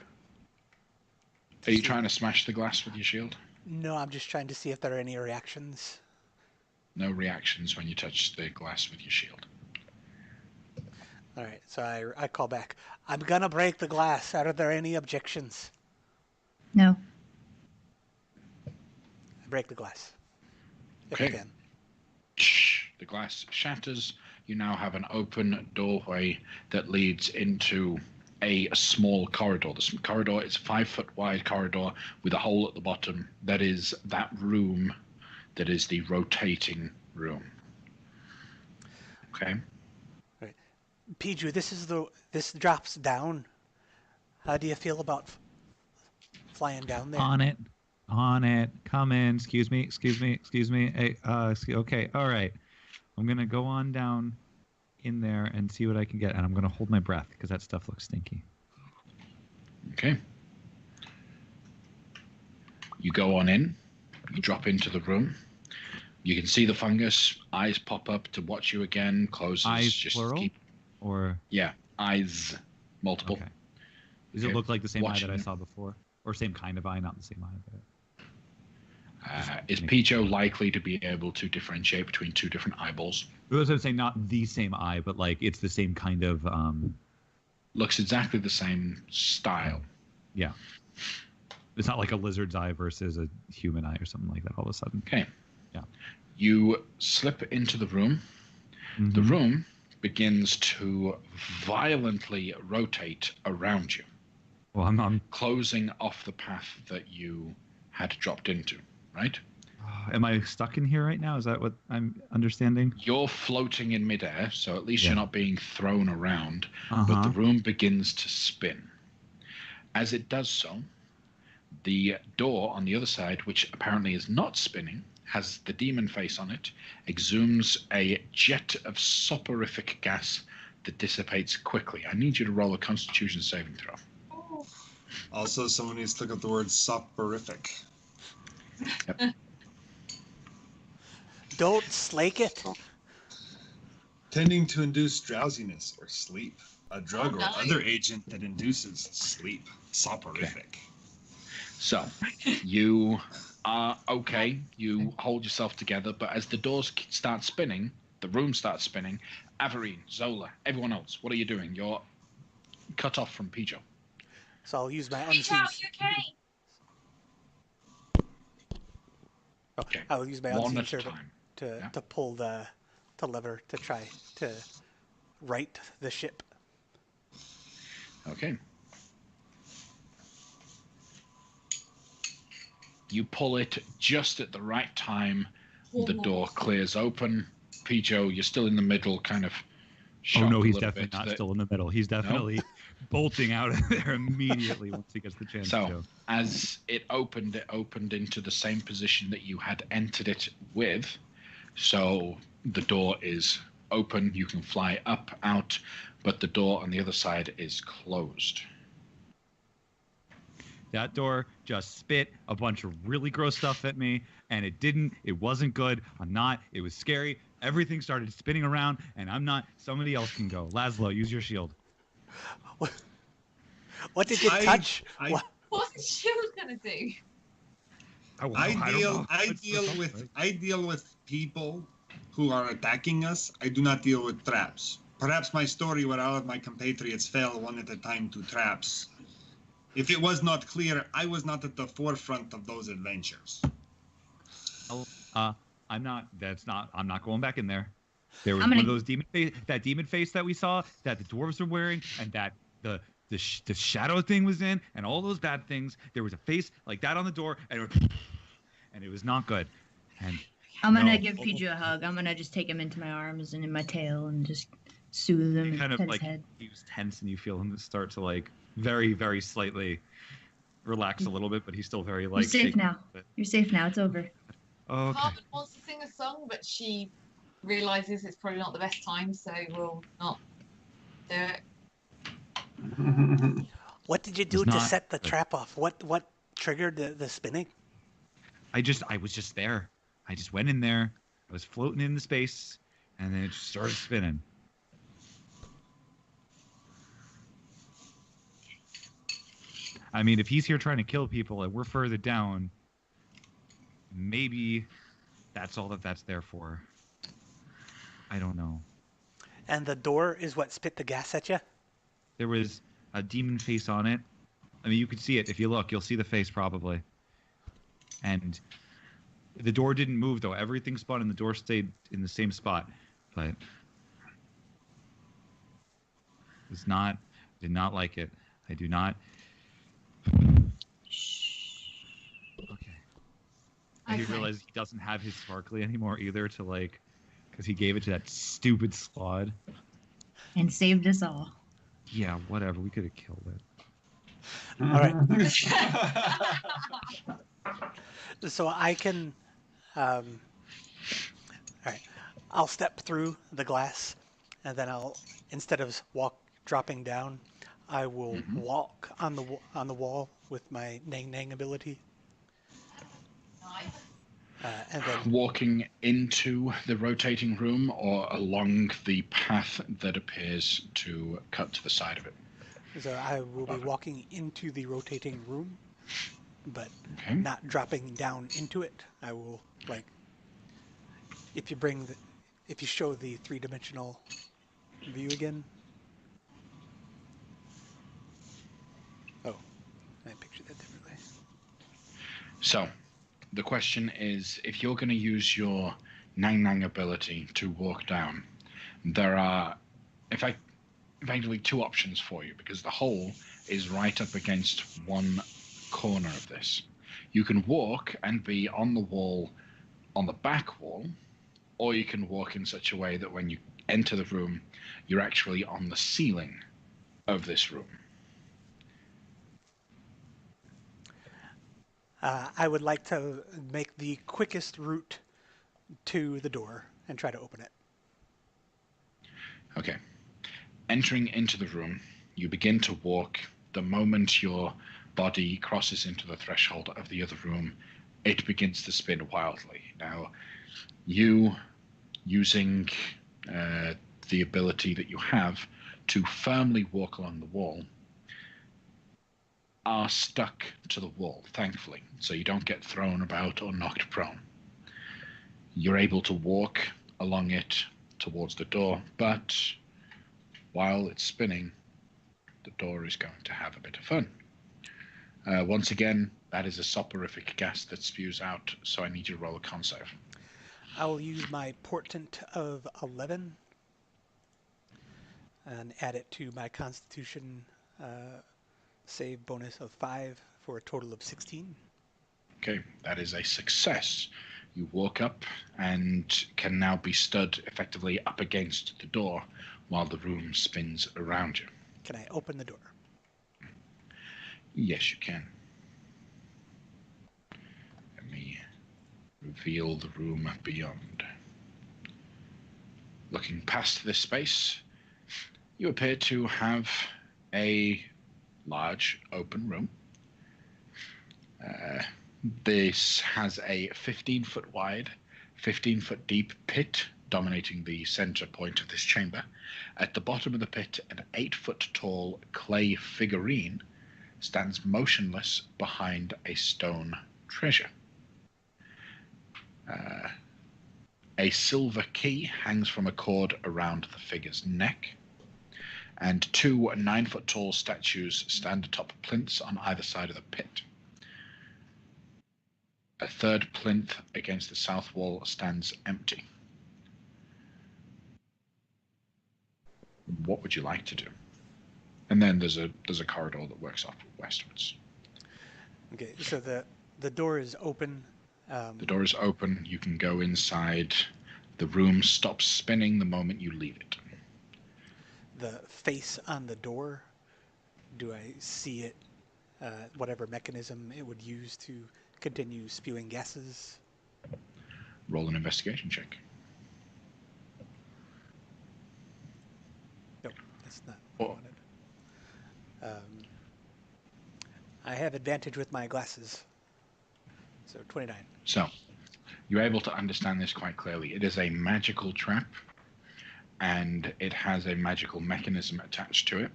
Are you trying to smash the glass with your shield? No, I'm just trying to see if there are any reactions. No reactions when you touch the glass with your shield. All right, so I call back. I'm gonna break the glass. Are there any objections? No. I break the glass. If Okay. I can. The glass shatters. You now have an open doorway that leads into a small corridor. The corridor is a 5-foot wide corridor with a hole at the bottom. That is that room. That is the rotating room. Okay. Right. Piju, this drops down. How do you feel about flying down there? On it. Come in. Excuse me. Hey, okay. All right. I'm going to go on down in there and see what I can get. And I'm going to hold my breath because that stuff looks stinky. Okay. You go on in. You drop into the room. You can see the fungus. Eyes pop up to watch you again. Closes. Eyes just plural? keep. Or Yeah. Eyes. Multiple. okay. Does Okay. it look like the same eye Watching that I it. saw before? Or same kind of eye, not the same eye. But... Is Pijo likely to be able to differentiate between two different eyeballs? I was going to say not the same eye, but like it's the same kind of... Looks exactly the same style. Yeah. It's not like a lizard's eye versus a human eye or something like that all of a sudden. Okay. Yeah. You slip into the room. Mm-hmm. The room begins to violently rotate around you, Well, I'm closing off the path that you had dropped into, right? am I stuck in here right now? Is that what I'm understanding? You're floating in midair, so at least you're not being thrown around, Uh-huh. but the room begins to spin. As it does so, the door on the other side, which apparently is not spinning, has the demon face on it, exhumes a jet of soporific gas that dissipates quickly. I need you to roll a Constitution saving throw. Oh, Also, someone needs to look up the word soporific. Don't slake it. Tending to induce drowsiness or sleep. A drug Oh, or nice. other agent that induces sleep. Soporific. So, you are okay. You hold yourself together, but as the doors start spinning, the room starts spinning. Averine, Zola, everyone else, what are you doing? You're cut off from Pijo. So I'll use my Reach unseen. out, you okay? Okay. I will use my One unseen at a servant time. to Yeah. to pull the lever to try to right the ship. Okay. You pull it just at the right time. The door clears open. Pijo, you're still in the middle, kind of shocked Oh no, a he's little definitely bit not that- still in the middle. He's definitely bolting out of there immediately once he gets the chance So, to. as it opened into the same position that you had entered it with. So the door is open. You can fly up, out, but the door on the other side is closed. That door just spit a bunch of really gross stuff at me, and it wasn't good. It was scary. Everything started spinning around, and I'm not. Somebody else can go. Laszlo, use your shield. What did you touch? What? What's the shield gonna do? I deal with people who are attacking us. I do not deal with traps. Perhaps my story where all of my compatriots fell one at a time to traps. If it was not clear, I was not at the forefront of those adventures. I'm not going back in there. There was I'm one gonna- of those demon face that we saw that the dwarves were wearing, and that the shadow thing was in, and all those bad things. There was a face like that on the door, and it was not good. And I'm gonna no. give Piju a hug. I'm gonna just take him into my arms and in my tail and just soothe him and kind of pet like his head. he was tense, and you feel him start to like very, very slightly relax a little bit, but he's still very like. You're safe shaky now. a bit. You're safe now. It's over. Oh, okay. Carmen wants to sing a song, but she realizes it's probably not the best time, so we'll not do it. What did you do It's to not set the good. trap off? What triggered the spinning? I was just there. I just went in there. I was floating in the space, and then it just started spinning. I mean, if he's here trying to kill people and we're further down, maybe that's all that's there for. I don't know. And the door is what spit the gas at you? There was a demon face on it. I mean, you could see it. If you look, you'll see the face probably. And the door didn't move, though. Everything spun and the door stayed in the same spot. But did not like it. I do not. Okay. And he Okay. realized he doesn't have his sparkly anymore either to like, because he gave it to that stupid squad. And saved us all. Yeah, whatever. We could have killed it. All right. So I can, all right, I'll step through the glass, and then instead of dropping down, I will walk on the wall with my Nang Nang ability, Nice. and then Walking into the rotating room or along the path that appears to cut to the side of it? so I will be walking into the rotating room, but Okay. not dropping down into it. I will if you show the three-dimensional view again. Oh, I pictured that differently. So, the question is, if you're going to use your Nang Nang ability to walk down, there are effectively two options for you, because the hole is right up against one corner of this. You can walk and be on the wall, on the back wall, or you can walk in such a way that when you enter the room, you're actually on the ceiling of this room. I would like to make the quickest route to the door and try to open it. Okay. Entering into the room, you begin to walk. The moment your body crosses into the threshold of the other room, it begins to spin wildly. Now, you using the ability that you have to firmly walk along the wall, are stuck to the wall, thankfully, so you don't get thrown about or knocked prone. You're able to walk along it towards the door, but while it's spinning, the door is going to have a bit of fun. Once again, that is a soporific gas that spews out, so I need you to roll a con save. I will use my portent of 11 and add it to my constitution save bonus of 5 for a total of 16. Okay, that is a success. You walk up and can now be stood effectively up against the door while the room spins around you. Can I open the door? Yes, you can. Let me reveal the room beyond. Looking past this space, you appear to have a large open room. This has a 15-foot wide, 15-foot deep pit dominating the center point of this chamber. At the bottom of the pit, an 8-foot tall clay figurine stands motionless behind a stone treasure. A silver key hangs from a cord around the figure's neck, and 2 9-foot tall statues stand atop plinths on either side of the pit. A third plinth against the south wall stands empty. What would you like to do? And then there's a corridor that works off westwards. Okay, so the door is open. The door is open. You can go inside. The room stops spinning the moment you leave it. The face on the door, do I see it, whatever mechanism it would use to continue spewing gases? Roll an investigation check. No, that's not what I wanted. I have advantage with my glasses. So 29. So, you're able to understand this quite clearly. It is a magical trap, and it has a magical mechanism attached to it.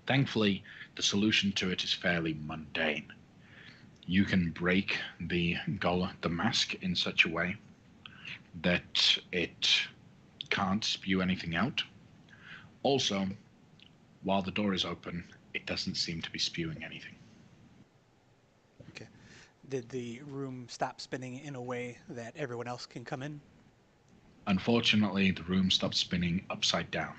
Thankfully, the solution to it is fairly mundane. You can break the mask in such a way that it can't spew anything out. Also, while the door is open, it doesn't seem to be spewing anything. Okay. Did the room stop spinning in a way that everyone else can come in? Unfortunately, the room stopped spinning upside down.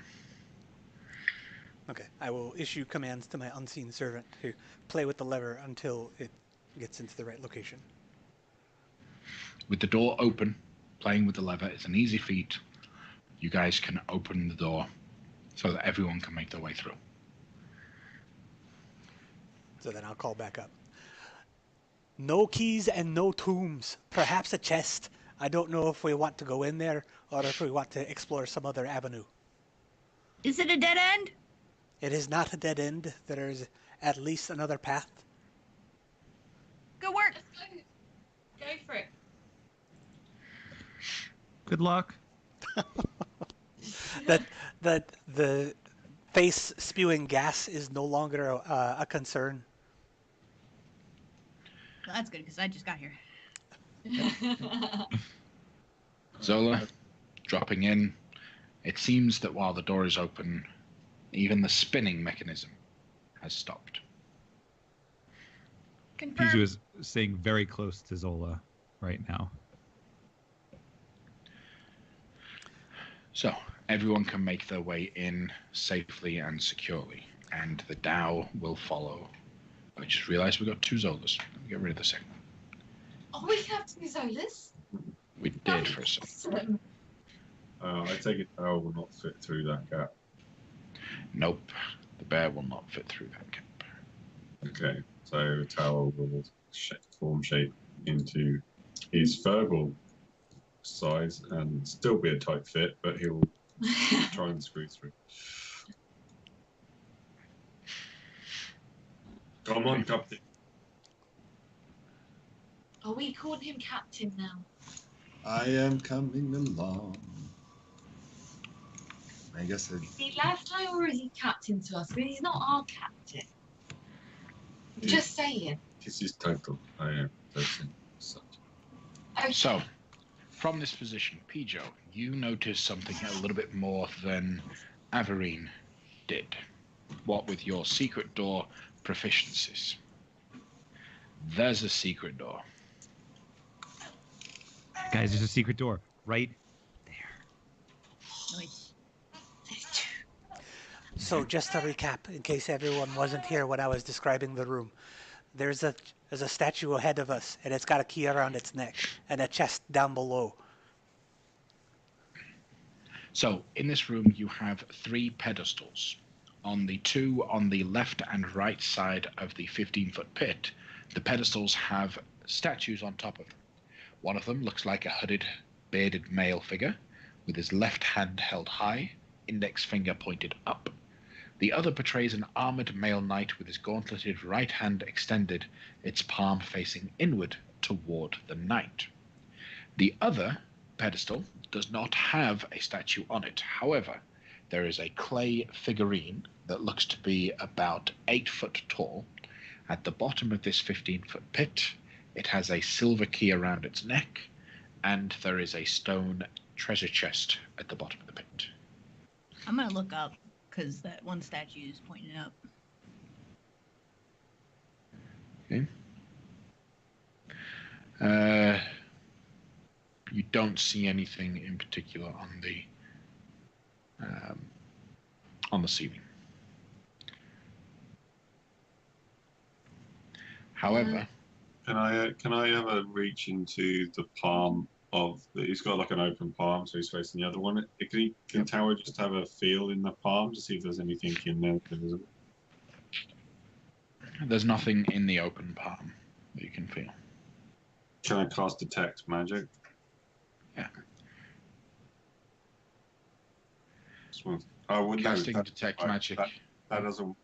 Okay. I will issue commands to my unseen servant to play with the lever until it gets into the right location. With the door open, playing with the lever is an easy feat. You guys can open the door so that everyone can make their way through. So then I'll call back up. No keys and no tombs. Perhaps a chest. I don't know if we want to go in there or if we want to explore some other avenue. Is it a dead end? It is not a dead end. There is at least another path. Good work. Let's go. Go for it. Good luck. That the face spewing gas is no longer a concern. Well, that's good because I just got here. Zola, dropping in. It seems that while the door is open, even the spinning mechanism has stopped. Confirm. Piju is staying very close to Zola right now. So, everyone can make their way in safely and securely, and the Tao will follow. I just realized we've got 2 Zolas. Let me get rid of the second one. Oh, we have 2 Zolas? We did for a second. I take it Tower will not fit through that gap. Nope, the bear will not fit through that gap. Okay, so Tower will form shape into his verbal size and still be a tight fit, but he'll try and screw through. Come on, Captain. Are we calling him Captain now? I am coming along. I guess Is he last time or is he Captain to us? Because he's not our Captain. Just saying. This is title. I am placing such. Okay. So, from this position, Pijo, you notice something a little bit more than Averine did. What with your secret door proficiencies. There's a secret door. Guys, there's a secret door right there. Nice. So just to recap, in case everyone wasn't here when I was describing the room, there's a statue ahead of us, and it's got a key around its neck, and a chest down below. So, in this room, you have 3 pedestals. On the 2 on the left and right side of the 15-foot pit, the pedestals have statues on top of them. One of them looks like a hooded, bearded male figure, with his left hand held high, index finger pointed up. The other portrays an armored male knight with his gauntleted right hand extended, its palm facing inward toward the knight. The other pedestal does not have a statue on it. However, there is a clay figurine that looks to be about 8 foot tall. At the bottom of this 15-foot pit, it has a silver key around its neck, and there is a stone treasure chest at the bottom of the pit. I'm gonna look up because that one statue is pointing up. Okay. You don't see anything in particular on the ceiling. However, can I have a reach into the palm of he's got like an open palm, so he's facing the other one. Can Tower just have a feel in the palm to see if there's anything in there visible? there's nothing in the open palm that you can feel. Can I cast detect magic? Yeah. Oh, well, Casting no, detect right, magic. That doesn't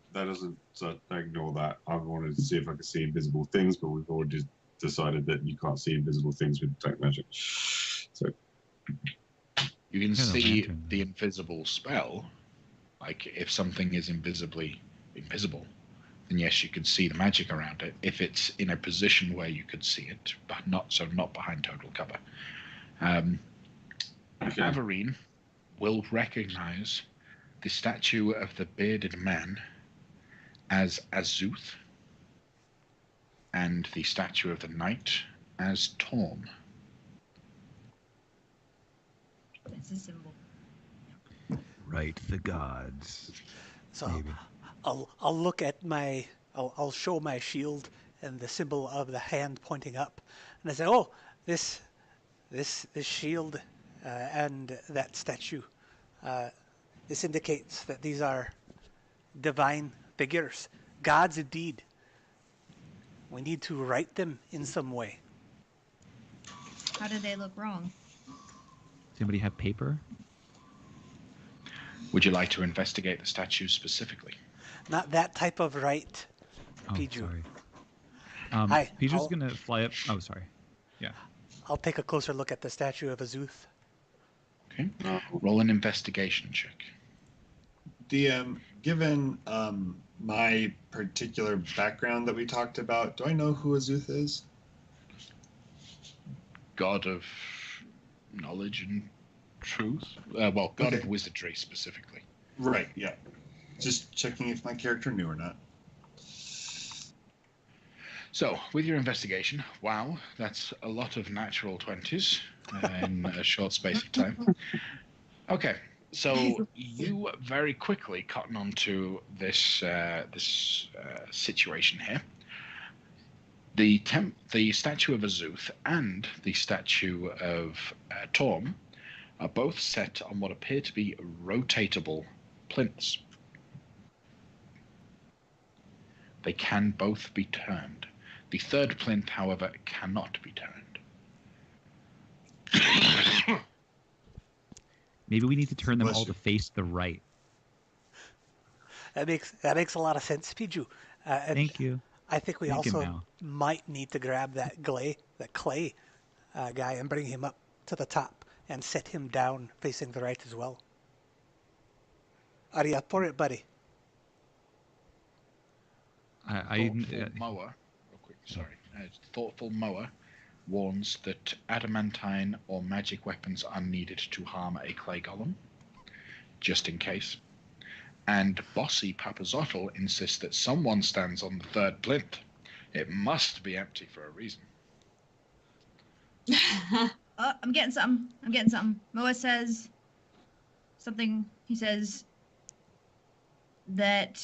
so ignore that. I wanted to see if I could see invisible things, but we've already decided that you can't see invisible things with detect magic. So You can Yeah, the see lantern. the invisible spell. Like if something is invisibly invisible, then yes, you can see the magic around it. If it's in a position where you could see it, but not behind total cover. Averine will recognize the statue of the bearded man as Azuth, and the statue of the knight as Torm. It's a symbol. Right, the gods. So Maybe. I'll look at I'll show my shield and the symbol of the hand pointing up, and I say, oh, this shield and that statue. This indicates that these are divine figures, gods indeed. We need to write them in some way. How do they look wrong? Does anybody have paper? Would you like to investigate the statues specifically? Not that type of right, Oh, Piju. sorry. Hi, Piju's gonna fly up. Oh, sorry. Yeah. I'll take a closer look at the statue of Azuth. Okay. Roll an investigation check. DM, given my particular background that we talked about, do I know who Azuth is? God of knowledge and truth. God of wizardry specifically. Right, yeah. Just checking if my character knew or not. So, with your investigation, wow, that's a lot of natural 20s in a short space of time. Okay, so you very quickly cotton onto this situation here. The statue of Azuth and the statue of Torm are both set on what appear to be rotatable plinths. They can both be turned. The third plinth, however, cannot be turned. Maybe we need to turn them Bless all you. to face the right. That makes a lot of sense, Piju. And Thank you. I think we Thank you, also Mal. might need to grab that clay guy and bring him up to the top and set him down facing the right as well. Are you up for it, buddy? Thoughtful mower, real quick, sorry. Thoughtful mower warns that adamantine or magic weapons are needed to harm a clay golem, just in case. And bossy Papazotl insists that someone stands on the third plinth. It must be empty for a reason. I'm getting something. Moa says something. He says that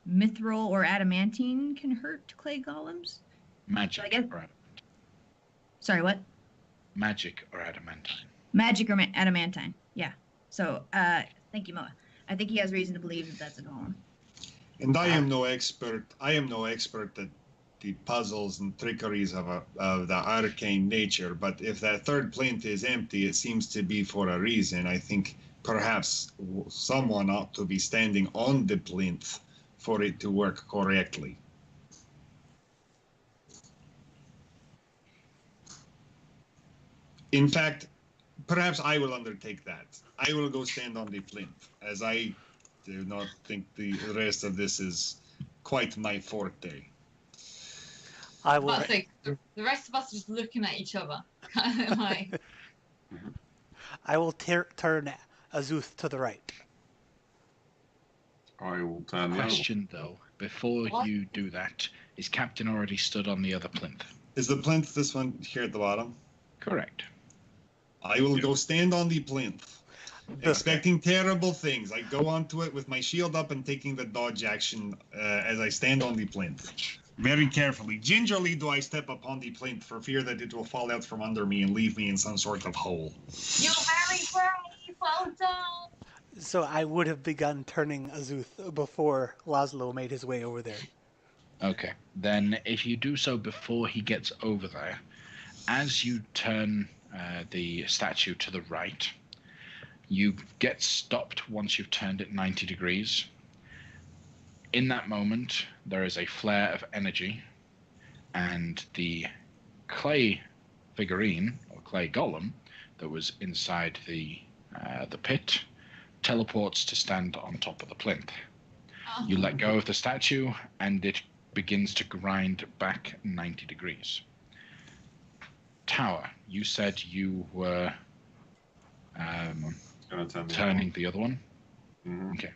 mithril or adamantine can hurt clay golems. Magic I guess... or adamantine. Sorry, what? Magic or adamantine. Magic or adamantine. Yeah. So, thank you, Moa. I think he has reason to believe that that's a golem. And I am no expert. At the puzzles and trickeries of the arcane nature. But if that third plinth is empty, it seems to be for a reason. I think perhaps someone ought to be standing on the plinth for it to work correctly. In fact, perhaps I will undertake that. I will go stand on the plinth, as I do not think the rest of this is quite my forte. I will. But the rest of us are just looking at each other. Like, I will turn Azuth to the right. I will turn the other Question though, before What? you do that, is Captain already stood on the other plinth? Is the plinth this one here at the bottom? Correct. I will go stand on the plinth, expecting terrible things. I go onto it with my shield up and taking the dodge action as I stand on the plinth. Very carefully. Gingerly do I step upon the plinth for fear that it will fall out from under me and leave me in some sort of hole. you're very brave. Well done. So I would have begun turning Azuth before Laszlo made his way over there. Okay. Then if you do so before he gets over there, as you turn the statue to the right, you get stopped once you've turned it 90 degrees. In that moment, there is a flare of energy, and the clay figurine, or clay golem, that was inside the pit, teleports to stand on top of the plinth. You let go of the statue, and it begins to grind back 90 degrees. Tower, you said you were turning the other one? Mm-hmm. Okay.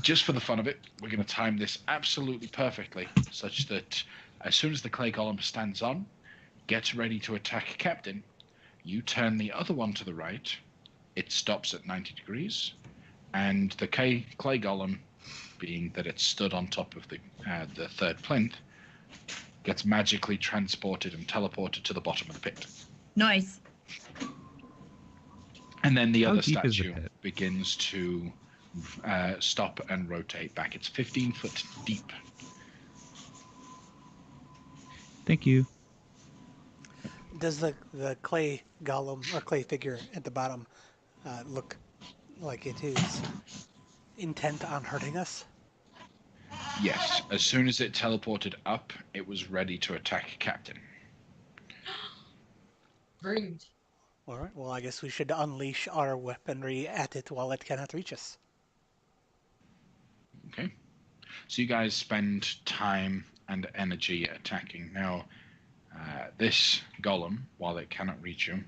Just for the fun of it, we're going to time this absolutely perfectly, such that as soon as the clay golem stands on, gets ready to attack Captain, you turn the other one to the right, it stops at 90 degrees, and the clay golem, being that it stood on top of the third plinth, gets magically transported and teleported to the bottom of the pit. Nice. And then the How other deep is the statue pit? begins to stop and rotate back. It's 15 foot deep. Thank you. Does the clay golem or clay figure at the bottom look like it is intent on hurting us? Yes, as soon as it teleported up, it was ready to attack Captain. Rude. All right. Well, I guess we should unleash our weaponry at it while it cannot reach us. Okay. So you guys spend time and energy attacking. Now, this golem, while it cannot reach you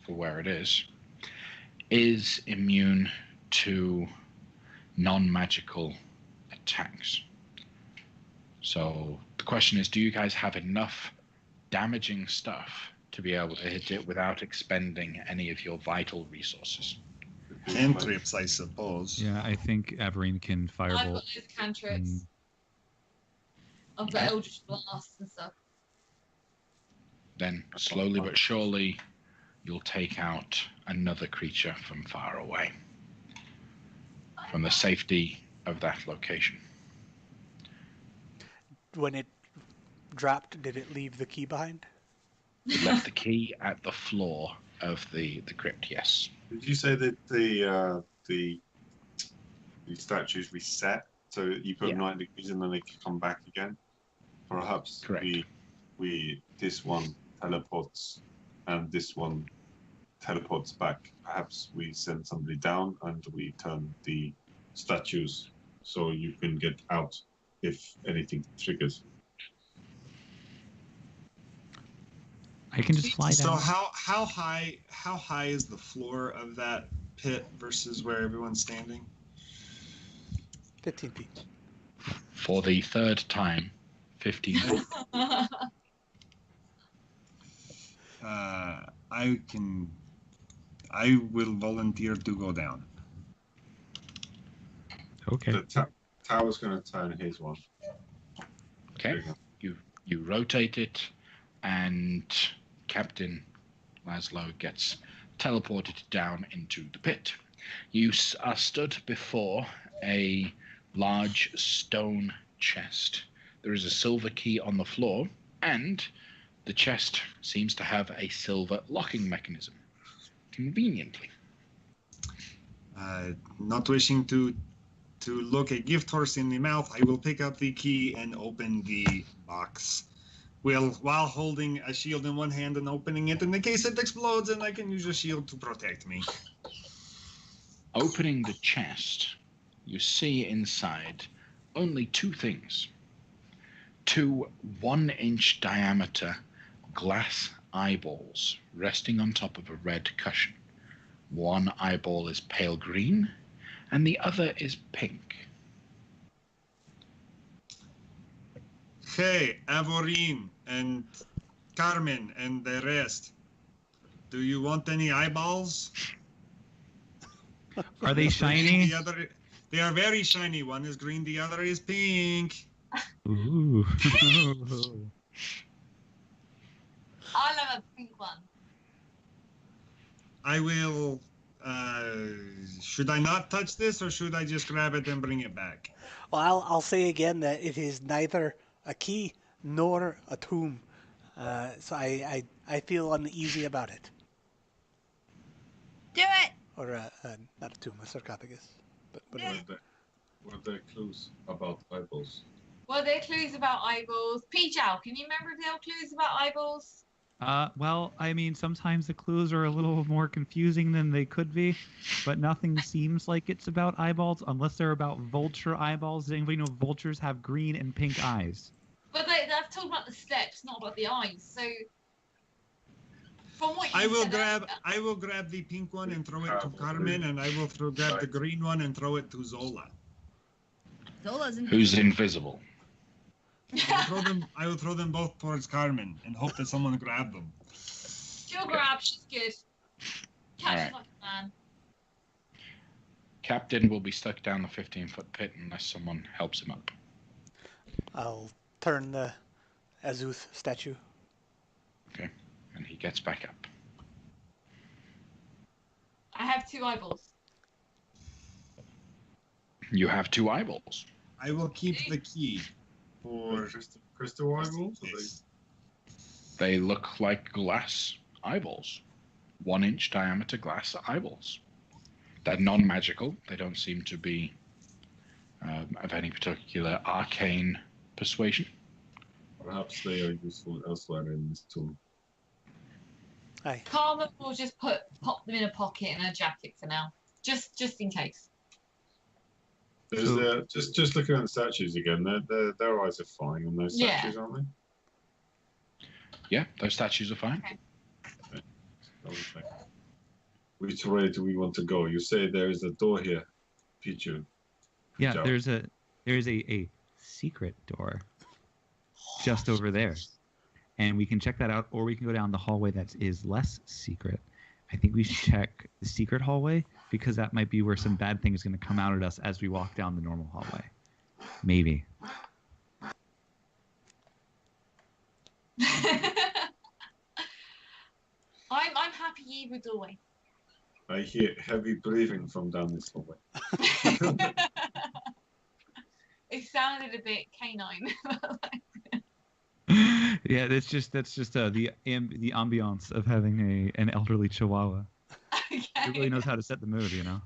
for where it is immune to non-magical attacks. So the question is, do you guys have enough damaging stuff to be able to hit it without expending any of your vital resources? Cantrips, I suppose. Yeah, I think Averine can I've got firebolt. those cantrips. I've got Eldritch Blasts and stuff. Then slowly but surely, you'll take out another creature from far away, from the safety of that location. When it dropped, did it leave the key behind? You left the key at the floor of the crypt, yes. Did you say that the statues reset? So you put Yeah. 90 degrees and then they can come back again? Perhaps Correct. we this one teleports and this one teleports back. Perhaps we send somebody down and we turn the statues so you can get out if anything triggers. I can just fly So down. how high is the floor of that pit versus where everyone's standing? 15 feet. For the third time, 15. I will volunteer to go down. Okay. The tower's going to turn his one. Okay. You rotate it, and Captain Laszlo gets teleported down into the pit. You are stood before a large stone chest. There is a silver key on the floor, and the chest seems to have a silver locking mechanism. Conveniently. Not wishing to look a gift horse in the mouth, I will pick up the key and open the box. While holding a shield in one hand and opening it in the case it explodes, and I can use a shield to protect me. Opening the chest, you see inside only two things. Two 1-inch diameter glass eyeballs resting on top of a red cushion. One eyeball is pale green, and the other is pink. Hey, Avorin and Carmen and the rest. Do you want any eyeballs? Are they shiny? They are very shiny. One is green, the other is pink. Ooh. I'll have a pink one. I will. Should I not touch this, or should I just grab it and bring it back? Well, I'll say again that it is neither a key nor a tomb. So I feel uneasy about it. Do it! Or not a tomb, a sarcophagus. But whatever. Were there clues about eyeballs? Were there clues about eyeballs? Pichao, can you remember if there were clues about eyeballs? Well, I mean, sometimes the clues are a little more confusing than they could be, but nothing seems like it's about eyeballs unless they're about vulture eyeballs. Does anybody know vultures have green and pink eyes? But they've talked about the steps, not about the eyes. So, from what you I will said, grab the pink one and throw it to Carmen, and I will grab the green one and throw it to Zola. Zola's in. Who's invisible? I will throw them both towards Carmen and hope that someone grab them. she'll grab. She's good. Catch Alright. like a man. Captain will be stuck down the 15-foot pit unless someone helps him up. I'll turn the Azuth statue. Okay. And he gets back up. I have 2 eyeballs. You have 2 eyeballs. I will keep the key for Crystal eyeballs? this. They look like glass eyeballs. 1-inch diameter glass eyeballs. They're non-magical. They don't seem to be of any particular arcane persuasion. Perhaps they are useful elsewhere in this tomb. Aye. Carmen will just pop them in a pocket in her jacket for now, just in case. There's just looking at the statues again. Their eyes are fine on those Yeah. statues, aren't they? Yeah, those statues are fine. Okay. Which way do we want to go? You say there is a door here, Pichu. Yeah, Joe. there's a secret door just over there, and we can check that out, or we can go down the hallway that is less secret. I think we should check the secret hallway because that might be where some bad thing is going to come out at us as we walk down the normal hallway. Maybe. I'm happy either way. I hear heavy breathing from down this hallway. It sounded a bit canine. Yeah, that's just the ambiance of having an elderly Chihuahua. Okay. It really knows how to set the mood, you know.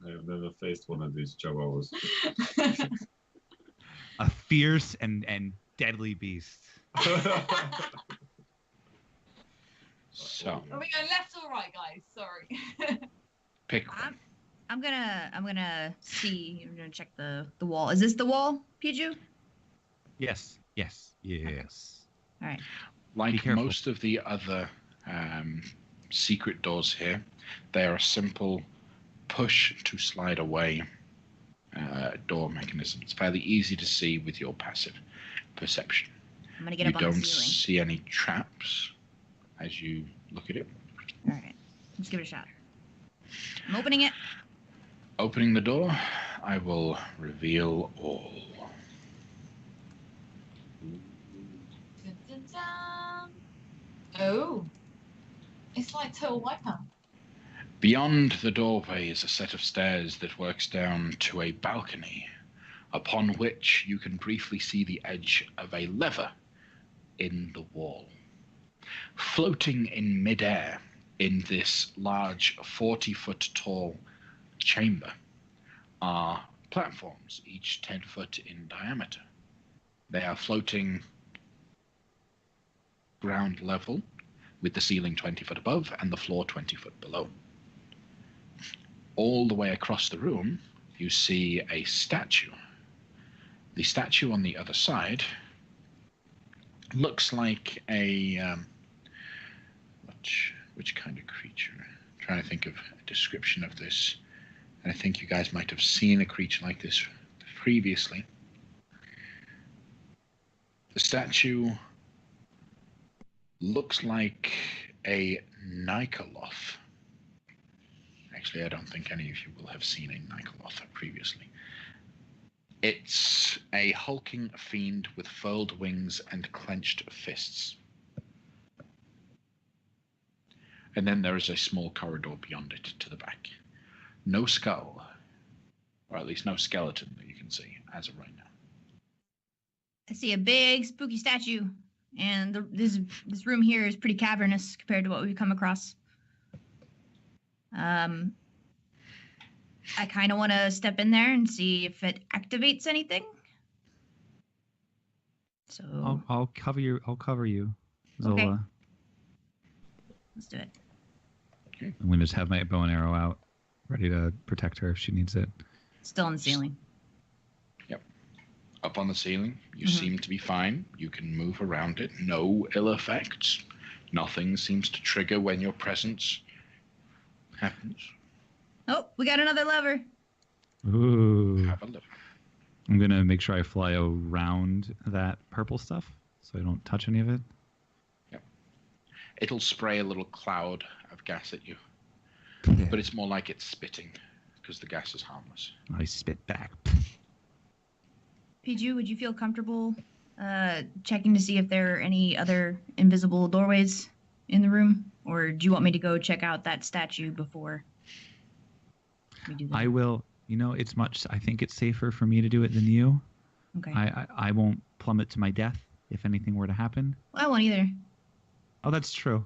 I have never faced one of these chihuahuas. A fierce and deadly beast. So, Are we going left or right, guys? Sorry. pick one. I'm gonna see. I'm gonna check the wall. Is this the wall, Piju? Yes. All right. Be Like careful. most of the other secret doors here, they are a simple push to slide away door mechanism. It's fairly easy to see with your passive perception. I'm gonna get You up on the don't ceiling. see any traps as you look at it. All right. Let's give it a shot. I'm opening it. Opening the door, I will reveal all. Dun, dun, dun. Oh, it's like Total Wipeout. Beyond the doorway is a set of stairs that works down to a balcony, upon which you can briefly see the edge of a lever in the wall. Floating in midair in this large 40-foot tall chamber are platforms, each 10 foot in diameter. They are floating ground level, with the ceiling 20 foot above and the floor 20 foot below. All the way across the room, you see a statue. The statue on the other side looks like a which kind of creature? I'm trying to think of a description of this. And I think you guys might have seen a creature like this previously. The statue looks like a Nikoloth. Actually, I don't think any of you will have seen a Nikoloth previously. It's a hulking fiend with furled wings and clenched fists. And then there is a small corridor beyond it to the back. No skull, or at least no skeleton that you can see as of right now. I see a big spooky statue, and this room here is pretty cavernous compared to what we've come across. I kind of want to step in there and see if it activates anything. So I'll cover you. Zola. Okay. Let's do it. I'm gonna just have my bow and arrow out, ready to protect her if she needs it. Still on the ceiling. Up on the ceiling, you seem to be fine. You can move around it. No ill effects. Nothing seems to trigger when your presence happens. Oh, we got another lever. Ooh. Have a look. I'm gonna make sure I fly around that purple stuff so I don't touch any of it. It'll spray a little cloud of gas at you, but it's more like it's spitting because the gas is harmless. I spit back. Piju, would you feel comfortable checking to see if there are any other invisible doorways in the room? Or do you want me to go check out that statue before we do that? I will. I think it's safer for me to do it than you. Okay. I won't plummet to my death if anything were to happen. Well, I won't either. Oh, that's true.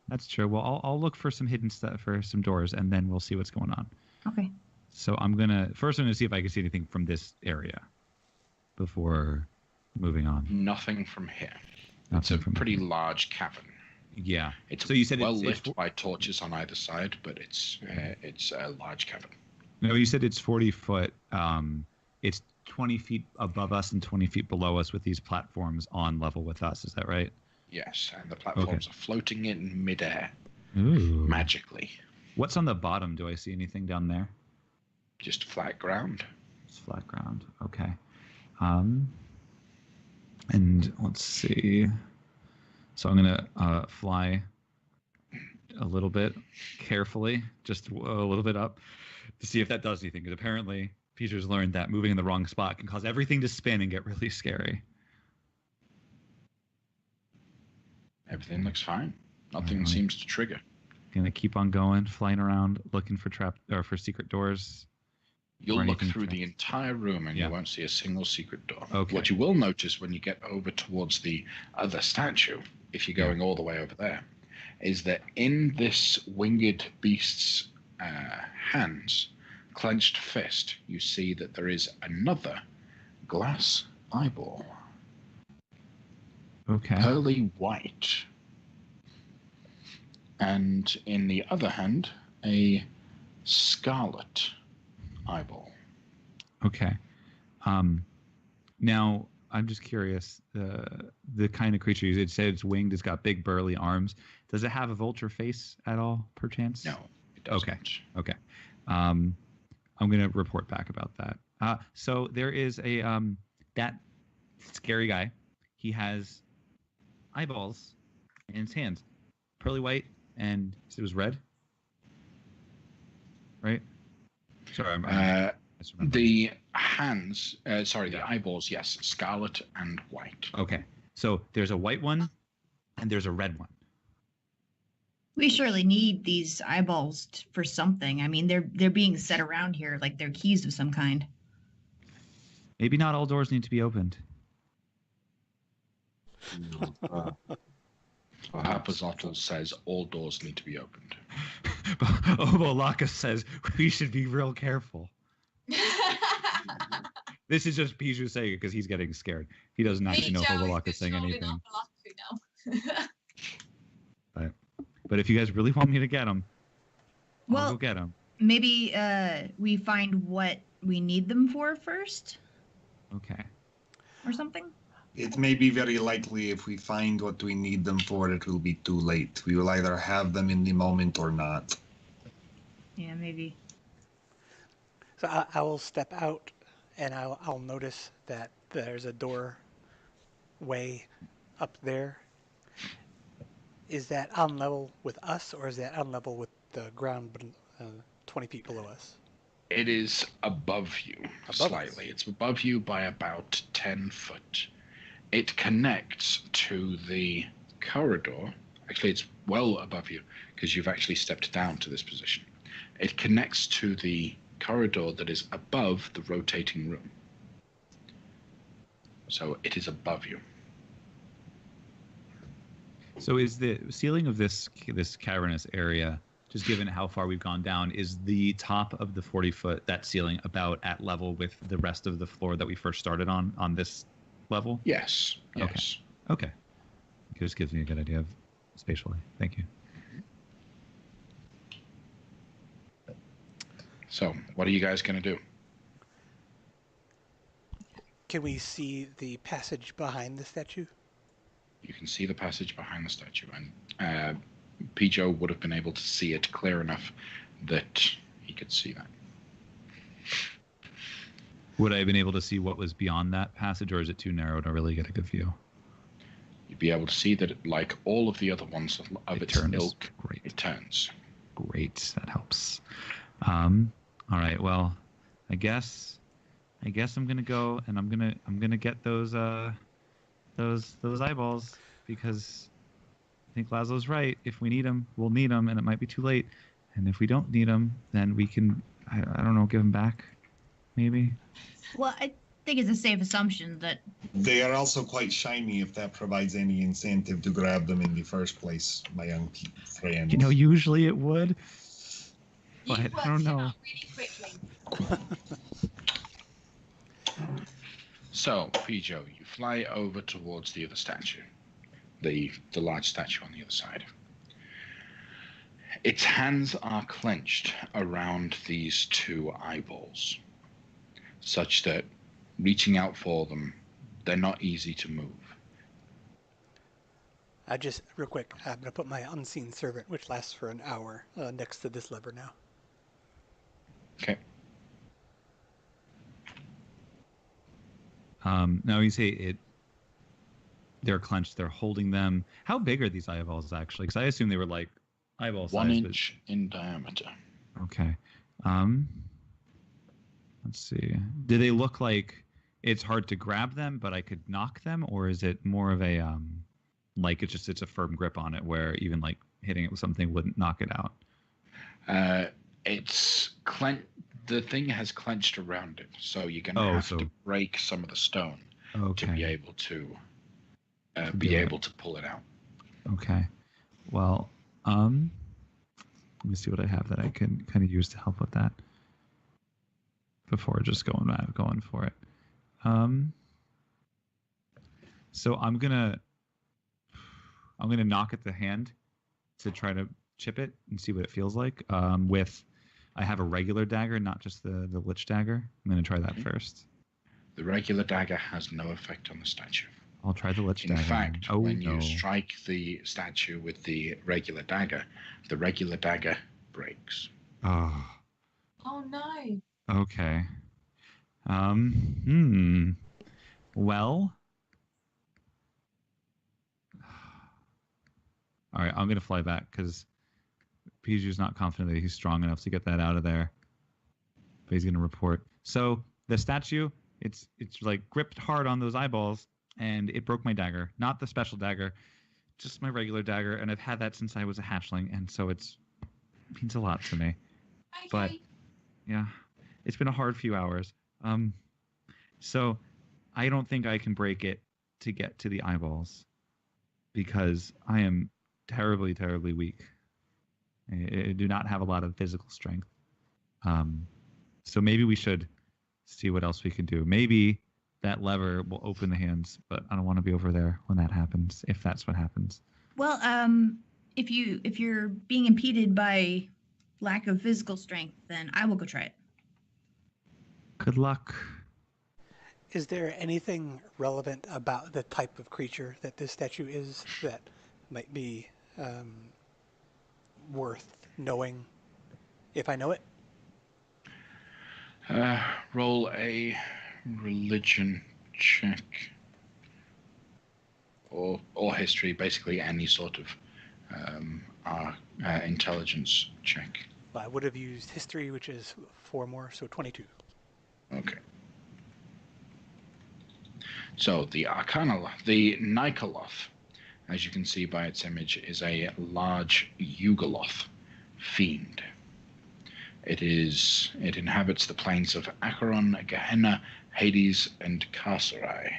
Well, I'll look for some hidden stuff, for some doors, and then we'll see what's going on. Okay. So I'm gonna see if I can see anything from this area before moving on. Nothing from here. Nothing It's a pretty large cavern. Yeah. It's So you said well it's lit by torches on either side, but it's a large cavern. No, you said it's 40 foot. It's 20 feet above us and 20 feet below us with these platforms on level with us. Is that right? Yes, and the platforms are floating in midair Ooh. magically. What's on the bottom? Do I see anything down there? Just flat ground. It's flat ground. Okay. And let's see. So I'm gonna fly a little bit carefully, just a little bit up, to see if that does anything. Because apparently, Peter's learned that moving in the wrong spot can cause everything to spin and get really scary. Everything looks fine. Nothing Alright. seems to trigger. Gonna keep on going, flying around, looking for for secret doors. You'll Or look anything through the entire room and Yeah. you won't see a single secret door. Okay. What you will notice when you get over towards the other statue, if you're going all the way over there, is that in this winged beast's hands, clenched fist, you see that there is another glass eyeball. Okay. Pearly white. And in the other hand, a scarlet eyeball. Okay. Now I'm just curious. The kind of creature it said it's winged. It's got big burly arms. Does it have a vulture face at all, perchance? No, it doesn't. Okay. I'm gonna report back about that. So there is a that scary guy. He has eyeballs in his hands, pearly white, and it was red. Right? Sorry, I'm the hands, the eyeballs, yes, scarlet and white. Okay, so there's a white one, and there's a red one. We surely need these eyeballs for something. I mean, they're being set around here like they're keys of some kind. Maybe not all doors need to be opened. Apazotl says all doors need to be opened. Obolaka says we should be real careful. This is just Bijou saying it because he's getting scared. He doesn't actually know if Obolaka's saying anything. But if you guys really want me to get him, I'll go get him. Maybe we find what we need them for first. Okay. Or something. It may be very likely if we find what we need them for, it will be too late. We will either have them in the moment or not. Yeah, maybe. So I will step out, and I'll notice that there's a doorway up there. Is that on level with us, or is that on level with the ground 20 feet below us? It is above you, slightly. It's above you by about 10 foot. It connects to the corridor. Actually, it's well above you, because you've actually stepped down to this position. It connects to the corridor that is above the rotating room. So it is above you. So is the ceiling of this cavernous area, just given how far we've gone down, is the top of the 40-foot, that ceiling, about at level with the rest of the floor that we first started on this level? Yes. Yes. Okay. It just gives me a good idea of spatially. Thank you. So, what are you guys going to do? Can we see the passage behind the statue? You can see the passage behind the statue, and Pijo would have been able to see it clear enough that he could see that. Would I have been able to see what was beyond that passage, or is it too narrow to really get a good view? You'd be able to see that, like all of the other ones of its ilk, Great. It turns. Great, that helps. All right. Well, I guess I'm gonna go and I'm gonna get those eyeballs, because I think Laszlo's right. If we need them, we'll need them, and it might be too late. And if we don't need them, then we can, I don't know, give them back, maybe. Well, I think it's a safe assumption that They are also quite shiny, if that provides any incentive to grab them in the first place, my young friend. You know, usually it would. But You've I don't worked it know. out really quickly. So, Pijo, you fly over towards the other statue, the large statue on the other side. Its hands are clenched around these two eyeballs, such that reaching out for them, they're not easy to move. Real quick, I'm going to put my unseen servant, which lasts for an hour, next to this lever now. Okay. Now you say they're clenched, they're holding them. How big are these eyeballs actually? Because I assume they were like eyeball size. 1 inch in diameter. Okay. Let's see. Do they look like it's hard to grab them, but I could knock them, or is it more of a like it's a firm grip on it where even like hitting it with something wouldn't knock it out? It's the thing has clenched around it, so you're going to have to break some of the stone to be able to pull it out. Okay. Well, let me see what I have that I can kind of use to help with that before just going for it. So I'm gonna knock at the hand to try to chip it and see what it feels like with I have a regular dagger, not just the lich dagger. I'm going to try that first. The regular dagger has no effect on the statue. I'll try the lich In dagger. fact, Oh, when no. you strike the statue with the regular dagger breaks. Oh, Oh no. okay. Well. All right, I'm going to fly back because Piju's not confident that he's strong enough to get that out of there. But he's going to report. So the statue, it's like gripped hard on those eyeballs, and it broke my dagger. Not the special dagger, just my regular dagger. And I've had that since I was a hatchling, and so it means a lot to me. Okay. But yeah, it's been a hard few hours. So I don't think I can break it to get to the eyeballs because I am terribly, terribly weak. I do not have a lot of physical strength. So maybe we should see what else we can do. Maybe that lever will open the hands, but I don't want to be over there when that happens, if that's what happens. Well, if you're being impeded by lack of physical strength, then I will go try it. Good luck. Is there anything relevant about the type of creature that this statue is that might be worth knowing if I know it? Roll a religion check. Or history, basically any sort of intelligence check. Well, I would have used history, which is 4 more, so 22. Okay. So the the Nikoloth, as you can see by its image, is a large Yugoloth fiend. It inhabits the plains of Acheron, Gehenna, Hades, and Carcerai.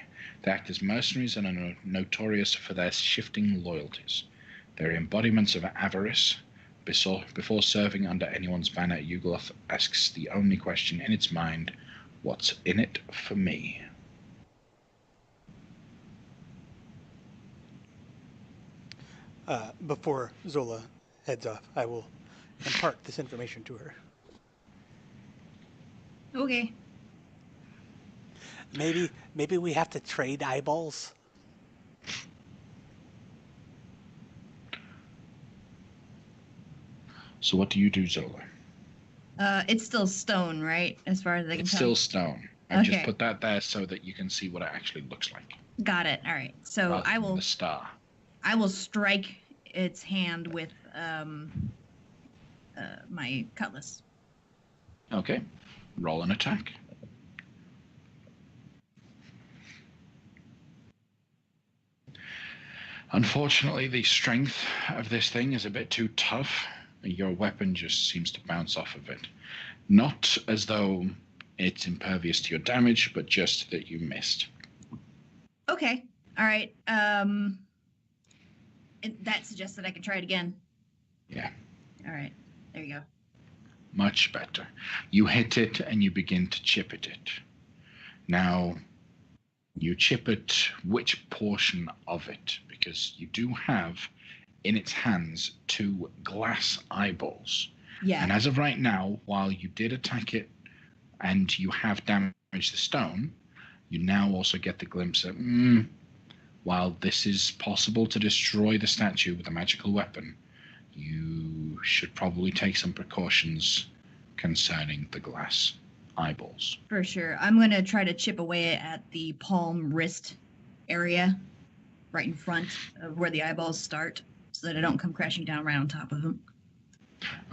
They act as mercenaries and are notorious for their shifting loyalties. They're embodiments of avarice. Before serving under anyone's banner, Yugoloth asks the only question in its mind, what's in it for me? Before Zola heads off, I will impart this information to her. Okay. Maybe we have to trade eyeballs. So what do you do, Zola? It's still stone, right? As far as I can It's tell. still stone. I've just Okay. put that there so that you can see what it actually looks like. Got it. All right. So rather I than will. the star. I will strike its hand with my cutlass. Okay. Roll an attack. Unfortunately, the strength of this thing is a bit too tough. Your weapon just seems to bounce off of it. Not as though it's impervious to your damage, but just that you missed. Okay. All right. That suggests that I can try it again. Yeah. All right. There you go. Much better. You hit it and you begin to chip at it. Now, you chip at which portion of it? Because you do have in its hands 2 glass eyeballs. Yeah. And as of right now, while you did attack it and you have damaged the stone, you now also get the glimpse of, while this is possible to destroy the statue with a magical weapon, you should probably take some precautions concerning the glass eyeballs. For sure. I'm going to try to chip away at the palm wrist area right in front of where the eyeballs start so that I don't come crashing down right on top of them.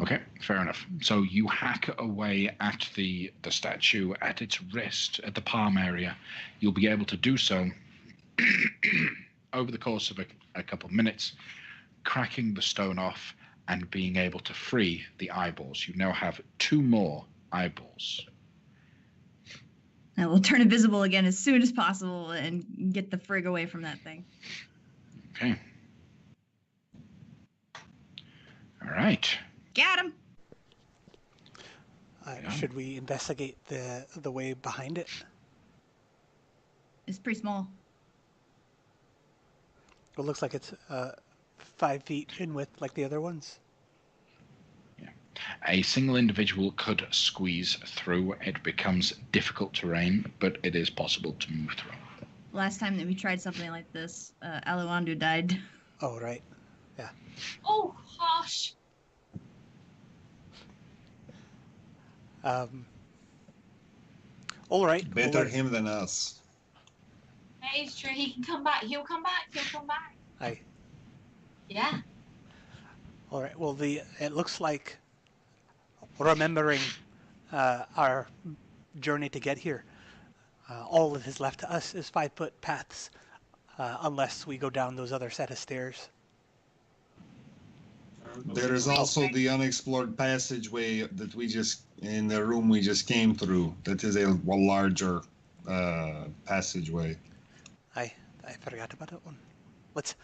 Okay, fair enough. So you hack away at the statue, at its wrist, at the palm area. You'll be able to do so over the course of a couple of minutes, cracking the stone off and being able to free the eyeballs. You now have 2 more eyeballs. I will turn invisible again as soon as possible and get the frig away from that thing. Okay. All right. Got him! Should we investigate the way behind it? It's pretty small. It looks like it's 5 feet in width like the other ones. Yeah. A single individual could squeeze through. It becomes difficult terrain, but it is possible to move through. Last time that we tried something like this, Aluandu died. Oh, right. Yeah. Oh, harsh. All right. Better well, him than us. Hey, it's true. He can come back. He'll come back. He'll come back. Aye. Yeah. All right. Well, it looks like, remembering our journey to get here, all that is left to us is 5-foot paths, unless we go down those other set of stairs. There is also the unexplored passageway that in the room we just came through. That is a larger passageway. I forgot about that one. Let's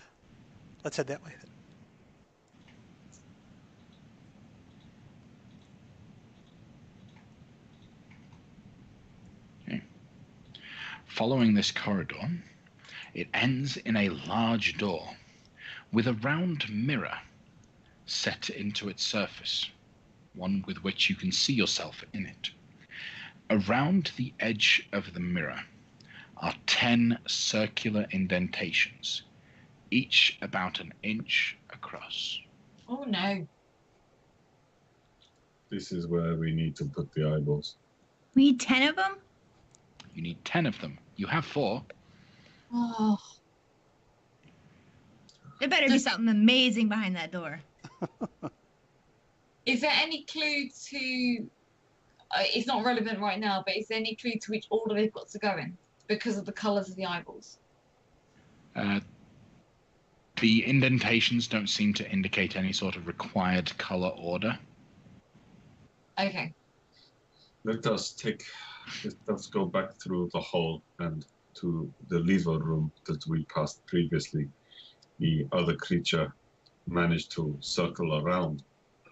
head that way. Okay. Following this corridor, it ends in a large door with a round mirror set into its surface, one with which you can see yourself in it. Around the edge of the mirror are 10 circular indentations, each about an inch across. Oh, no. This is where we need to put the eyeballs. We need 10 of them? You need 10 of them. You have 4. Oh. There better be something amazing behind that door. Is there any clue to... it's not relevant right now, but is there any clue to which order they've got to go in? Because of the colours of the eyeballs. The indentations don't seem to indicate any sort of required colour order. Okay. Let us go back through the hall and to the lever room that we passed previously. The other creature managed to circle around.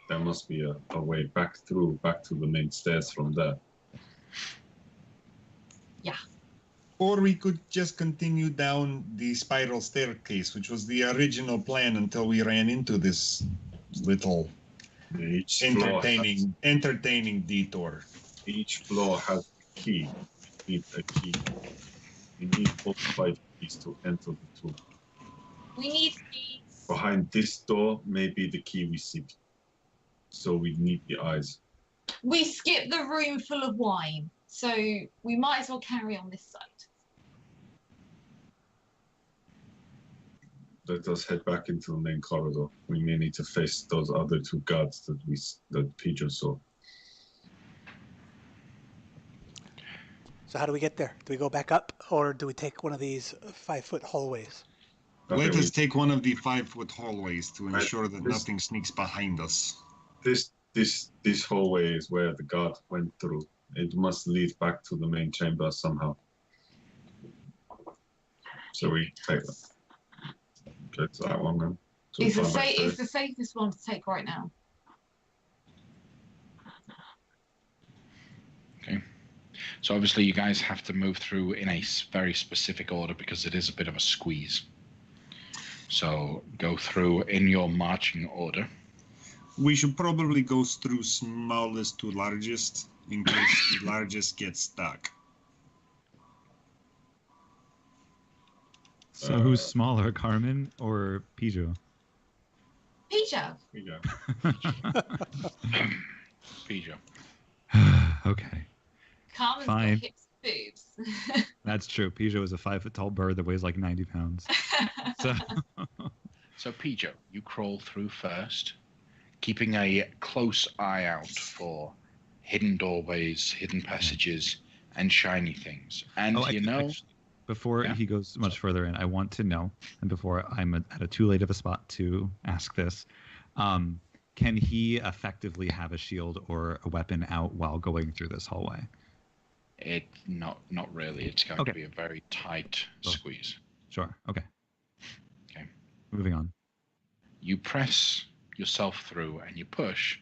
There must be a way back to the main stairs from there. Yeah. Or we could just continue down the spiral staircase, which was the original plan until we ran into this little entertaining detour. Each floor has a key. Need a key. We need all 5 keys to enter the tomb. We need keys. Behind this door may be the key we seek. So we need the eyes. We skipped the room full of wine, so we might as well carry on this side. Let us head back into the main corridor. We may need to face those other 2 guards that Pedro saw. So how do we get there? Do we go back up, or do we take one of these 5-foot hallways? Let us take one of the 5-foot hallways to ensure that nothing sneaks behind us. This hallway is where the guard went through. It must lead back to the main chamber somehow. So we take that. Get to that one then. It's the safest one to take right now. Okay. So obviously you guys have to move through in a very specific order because it is a bit of a squeeze. So go through in your marching order. We should probably go through smallest to largest in case the largest gets stuck. So who's smaller, Carmen or Pijo? Pijo. Pijo. Okay. Carmen's Fine. got hips and boobs. That's true. Pijo is a 5-foot-tall bird that weighs like 90 pounds. So Pijo, you crawl through first, keeping a close eye out for hidden doorways, hidden passages, and shiny things. And before he goes much further in, I want to know, and before I'm at a too late of a spot to ask this, can he effectively have a shield or a weapon out while going through this hallway? Not really. It's going to be a very tight squeeze. Sure. Okay. Okay. Moving on. You press yourself through and you push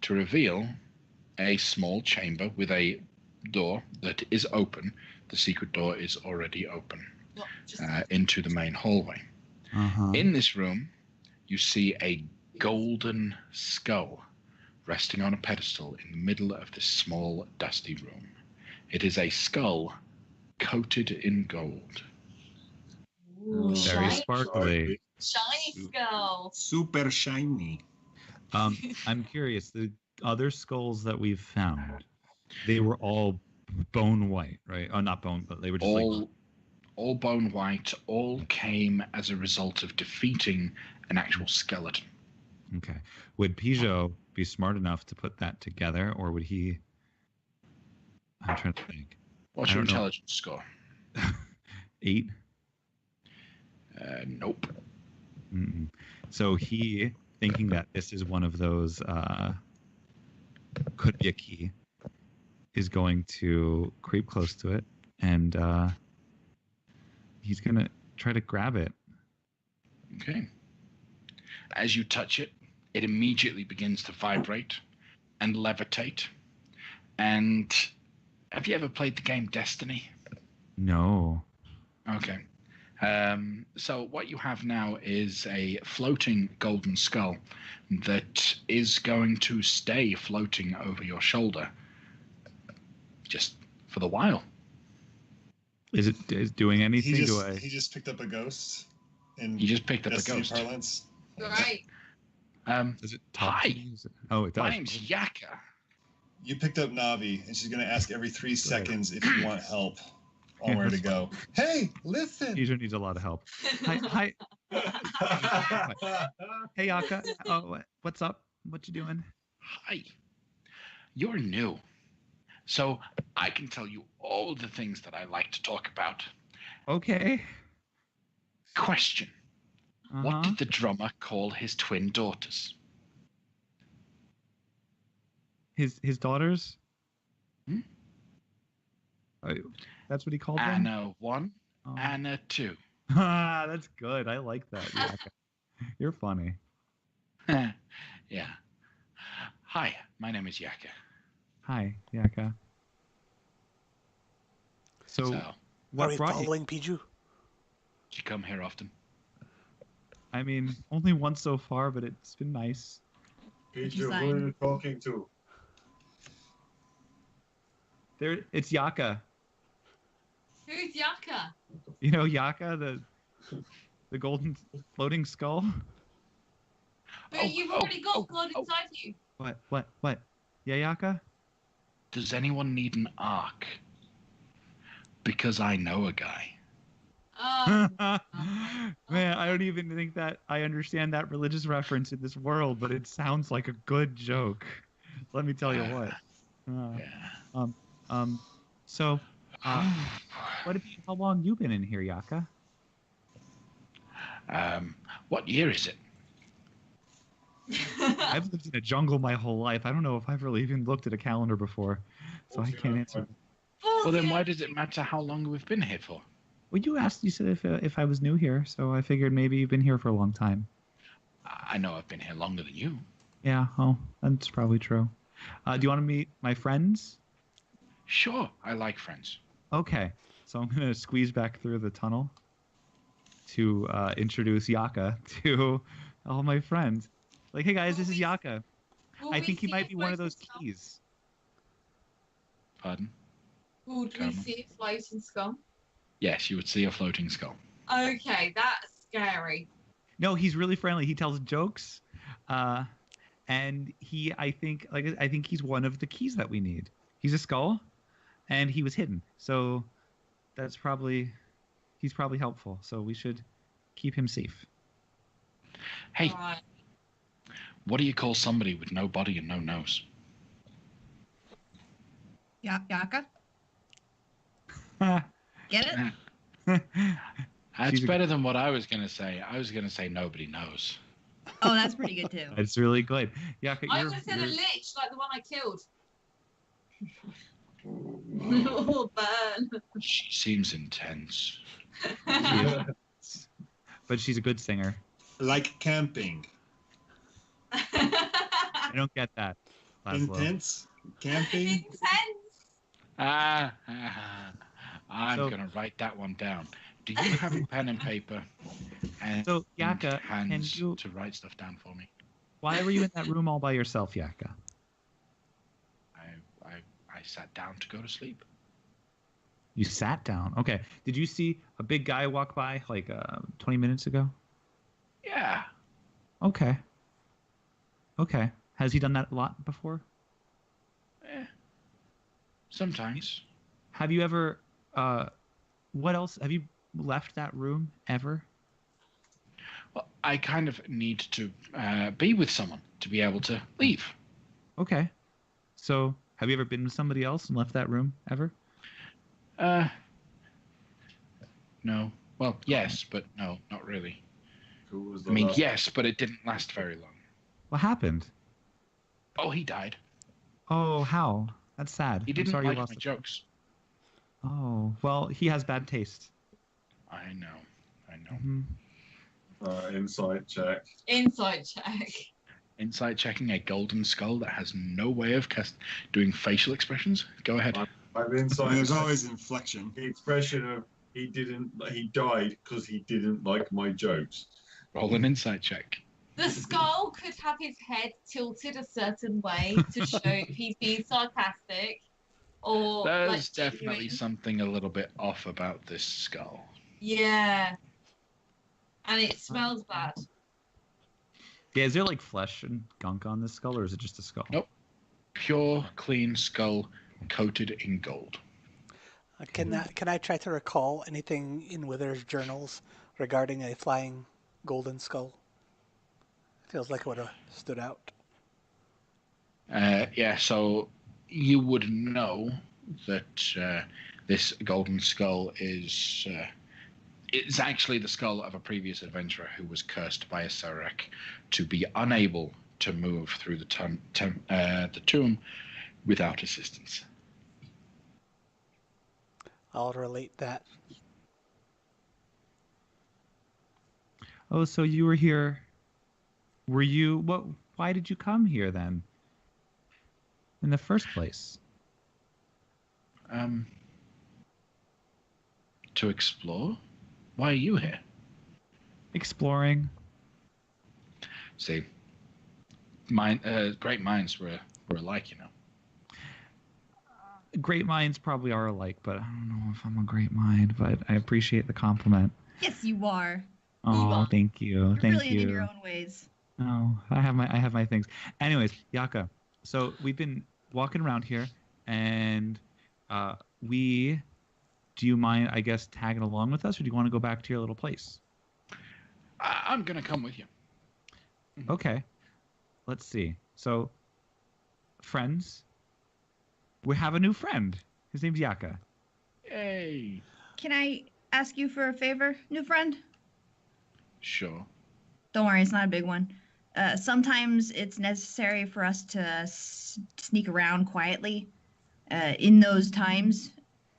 to reveal a small chamber with a door that is open. The secret door is already open into the main hallway. Uh-huh. In this room, you see a golden skull resting on a pedestal in the middle of this small, dusty room. It is a skull coated in gold. Ooh, Very shiny, sparkly. shiny skull. Super shiny. I'm curious. The other skulls that we've found, they were all bone white, right? Oh, not bone, but they were just All bone white, all came as a result of defeating an actual skeleton. Okay. Would Peugeot be smart enough to put that together, or would he? I'm trying to think. What's your intelligence score? 8. Nope. Mm-mm. So he, thinking that this is one of those, could be a key, is going to creep close to it, and he's going to try to grab it. Okay. As you touch it, it immediately begins to vibrate and levitate. And have you ever played the game Destiny? No. Okay. So what you have now is a floating golden skull that is going to stay floating over your shoulder just for the while. Is it doing anything? He just picked up a ghost. You just picked up a Destiny ghost. Parlance. Right. Does it talk? Hi. Oh, it does. My name's Yaka. You picked up Navi, and she's going to ask every 3 seconds if you want help on where to go. Hey, listen! Peugeot needs a lot of help. Hi. Hey, Yaka. Oh, what's up? What you doing? Hi. You're new. So I can tell you all the things that I like to talk about. Okay. Question. What Uh-huh. did the drummer call his twin daughters? His daughters? Hmm? That's what he called them? Anna 1, Oh. Anna 2. That's good. I like that. Yaka. You're funny. Yeah. Hi, my name is Yaka. Hi, Yaka. So, Are what we brought you? following Piju? Do you come here often? I mean, only once so far, but it's been nice. Peter, who are you talking to? It's Yaka. Who's Yaka? You know Yaka, the golden floating skull? But you've already got God inside you. What? Yeah, Yaka? Does anyone need an ark? Because I know a guy. Man, I don't even think that I understand that religious reference in this world, but it sounds like a good joke. Let me tell you what. So, how long you been in here, Yaka? What year is it? I've lived in a jungle my whole life. I don't know if I've really even looked at a calendar before, so I can't answer. Well, then why does it matter how long we've been here for? Well, you said if I was new here, so I figured maybe you've been here for a long time. I know I've been here longer than you. Yeah, oh, that's probably true. Do you want to meet my friends? Sure, I like friends. Okay, so I'm going to squeeze back through the tunnel to introduce Yaka to all my friends. Like, hey guys, this is Yaka. I think he might be one of those keys. Pardon? Would we see a floating skull? Yes, you would see a floating skull. Okay, that's scary. No, he's really friendly. He tells jokes, and I think he's one of the keys that we need. He's a skull, and he was hidden, so he's probably helpful. So we should keep him safe. Hey, Right. what do you call somebody with no body and no nose? Yaka? Get it? That's better than what I was going to say. I was going to say nobody knows. Oh, that's pretty good too. That's really good. Yaka, I would have said a lich, like the one I killed. Oh, burn. She seems intense. But she's a good singer. Like camping. I don't get that. Laszlo. Intense? Camping? Intense. I'm going to write that one down. Do you have a pen and paper and So, Yaka, hands can you... to write stuff down for me? Why were you in that room all by yourself, Yaka? sat down to go to sleep. You sat down. Okay. Did you see a big guy walk by like 20 minutes ago? Yeah. Okay. Okay. Has he done that a lot before? Sometimes. Have you ever what else have you left that room ever? Well, I kind of need to be with someone to be able to leave. Okay. So, have you ever been with somebody else and left that room ever? No. Well, yes, but no, not really. Who was the I mean, last- yes, but it didn't last very long. What happened? Oh, he died. Oh, how? That's sad. He I'm didn't sorry you like lost my it. jokes. Oh, well, he has bad taste. I know. Mhm. Insight check. Inside check. Insight checking a golden skull that has no way of doing facial expressions. Go ahead. I've insight. There's always inflection. The expression of he died because he didn't like my jokes. Roll an insight check. The skull could have his head tilted a certain way to show if he's being sarcastic or There's like definitely genuine. something a little bit off about this skull. Yeah. And it smells bad. Yeah, is there like flesh and gunk on this skull, or is it just a skull? Nope. Pure, clean skull coated in gold. Can I try to recall anything in Wither's journals regarding a flying golden skull? Feels like it would have stood out. Yeah, so you would know that this golden skull is it's actually the skull of a previous adventurer who was cursed by a Sarek to be unable to move through the tomb without assistance. I'll relate that. Oh, so you were here. Were you what? Why did you come here then? In the first place? To explore? Why are you here? Exploring. See, great minds were alike, you know. Great minds probably are alike, but I don't know if I'm a great mind. But I appreciate the compliment. Yes, you are. Oh, thank you, You're thank brilliant in you. your own ways. Oh, I have my things. Anyways, Yaka. So we've been walking around here, and do you mind, I guess, tagging along with us, or do you want to go back to your little place? I'm gonna come with you. Okay. Let's see. So, friends. We have a new friend. His name's Yaka. Yay! Can I ask you for a favor, new friend? Sure. Don't worry, it's not a big one. Sometimes it's necessary for us to sneak around quietly. In those times,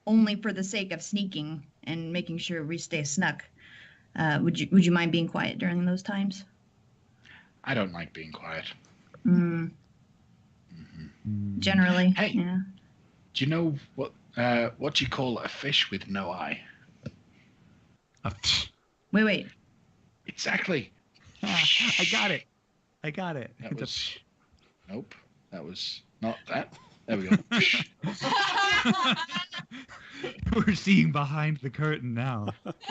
only for the sake of sneaking and making sure we stay snuck. Would you mind being quiet during those times? I don't like being quiet. Generally, Hey. yeah. Do you know what you call a fish with no eye? Wait. Exactly. I got it. That was. Nope. That was not that. There we go. We're seeing behind the curtain now.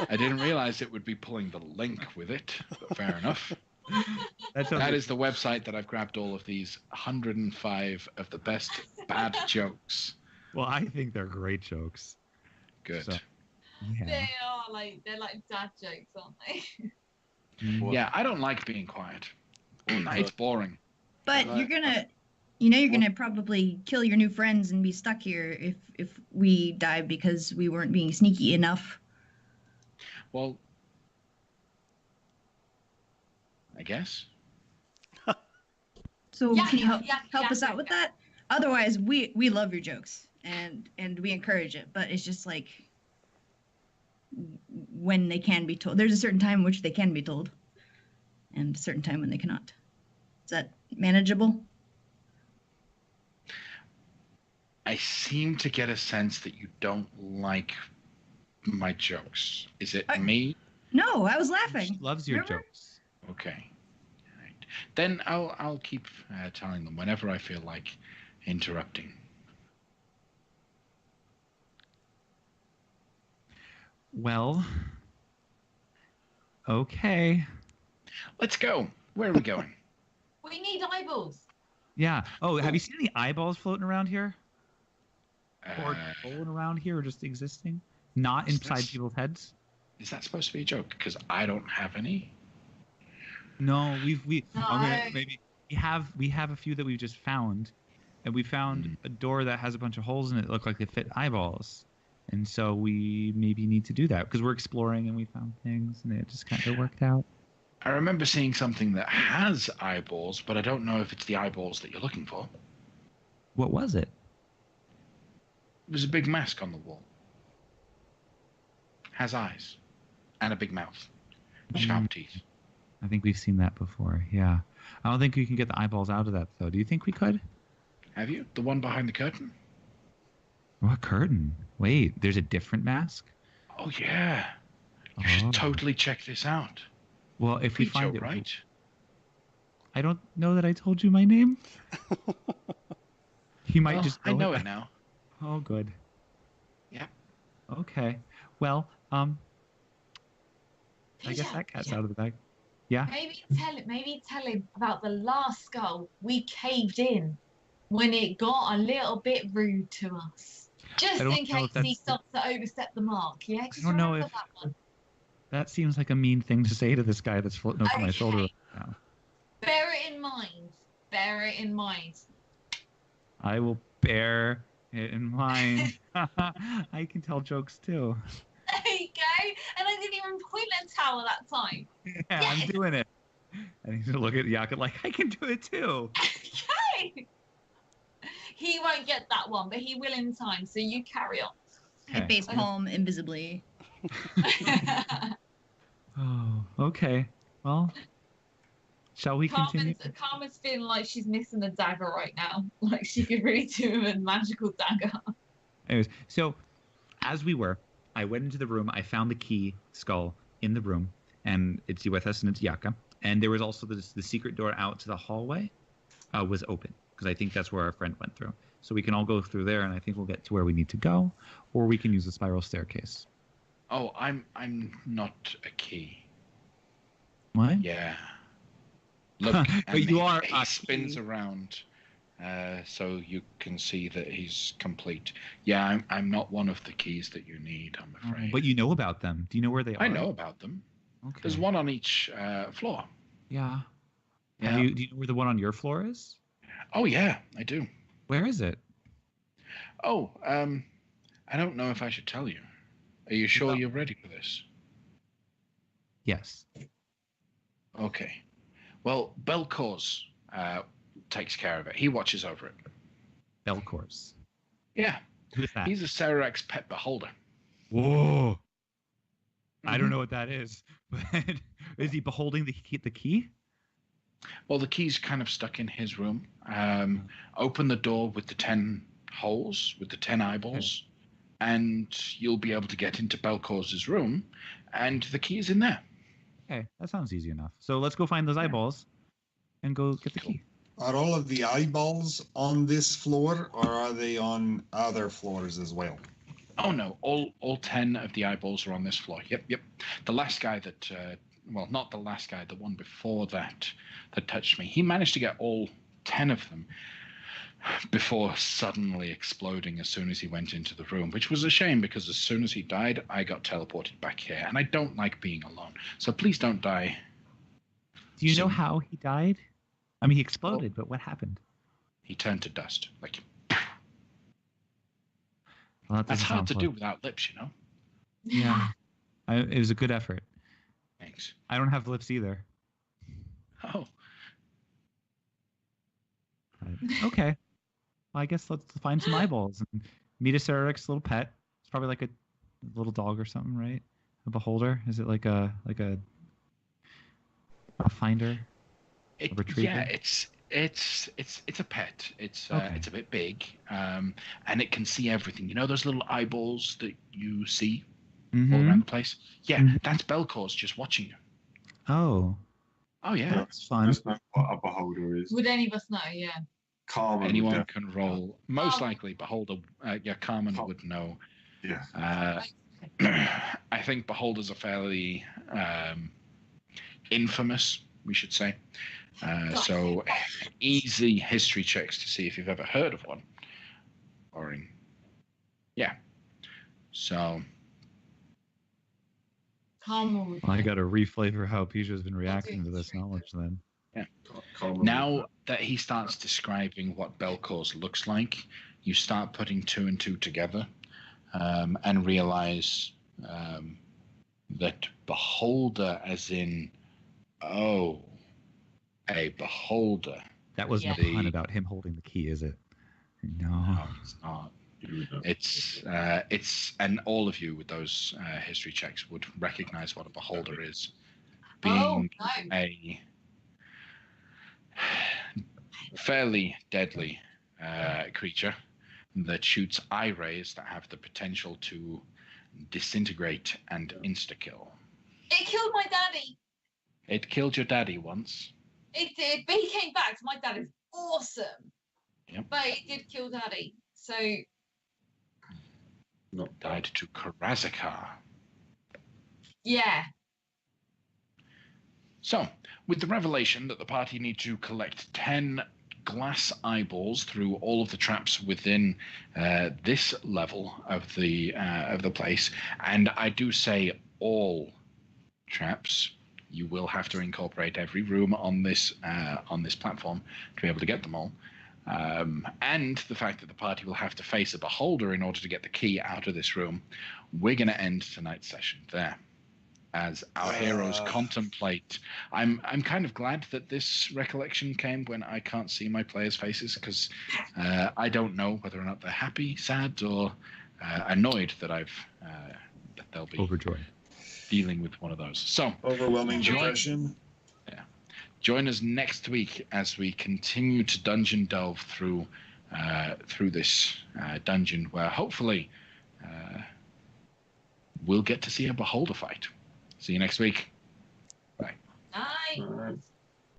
I didn't realize it would be pulling the link with it, but fair enough. That is the website that I've grabbed all of these 105 of the best bad jokes. Well, I think they're great jokes. Good. So, yeah. They're like dad jokes, aren't they? Yeah, I don't like being quiet. It's boring. But you're gonna probably kill your new friends and be stuck here if we die because we weren't being sneaky enough. Well, I guess. So Yeah, can you help yeah, us out with that? Otherwise, we love your jokes and we encourage it, but it's just like when they can be told. There's a certain time in which they can be told, and a certain time when they cannot. Is that manageable? I seem to get a sense that you don't like my jokes. Is it me? No, I was laughing. She loves your Remember? jokes. Okay. All right. Then I'll keep telling them whenever I feel like interrupting. Well. Okay. Let's go. Where are we going? We need eyeballs. Yeah. Oh, have you seen any eyeballs floating around here? Or Uh, floating around here, or just existing? Not inside people's heads? Is that supposed to be a joke? Because I don't have any. No, we No. maybe we have a few that we've just found, and we found a door that has a bunch of holes in it that look like they fit eyeballs, and so we maybe need to do that because we're exploring and we found things and it just kind of worked out. I remember seeing something that has eyeballs, but I don't know if it's the eyeballs that you're looking for. What was it? It was a big mask on the wall. Has eyes and a big mouth, sharp teeth. I think we've seen that before. Yeah, I don't think we can get the eyeballs out of that though. Do you think we could? Have you? The one behind the curtain? What curtain? Wait, there's a different mask? Oh yeah. You should totally check this out. Well, if we Crito, find it, right? I don't know that I told you my name. You might just. I know it now. Oh, good. Yeah. Okay. Well, I guess that cat's out of the bag. Yeah. Maybe tell him about the last skull we caved in when it got a little bit rude to us. Just in case he starts to overstep the mark, yeah? I don't know if that one. That seems like a mean thing to say to this guy that's floating over my shoulder right now. Bear it in mind. Bear it in mind. I will bear it in mind. I can tell jokes too. There you go. And I didn't even point at Tower that time. Yeah, I'm doing it. And he's gonna look at Yaka like, I can do it too. Okay. He won't get that one, but he will in time. So you carry on. I face palm invisibly. Oh, okay. Well, shall we continue? Carmen's feeling like she's missing a dagger right now. Like she could really do with a magical dagger. Anyways, so as we were, I went into the room. I found the key skull in the room, and it's with us, and it's Yaka. And there was also the secret door out to the hallway was open, because I think that's where our friend went through. So we can all go through there, and I think we'll get to where we need to go, or we can use the spiral staircase. Oh, I'm not a key. What? Yeah. Look, but you are. He spins around, so you can see that he's complete. Yeah, I'm not one of the keys that you need, I'm afraid. But you know about them. Do you know where they are? I know about them. Okay. There's one on each floor. Yeah. Yeah. Do you know where the one on your floor is? Oh yeah, I do. Where is it? Oh, I don't know if I should tell you. Are you sure you're ready for this? Yes. Okay. Well, Belcours takes care of it. He watches over it. Belcours. Yeah. Who's that? He's a Cerarex pet beholder. Whoa. I don't know what that is. But is he beholding the key? Well, the key's kind of stuck in his room. Open the door with the 10 holes, with the 10 eyeballs, and you'll be able to get into Belcours' room, and the key is in there. Okay, that sounds easy enough. So let's go find those eyeballs and go get the key. Are all of the eyeballs on this floor, or are they on other floors as well? Oh no, all 10 of the eyeballs are on this floor. Yep. The last guy that, well, not the last guy, the one before that touched me, he managed to get all 10 of them before suddenly exploding as soon as he went into the room, which was a shame because as soon as he died, I got teleported back here, and I don't like being alone. So please don't die. Do you know how he died? I mean, he exploded, but what happened? He turned to dust. Like, well, that's hard to do without lips, you know? Yeah. It was a good effort. Thanks. I don't have lips either. Oh. Okay. Well, I guess let's find some eyeballs and meet a Cerarex little pet. It's probably like a little dog or something, right? A beholder? Is it like a finder? A retriever? Yeah, it's a pet. It's a bit big, and it can see everything. You know those little eyeballs that you see all around the place? Yeah, that's Belcours just watching you. Oh yeah, that's fun. That's not what a beholder is. Would any of us know? Yeah. Carmen. Anyone can roll. Most likely, beholder. Carmen would know. Yeah. I think beholders are fairly infamous, we should say. So easy history checks to see if you've ever heard of one. So I got to reflavor how Pijo's been reacting to this knowledge then. now that he starts describing what Belcourse looks like, you start putting two and two together, and realize that beholder, as in, a beholder. That wasn't a pun about him holding the key, is it? No. It's not. It's and all of you with those history checks would recognize what a beholder is, being a fairly deadly creature that shoots eye rays that have the potential to disintegrate and insta-kill. It killed my daddy. It killed your daddy once. It did, but he came back. My dad is awesome. Yep. But it did kill daddy. So died to Karazakar. Yeah. So, with the revelation that the party need to collect 10 glass eyeballs through all of the traps within this level of the place, and I do say all traps, you will have to incorporate every room on this platform to be able to get them all. And the fact that the party will have to face a beholder in order to get the key out of this room, we're going to end tonight's session there. As our heroes contemplate, I'm kind of glad that this recollection came when I can't see my players' faces, because I don't know whether or not they're happy, sad, or annoyed that that they'll be overjoyed dealing with one of those. So overwhelming depression. Join us next week as we continue to dungeon delve through this dungeon, where hopefully we'll get to see a beholder fight. See you next week. Bye. Bye. All right.